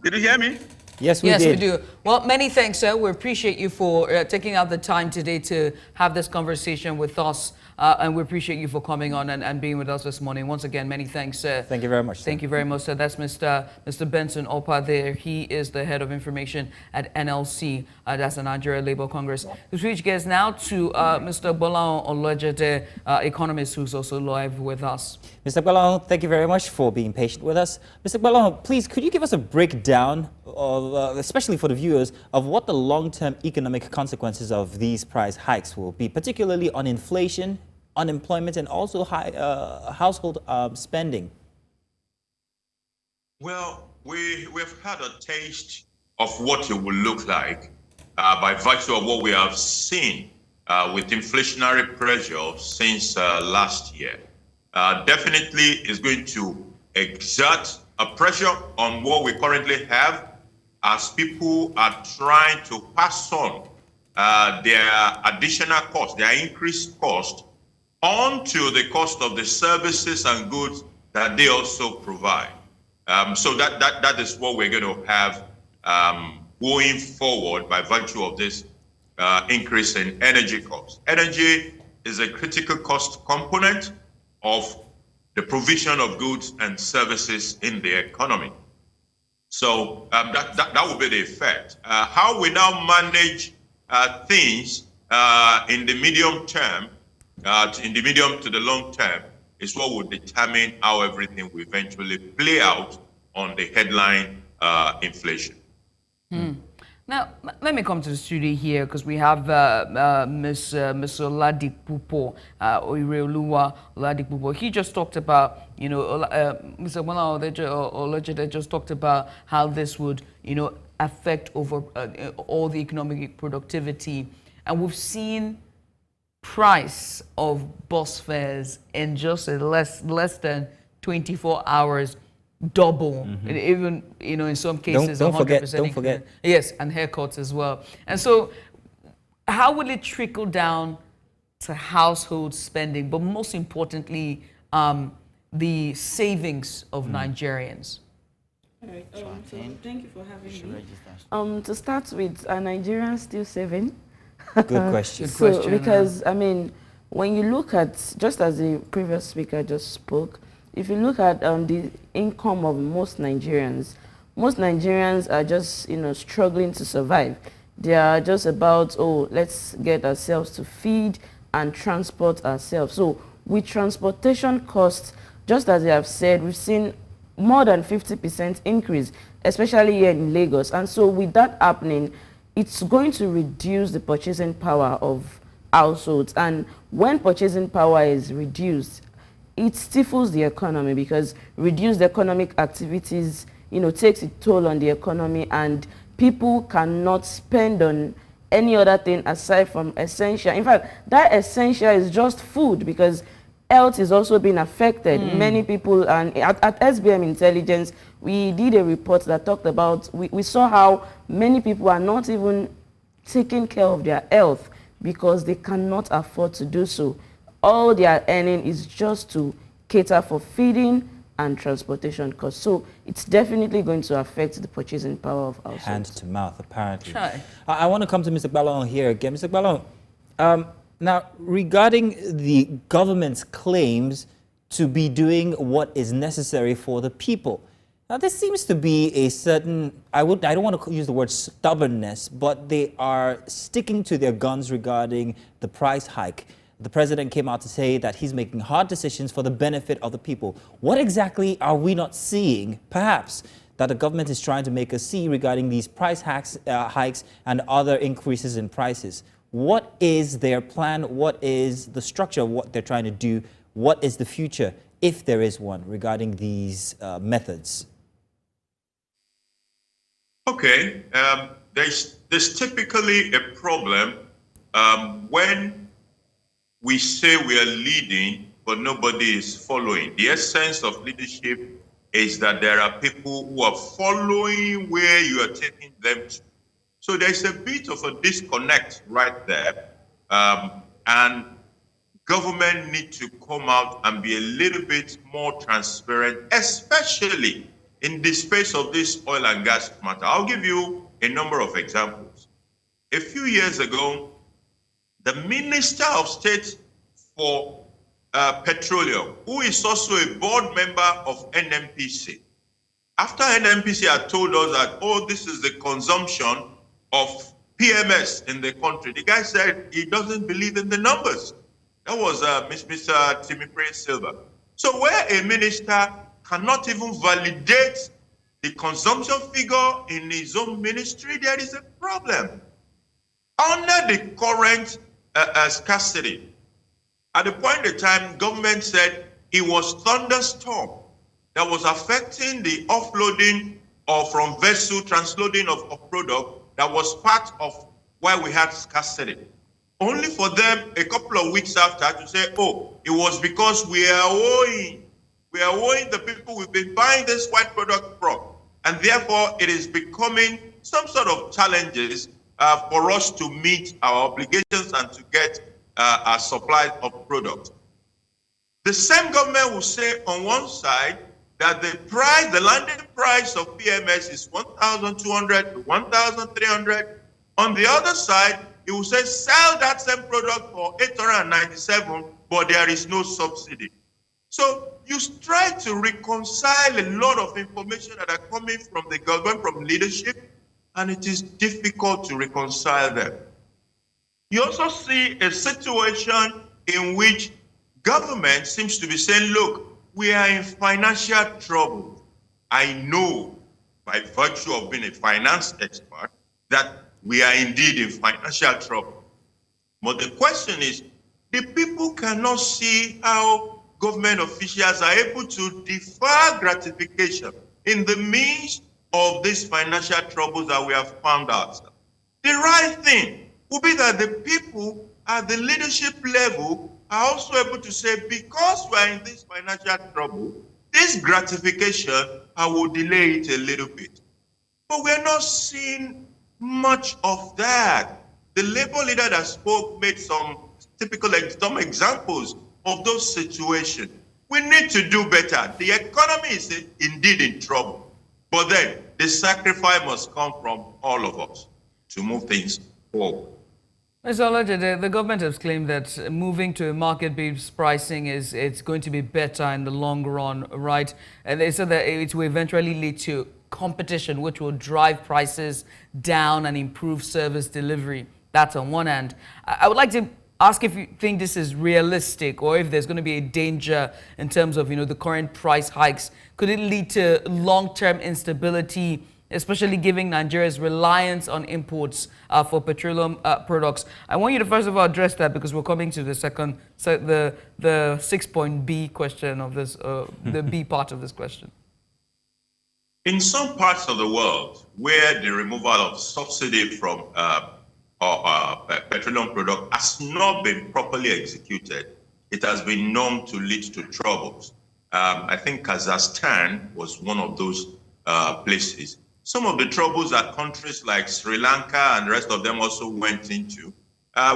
Speaker 19: Did you hear me?
Speaker 2: Yes, we did.
Speaker 1: Yes, we do. Well, many thanks, sir. We appreciate you for taking out the time today to have this conversation with us. And we appreciate you for coming on and being with us this morning. Once again, many thanks, sir.
Speaker 2: Thank you very much, sir.
Speaker 1: Thank you very much, sir. That's Mr. Benson Opa there. He is the head of information at NLC. That's the Nigeria Labour Congress. We switch gears now to Mr. Bola Tinubu, economist who's also live with us.
Speaker 2: Mr. Bola, thank you very much for being patient with us. Mr. Bola, please, could you give us a breakdown of, especially for the viewers, of what the long-term economic consequences of these price hikes will be, particularly on inflation, unemployment, and also high household spending?
Speaker 18: Well, we've had a taste of what it will look like by virtue of what we have seen with inflationary pressure since last year. Definitely is going to exert a pressure on what we currently have as people are trying to pass on their additional cost, their increased cost, onto the cost of the services and goods that they also provide. So that is what we're going to have going forward by virtue of this increase in energy costs. Energy is a critical cost component of the provision of goods and services in the economy. So that will be the effect. How we now manage things in the medium term, in the medium to the long term, is what will determine how everything will eventually play out on the headline inflation.
Speaker 1: Now, let me come to the studio here because we have Ms. Oladipupo, Oireoluwa Oladipupo. He just talked about, Mr. Bola Tinubu just talked about how this would, affect over all the economic productivity. And we've seen price of bus fares in just less than 24 hours double, even in some cases
Speaker 2: don't
Speaker 1: 100%.
Speaker 2: don't forget.
Speaker 1: Yes, and haircuts as well. And so, how will it trickle down to household spending, but most importantly, the savings of Nigerians?
Speaker 20: All right. So thank you for having me. To start with, are Nigerians still saving?
Speaker 2: Good question.
Speaker 20: Good question. Because I mean, when you look at, just as the previous speaker just spoke, if you look at the income of most Nigerians are just struggling to survive. They are just about, oh, let's get ourselves to feed and transport ourselves. So with transportation costs, just as they have said, we've seen more than 50% increase, especially here in Lagos. And so with that happening, it's going to reduce the purchasing power of households. And when purchasing power is reduced, it stifles the economy, because reduced economic activities, takes a toll on the economy, and people cannot spend on any other thing aside from essential. In fact, that essential is just food, because health is also being affected. Many people, and at SBM Intelligence, we did a report that talked about, we saw how many people are not even taking care of their health because they cannot afford to do so. All they are earning is just to cater for feeding and transportation costs. So it's definitely going to affect the purchasing power of households.
Speaker 2: Hand to mouth, apparently.
Speaker 20: Try.
Speaker 2: I want to come to Mr. Balon here again. Mr. Balon, now regarding the government's claims to be doing what is necessary for the people, now there seems to be a certain, I don't want to use the word stubbornness, but they are sticking to their guns regarding the price hike. The president came out to say that he's making hard decisions for the benefit of the people. What exactly are we not seeing, perhaps, that the government is trying to make us see regarding these price hikes and other increases in prices? What is their plan? What is the structure of what they're trying to do? What is the future, if there is one, regarding these methods?
Speaker 18: Okay, there's typically a problem when we say we are leading, but nobody is following. The essence of leadership is that there are people who are following where you are taking them to. So there's a bit of a disconnect right there. And government need to come out and be a little bit more transparent, especially in the space of this oil and gas matter. I'll give you a number of examples. A few years ago, the Minister of State for Petroleum, who is also a board member of NNPC, after NNPC had told us that, oh, this is the consumption of PMS in the country, the guy said he doesn't believe in the numbers. That was Mr. Timipre Silva. So where a minister cannot even validate the consumption figure in his own ministry, there is a problem. Under the current scarcity, at the point in time, government said it was thunderstorm that was affecting the offloading or from vessel transloading of product that was part of why we had scarcity. Only for them a couple of weeks after to say, oh, it was because we are owing the people we've been buying this white product from. And therefore it is becoming some sort of challenges for us to meet our obligations and to get a supply of product. The same government will say on one side that the landing price of PMS is 1,200 to 1,300. On the other side, it will say sell that same product for 897, but there is no subsidy. So you try to reconcile a lot of information that are coming from the government, from leadership, and it is difficult to reconcile them. You also see a situation in which government seems to be saying, look, we are in financial trouble. I know by virtue of being a finance expert that we are indeed in financial trouble. But the question is, the people cannot see how government officials are able to defer gratification in the midst of these financial troubles that we have found ourselves. The right thing would be that the people at the leadership level are also able to say, because we are in this financial trouble, this gratification, I will delay it a little bit. But we're not seeing much of that. The labor leader that spoke made some some examples of those situations. We need to do better. The economy is indeed in trouble, but then the sacrifice must come from all of us to move things forward.
Speaker 1: Mr. Olatunji, the government has claimed that moving to market-based pricing it's going to be better in the long run, right? And they said that it will eventually lead to competition, which will drive prices down and improve service delivery. That's on one hand. I would like to ask if you think this is realistic, or if there's going to be a danger in terms of, the current price hikes. Could it lead to long-term instability, especially given Nigeria's reliance on imports for petroleum products? I want you to first of all address that, because we're coming to the second, the 6-point B question of this, the B part of this question.
Speaker 18: In some parts of the world where the removal of subsidy from petroleum product has not been properly executed, it has been known to lead to troubles. I think Kazakhstan was one of those places. Some of the troubles that countries like Sri Lanka and the rest of them also went into,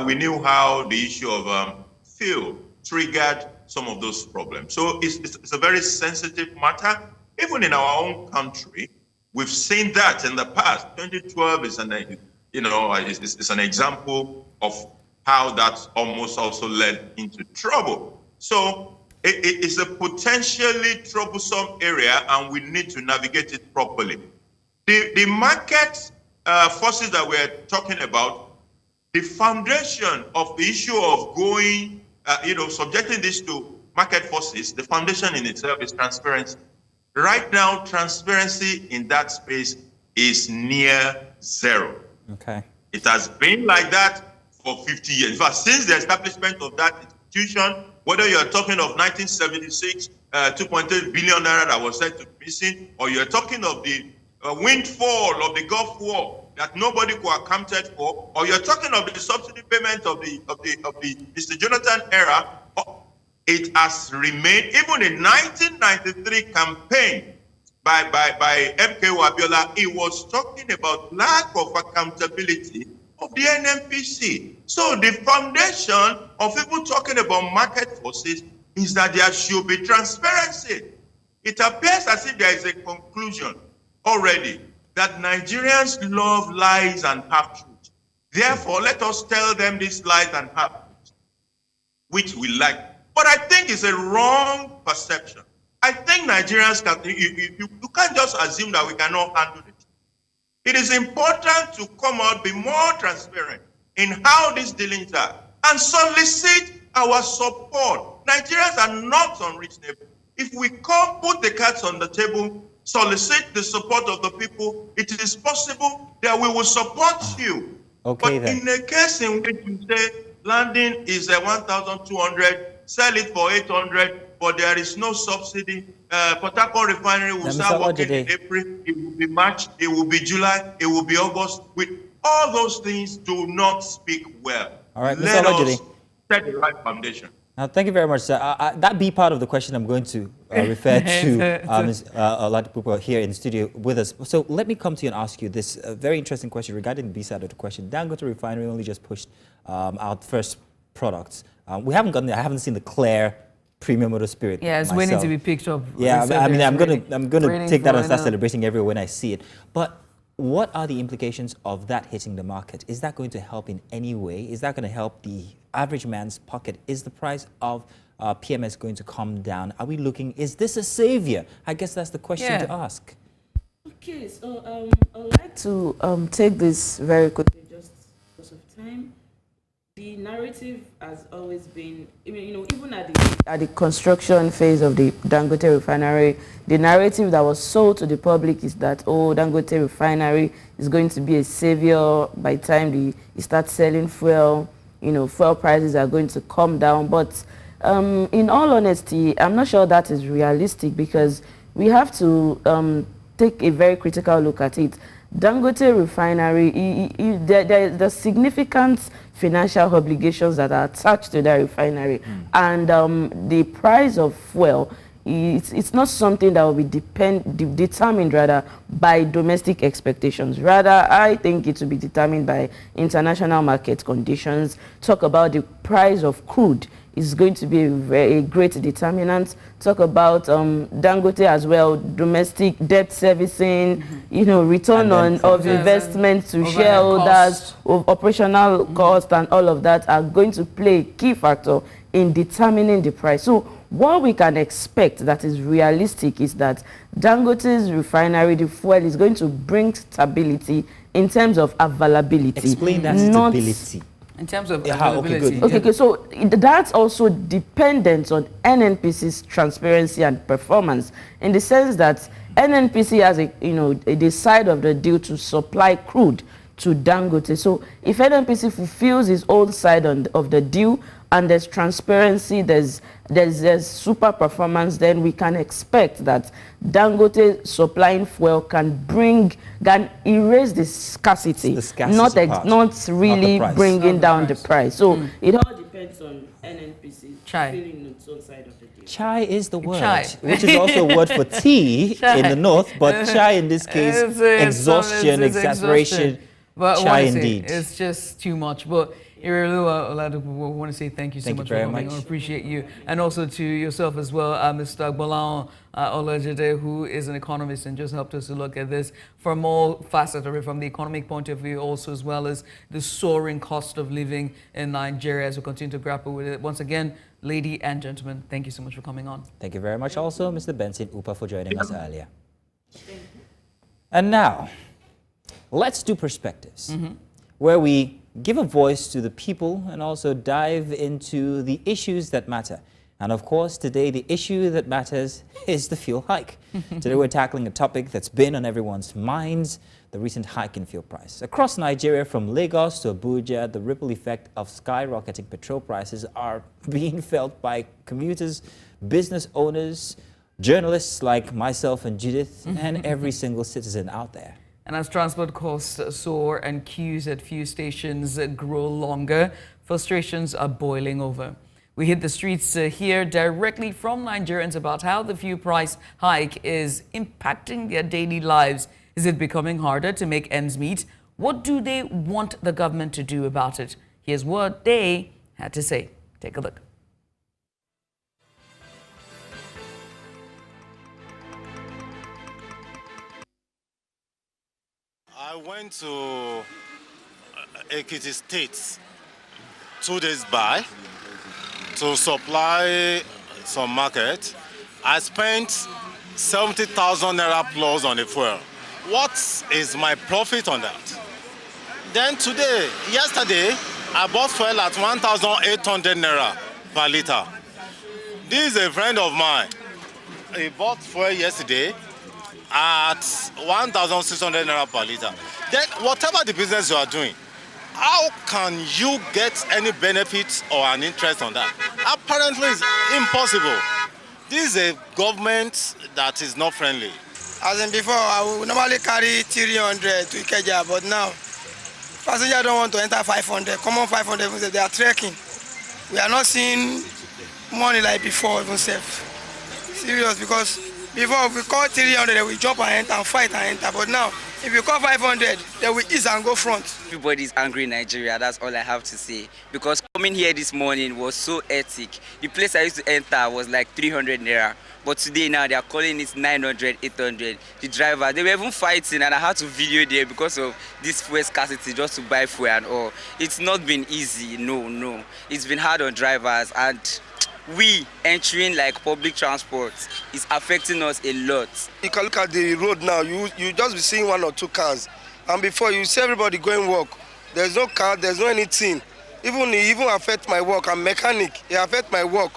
Speaker 18: we knew how the issue of fuel triggered some of those problems. So it's a very sensitive matter. Even in our own country, we've seen that in the past. 2012 is it's an example of how that almost also led into trouble. So it's a potentially troublesome area, and we need to navigate it properly. The market forces that we're talking about, the foundation of the issue of going, subjecting this to market forces, the foundation in itself is transparency. Right now, transparency in that space is near zero.
Speaker 2: Okay.
Speaker 18: It has been like that for 50 years. In fact, since the establishment of that institution, whether you're talking of 1976, 2.8 billion naira that was said to be missing, or you're talking of the windfall of the Gulf War that nobody could have accounted for, or you're talking of the subsidy payment of the Mr. Jonathan era, it has remained. Even in 1993 campaign by MK Abiola, he was talking about lack of accountability of the NNPC. So the foundation of people talking about market forces is that there should be transparency. It appears as if there is a conclusion already that Nigerians love lies and half-truths. Therefore, let us tell them these lies and half-truths, which we like. But I think it's a wrong perception. I think Nigerians you can't just assume that we cannot handle it. It is important to come out, be more transparent in how these dealings are, and solicit our support. Nigerians are not unreasonable. If we come, put the cards on the table, solicit the support of the people, it is possible that we will support you.
Speaker 2: Okay,
Speaker 18: but
Speaker 2: then.
Speaker 18: in a case in which you say landing is 1,200, sell it for 800, but there is no subsidy. Port Harcourt refinery will start working in April. It will be March. It will be July. It will be August. With all those things, do not speak well.
Speaker 2: All right,
Speaker 18: Let
Speaker 2: Mr.
Speaker 18: us
Speaker 2: Olajide.
Speaker 18: set the right foundation.
Speaker 2: Thank you very much, sir. That B part of the question I'm going to refer to Ms. Olatunji here in the studio with us. So let me come to you and ask you this very interesting question regarding the B side of the question. Dangote Refinery only just pushed out first products. I haven't seen the Claire Premium Motor Spirit.
Speaker 1: Yeah, it's
Speaker 2: myself.
Speaker 1: waiting to be picked up.
Speaker 2: Yeah, I mean, I'm gonna take that and start
Speaker 1: it.
Speaker 2: celebrating everywhere when I see it. But what are the implications of that hitting the market? Is that going to help in any way? Is that going to help the average man's pocket? Is the price of PMS going to come down? Are we looking? Is this a savior? I guess that's the question to ask.
Speaker 20: Okay, so I'd like to take this very quickly, just because of time. The narrative has always been, even at the construction phase of the Dangote refinery, the narrative that was sold to the public is that, Dangote refinery is going to be a savior by the time you start selling fuel. Fuel prices are going to come down. But in all honesty, I'm not sure that is realistic, because we have to take a very critical look at it. Dangote refinery, the significant financial obligations that are attached to that refinery, and the price of fuel, it's not something that will be determined rather by domestic expectations. Rather, I think it will be determined by international market conditions. Talk about the price of crude is going to be a great determinant. Talk about Dangote as well, domestic debt servicing, return of investment to shareholders, of operational cost, and all of that are going to play a key factor in determining the price. So what we can expect that is realistic is that Dangote's refinery, the fuel, is going to bring stability in terms of availability.
Speaker 2: Explain that stability.
Speaker 1: In terms of availability.
Speaker 20: Okay, so that's also dependent on NNPC's transparency and performance, in the sense that NNPC has the side of the deal to supply crude to Dangote. So if NNPC fulfills his own side of the deal, and there's transparency, there's super performance, then we can expect that Dangote supplying fuel can erase the scarcity, not really bringing down the price. So it all depends on NNPC fulfilling its own side of the deal.
Speaker 2: Chai is the word, which is also a word for tea in the north, but chai in this case, exhaustion, exasperation.
Speaker 1: But
Speaker 2: chai indeed.
Speaker 1: It's just too much. But Irelu Oladokwu, we want to say thank you so much for coming. I appreciate you. And also to yourself as well, Mr. Bola Tinubu, who is an economist and just helped us to look at this from all facets of it, from the economic point of view, also as well as the soaring cost of living in Nigeria as we continue to grapple with it. Once again, lady and gentlemen, thank you so much for coming on.
Speaker 2: Thank you very much also, Mr. Benson Upa, for joining us earlier. And now, let's do perspectives, where we give a voice to the people and also dive into the issues that matter. And of course, today, the issue that matters is the fuel hike. Today, we're tackling a topic that's been on everyone's minds, the recent hike in fuel price. Across Nigeria, from Lagos to Abuja, the ripple effect of skyrocketing petrol prices are being felt by commuters, business owners, journalists like myself and Judith, and every single citizen out there.
Speaker 1: And as transport costs soar and queues at fuel stations grow longer, frustrations are boiling over. We hit the streets here directly from Nigerians about how the fuel price hike is impacting their daily lives. Is it becoming harder to make ends meet? What do they want the government to do about it? Here's what they had to say. Take a look.
Speaker 21: I went to Ekiti State 2 days back to supply some market. I spent 70,000 naira plus on the fuel. What is my profit on that? Then yesterday, I bought fuel at 1,800 naira per liter. This is a friend of mine. He bought fuel yesterday at 1,600 naira per liter. Then whatever the business you are doing, how can you get any benefit or an interest on that? Apparently it's impossible. This is a government that is not friendly.
Speaker 14: As in before, I would normally carry 300 to Ikeja, but now passengers don't want to enter 500. Common 500, they are trekking. We are not seeing money like before, even safe. Serious, because before, if we call 300, they will jump and enter and fight and enter. But now, if you call 500, they will ease and go front.
Speaker 22: Everybody's angry in Nigeria, that's all I have to say. Because coming here this morning was so hectic. The place I used to enter was like 300 naira. But today now, they are calling it 900, 800. The driver, they were even fighting, and I had to video there because of this fuel scarcity just to buy fuel and all. It's not been easy, no. It's been hard on drivers, and we entering like public transport is affecting us a lot.
Speaker 23: You can look at the road now, you just be seeing 1 or 2 cars, and before you see everybody going work, there's no car, there's no anything. It even affect my work. I'm mechanic, it affect my work.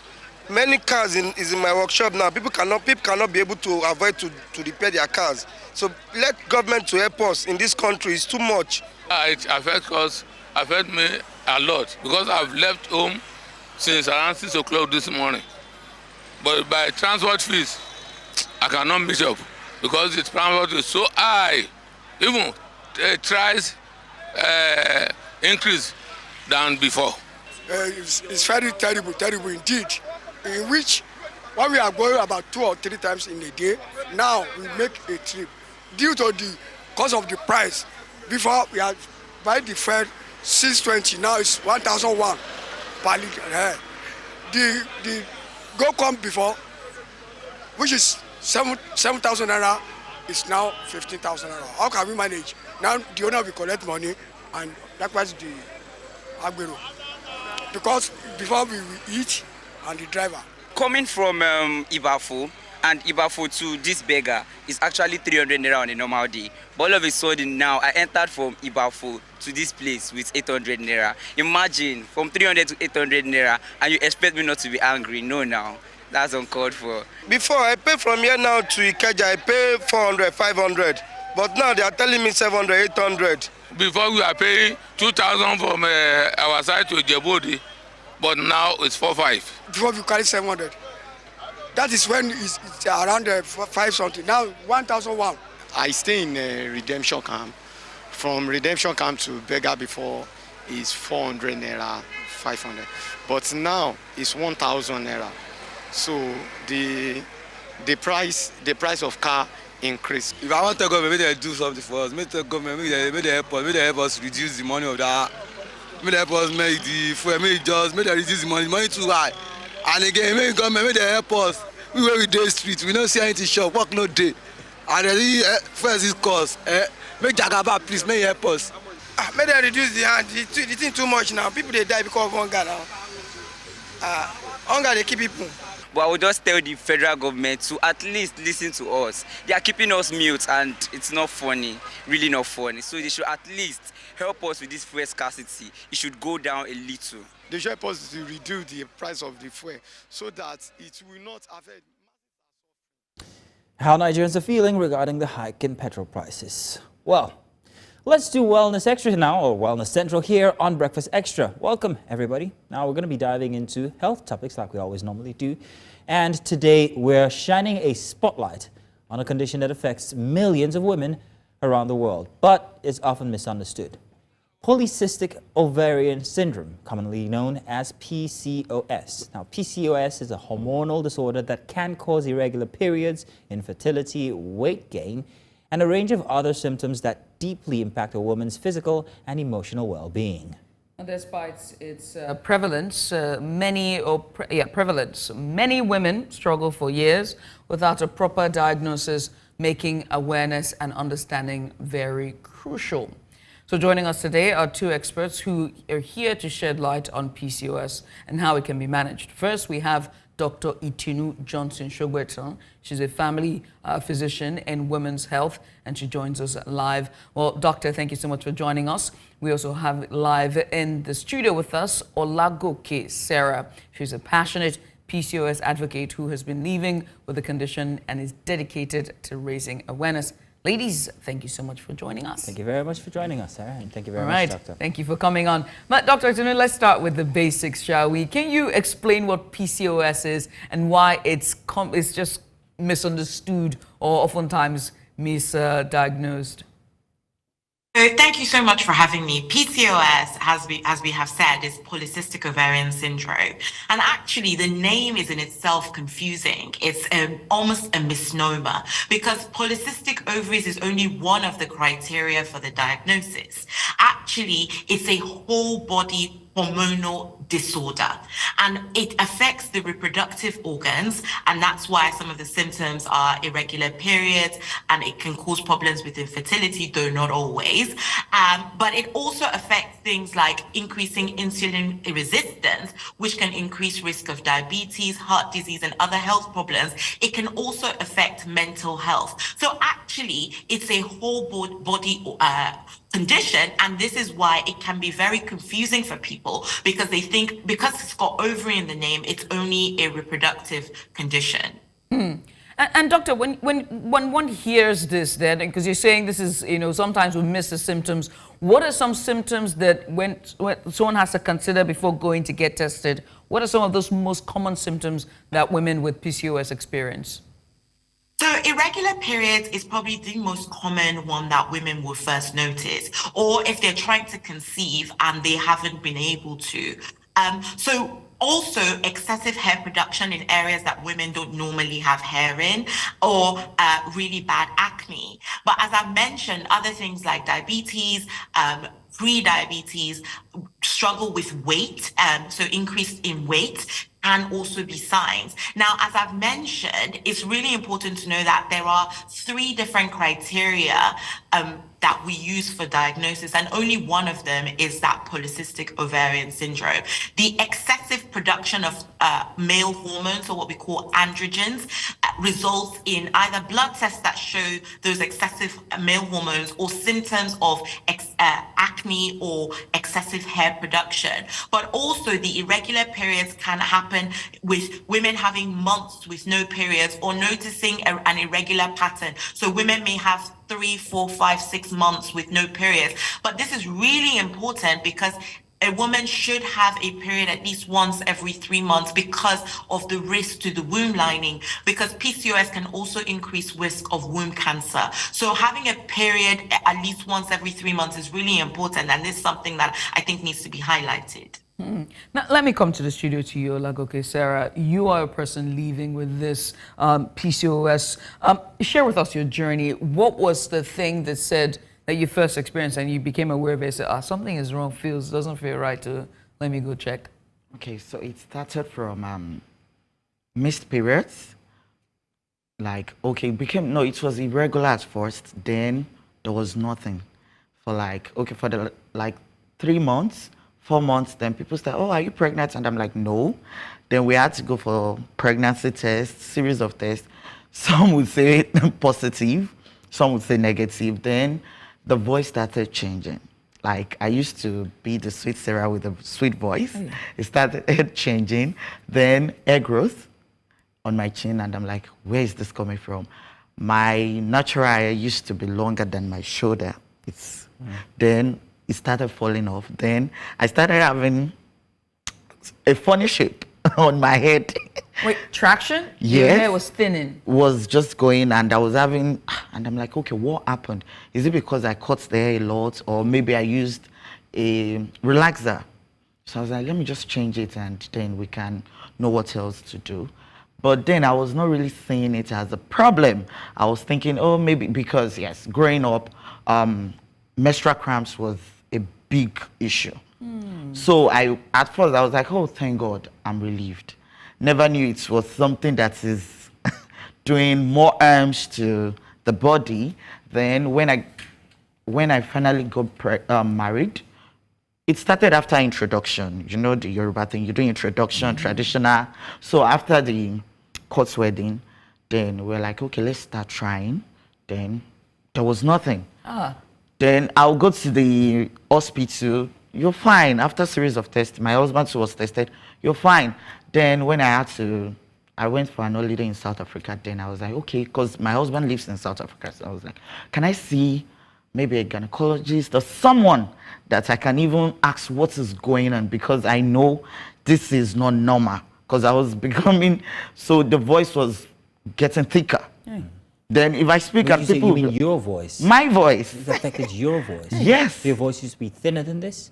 Speaker 23: Many cars is in my workshop now. People cannot be able to avoid to repair their cars. So let government to help us in this country. It's too much.
Speaker 24: It affect me a lot because I've left home since around 6 o'clock this morning. But by transport fees, I cannot meet up because the transport is so high. Even thrice increase than before.
Speaker 13: It's very terrible indeed. In which, when we are going about 2 or 3 times in a day, now we make a trip due to the cost of the price. Before we had buy the fare 620, now it's 1,001 per liter. The go come before, which is 7,000 naira, is now 15,000 naira. How can we manage? Now the owner will collect money, and likewise the agbero. Because before we eat, and the driver.
Speaker 22: Coming from Ibafu and Ibafu to this beggar is actually 300 naira on a normal day. But all of a sudden now, I entered from Ibafu to this place with 800 naira. Imagine, from 300 to 800 naira, and you expect me not to be angry. No, now. That's uncalled for.
Speaker 23: Before, I pay from here now to Ikeja, I pay 400, 500. But now they are telling me 700, 800.
Speaker 24: Before we are paying 2,000 from our side to Djibouti, but now it's 4,500.
Speaker 13: Before we carry 700. That is when it's around 5 something. Now 1,001.
Speaker 3: I stay in a redemption camp. From redemption camp to beggar before is 400 naira, 500. But now it's 1,000 naira. So the price of car increase.
Speaker 5: If I want to go, maybe they do something for us. Maybe they government, maybe they help us reduce the money of that. Maybe they help us make the fuel, maybe they reduce the money too high. And again, maybe government, maybe they help us. We were with day street, we don't see anything shop, work no day. And then first is cost. Make Jagaba please, may help us.
Speaker 23: Maybe they reduce the hand. The thing too much now. People they die because of hunger now. Hunger they keep people.
Speaker 22: But I would just tell the federal government to at least listen to us. They are keeping us mute and it's not funny, really not funny. So they should at least help us with this fuel scarcity. It should go down a little.
Speaker 3: They should help us to reduce the price of the fuel so that it will not affect.
Speaker 2: How Nigerians are feeling regarding the hike in petrol prices. Well, let's do Wellness Extra now, or Wellness Central here on Breakfast Extra. Welcome, everybody. Now we're going to be diving into health topics like we always normally do. And today we're shining a spotlight on a condition that affects millions of women around the world, but is often misunderstood. Polycystic ovarian syndrome, commonly known as PCOS. Now, PCOS is a hormonal disorder that can cause irregular periods, infertility, weight gain, and a range of other symptoms that deeply impact a woman's physical and emotional well-being.
Speaker 1: Despite its prevalence, many women struggle for years without a proper diagnosis, making awareness and understanding very crucial. So joining us today are 2 experts who are here to shed light on PCOS and how it can be managed. First, we have Dr. Itunu Johnson-Shogweton. She's a family physician in women's health, and she joins us live. Well, doctor, thank you so much for joining us. We also have live in the studio with us Olagoke Sarah. She's a passionate PCOS advocate who has been living with the condition and is dedicated to raising awareness. Ladies, thank you so much for joining us.
Speaker 2: Thank you very much for joining us, Sarah, and thank you very much, Doctor.
Speaker 1: Thank you for coming on. But Dr. Itunu, let's start with the basics, shall we? Can you explain what PCOS is and why it's just misunderstood or oftentimes misdiagnosed?
Speaker 7: So thank you so much for having me. PCOS, as we have said, is polycystic ovarian syndrome. And actually, the name is in itself confusing. It's almost a misnomer because polycystic ovaries is only one of the criteria for the diagnosis. Actually, it's a whole body hormonal disorder, and it affects the reproductive organs, and that's why some of the symptoms are irregular periods, and it can cause problems with infertility, though not always. But it also affects things like increasing insulin resistance, which can increase risk of diabetes, heart disease, and other health problems. It can also affect mental health. So actually, it's a whole body condition, and this is why it can be very confusing for people because they think because it's got ovary in the name, it's only a reproductive condition.
Speaker 1: And doctor, when one hears this, then because you're saying this is, sometimes we miss the symptoms. What are some symptoms that when someone has to consider before going to get tested? What are some of those most common symptoms that women with PCOS experience?
Speaker 7: So irregular periods is probably the most common one that women will first notice, or if they're trying to conceive and they haven't been able to. So also excessive hair production in areas that women don't normally have hair in, or really bad acne. But as I mentioned, other things like diabetes, pre-diabetes, struggle with weight, so increase in weight, can also be signs. Now, as I've mentioned, it's really important to know that there are 3 different criteria that we use for diagnosis, and only one of them is that polycystic ovarian syndrome. The excessive production of male hormones, or what we call androgens, results in either blood tests that show those excessive male hormones or symptoms of acne or excessive hair production. But also the irregular periods can happen with women having months with no periods, or noticing an irregular pattern. So women may have 3, 4, 5, 6 months with no periods. But this is really important because a woman should have a period at least once every 3 months because of the risk to the womb lining, because PCOS can also increase risk of womb cancer. So having a period at least once every 3 months is really important, and this is something that I think needs to be highlighted.
Speaker 1: Now, let me come to the studio to you, Olagoke Sarah. You are a person living with this PCOS. Share with us your journey. What was the thing that said that you first experienced and you became aware of it? Said, something is wrong, doesn't feel right to let me go check.
Speaker 6: Okay, so it started from missed periods. Like, okay, it was irregular at first. Then there was nothing for for the 3 months. 4 months, then people say, oh, are you pregnant? And I'm like, no. Then we had to go for pregnancy tests, series of tests. Some would say positive, some would say negative. Then the voice started changing. Like, I used to be the sweet Sarah with a sweet voice. Oh, yeah. It started changing. Then hair growth on my chin, and I'm like, where is this coming from? My natural hair used to be longer than my shoulder. Then it started falling off. Then I started having a funny shape on my head.
Speaker 1: Wait, traction?
Speaker 6: Yes.
Speaker 1: Your hair was thinning.
Speaker 6: Was just going, and I was having, and I'm like, okay, what happened? Is it because I cut the hair a lot, or maybe I used a relaxer? So I was like, let me just change it, and then we can know what else to do. But then I was not really seeing it as a problem. I was thinking, oh, maybe because, yes, growing up, menstrual cramps was a big issue. So at first I was like, oh, thank God, I'm relieved. Never knew it was something that is doing more harms to the body. Then when I finally got married, it started after introduction. You know, the Yoruba thing, you do introduction, traditional. So after the court wedding, then we're like, okay, let's start trying. Then there was nothing. Then I'll go to the hospital. You're fine. After a series of tests, my husband was tested. You're fine. Then when I went for an holiday in South Africa. Then I was like, okay, because my husband lives in South Africa. So I was like, can I see maybe a gynecologist or someone that I can even ask what is going on? Because I know this is not normal. Because I was becoming, so the voice was getting thicker. Then if I speak and people...
Speaker 2: You mean your voice?
Speaker 6: My voice.
Speaker 2: It affected your voice?
Speaker 6: Yes.
Speaker 2: Your voice used to be thinner than this?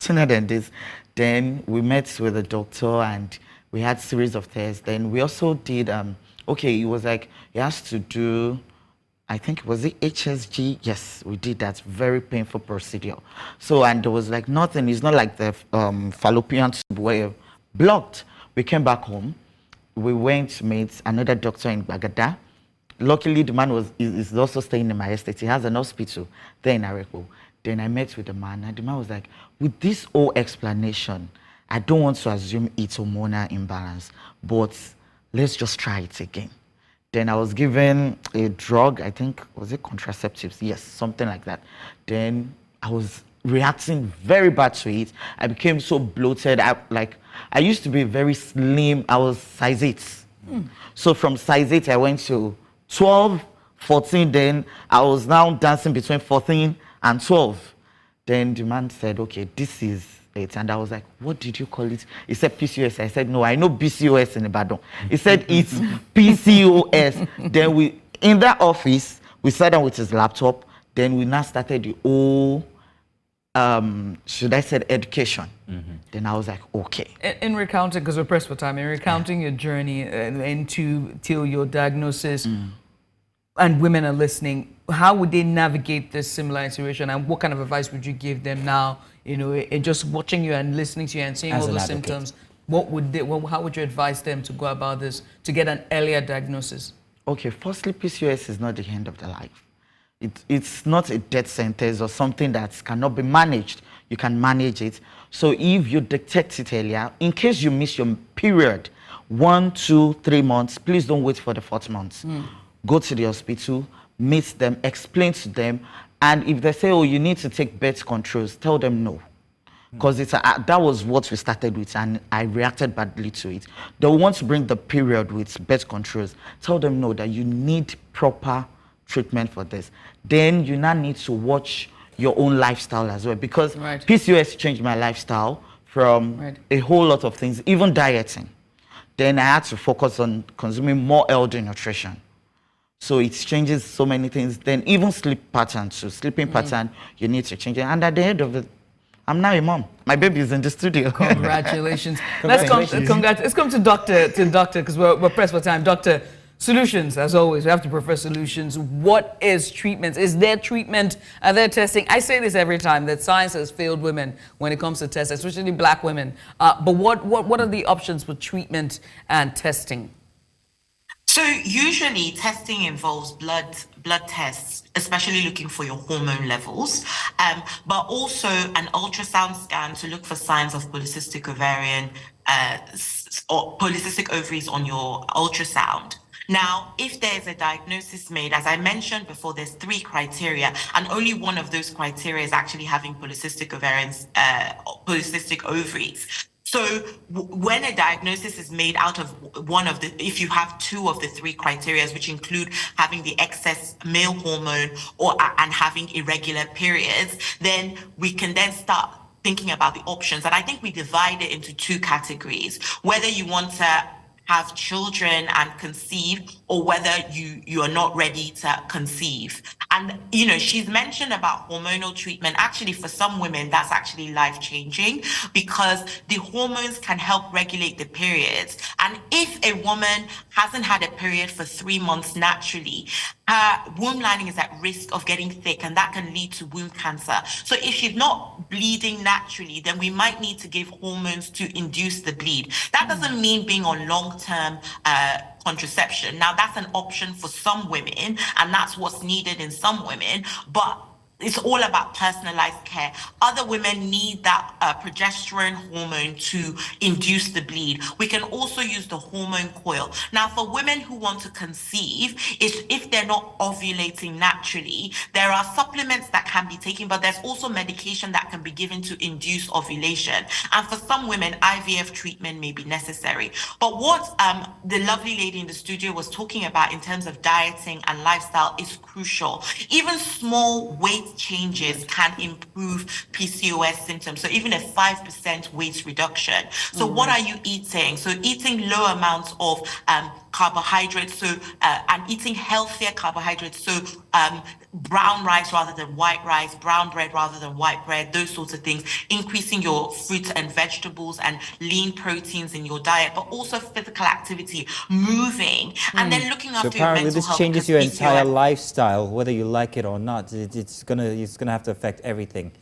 Speaker 6: Thinner than this. Then we met with a doctor and we had a series of tests. Then we also did, okay, it was like, he has to do, I think, was it HSG? Yes, we did that. Very painful procedure. So, and there was like nothing. It's not like the fallopian tube were blocked. We came back home. We went to meet another doctor in Bagada. Luckily, the man is also staying in my estate. He has an hospital there in Arepo. Then I met with the man, and the man was like, with this whole explanation, I don't want to assume it's hormonal imbalance, but let's just try it again. Then I was given a drug, I think, was it contraceptives? Yes, something like that. Then I was reacting very bad to it. I became so bloated. I used to be very slim. I was size 8. So from size 8, I went to 12, 14, then I was now dancing between 14 and 12. Then the man said, okay, this is it. And I was like, what did you call it? He said PCOS. I said, no, I know PCOS in Ibadan. He said, it's PCOS. Then we, in that office, we sat down with his laptop. Then we now started the whole, should I say education? Then I was like, okay.
Speaker 1: In recounting, because we're pressed for time, in recounting your journey till your diagnosis, and women are listening, how would they navigate this similar situation, and what kind of advice would you give them now, you know, in just watching you and listening to you and seeing all the symptoms? What would they, how would you advise them to go about this to get an earlier diagnosis? Okay, firstly, PCOS is not the end of the life. It's not a death sentence or something that cannot be managed. You can manage it. So if you detect it earlier, in case you miss your period, 1, 2, 3 months, please don't wait for the 4th month. Go to the hospital, meet them, explain to them, and if they say, oh, you need to take birth controls, tell them no. Because that was what we started with, and I reacted badly to it. They want to bring the period with birth controls. Tell them no, that you need proper treatment for this. Then you now need to watch your own lifestyle as well, because PCOS changed my lifestyle from a whole lot of things, even dieting. Then I had to focus on consuming more healthy nutrition. So it changes so many things. Then even sleep pattern, so sleeping pattern, you need to change it. And at the end of it, I'm now a mom. My baby is in the studio. Congratulations. Let's come to doctor, because we're pressed for time. Doctor, solutions, as always, we have to prefer solutions. What is treatment? Is there treatment? Are there testing? I say this every time, that science has failed women when it comes to tests, especially black women. But what are the options for treatment and testing?
Speaker 7: So usually testing involves blood tests, especially looking for your hormone levels, but also an ultrasound scan to look for signs of polycystic ovarian or polycystic ovaries on your ultrasound. Now, if there's a diagnosis made, as I mentioned before, there's 3 criteria, and only one of those criteria is actually having polycystic ovaries. So when a diagnosis is made out of one of the, if you have 2 of the 3 criteria, which include having the excess male hormone and having irregular periods, then we can then start thinking about the options. And I think we divide it into 2 categories, whether you want to have children and conceive, or whether you are not ready to conceive. And, you know, she's mentioned about hormonal treatment. Actually, for some women, that's actually life-changing, because the hormones can help regulate the periods. And if a woman hasn't had a period for 3 months naturally, her womb lining is at risk of getting thick, and that can lead to womb cancer. So if she's not bleeding naturally, then we might need to give hormones to induce the bleed. That doesn't mean being on long-term contraception. Now, that's an option for some women, and that's what's needed in some women, but it's all about personalized care. Other women need that progesterone hormone to induce the bleed. We can also use the hormone coil. Now, for women who want to conceive, if they're not ovulating naturally, there are supplements that can be taken, but there's also medication that can be given to induce ovulation. And for some women, IVF treatment may be necessary. But what the lovely lady in the studio was talking about in terms of dieting and lifestyle is crucial. Even small weight changes can improve PCOS symptoms. So even a 5% weight reduction. So what are you eating? So eating low amounts of carbohydrates, and eating healthier carbohydrates. So brown rice rather than white rice, brown bread rather than white bread, those sorts of things. Increasing your fruits and vegetables and lean proteins in your diet, but also physical activity, moving, and then looking after your mental health.
Speaker 2: This changes your entire lifestyle, whether you like it or not. It's gonna have to affect everything.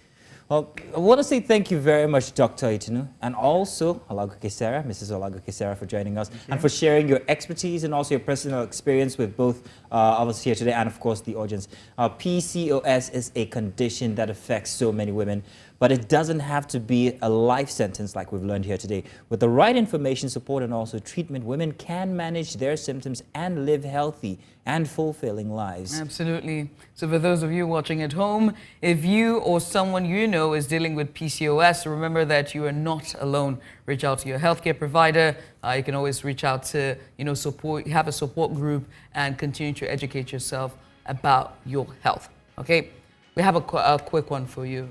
Speaker 2: Well, I want to say thank you very much, Dr. Itunu, and also Olagunke, Mrs. Olagunke, for joining us and for sharing your expertise and also your personal experience with both of us here today and, of course, the audience. PCOS is a condition that affects so many women, but it doesn't have to be a life sentence like we've learned here today. With the right information, support, and also treatment, women can manage their symptoms and live healthy and fulfilling lives.
Speaker 1: Absolutely. So for those of you watching at home, if you or someone you know is dealing with PCOS, remember that you are not alone. Reach out to your healthcare provider. You can always reach out to, have a support group and continue to educate yourself about your health. Okay? We have a quick one for you.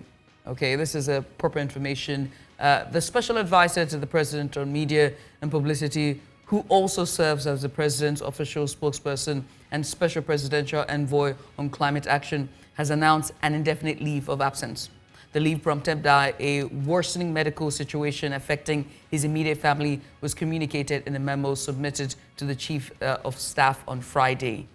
Speaker 1: Okay, this is a proper information. The special advisor to the president on media and publicity, who also serves as the president's official spokesperson and special presidential envoy on climate action, has announced an indefinite leave of absence. The leave prompted by a worsening medical situation affecting his immediate family was communicated in a memo submitted to the chief of staff on Friday.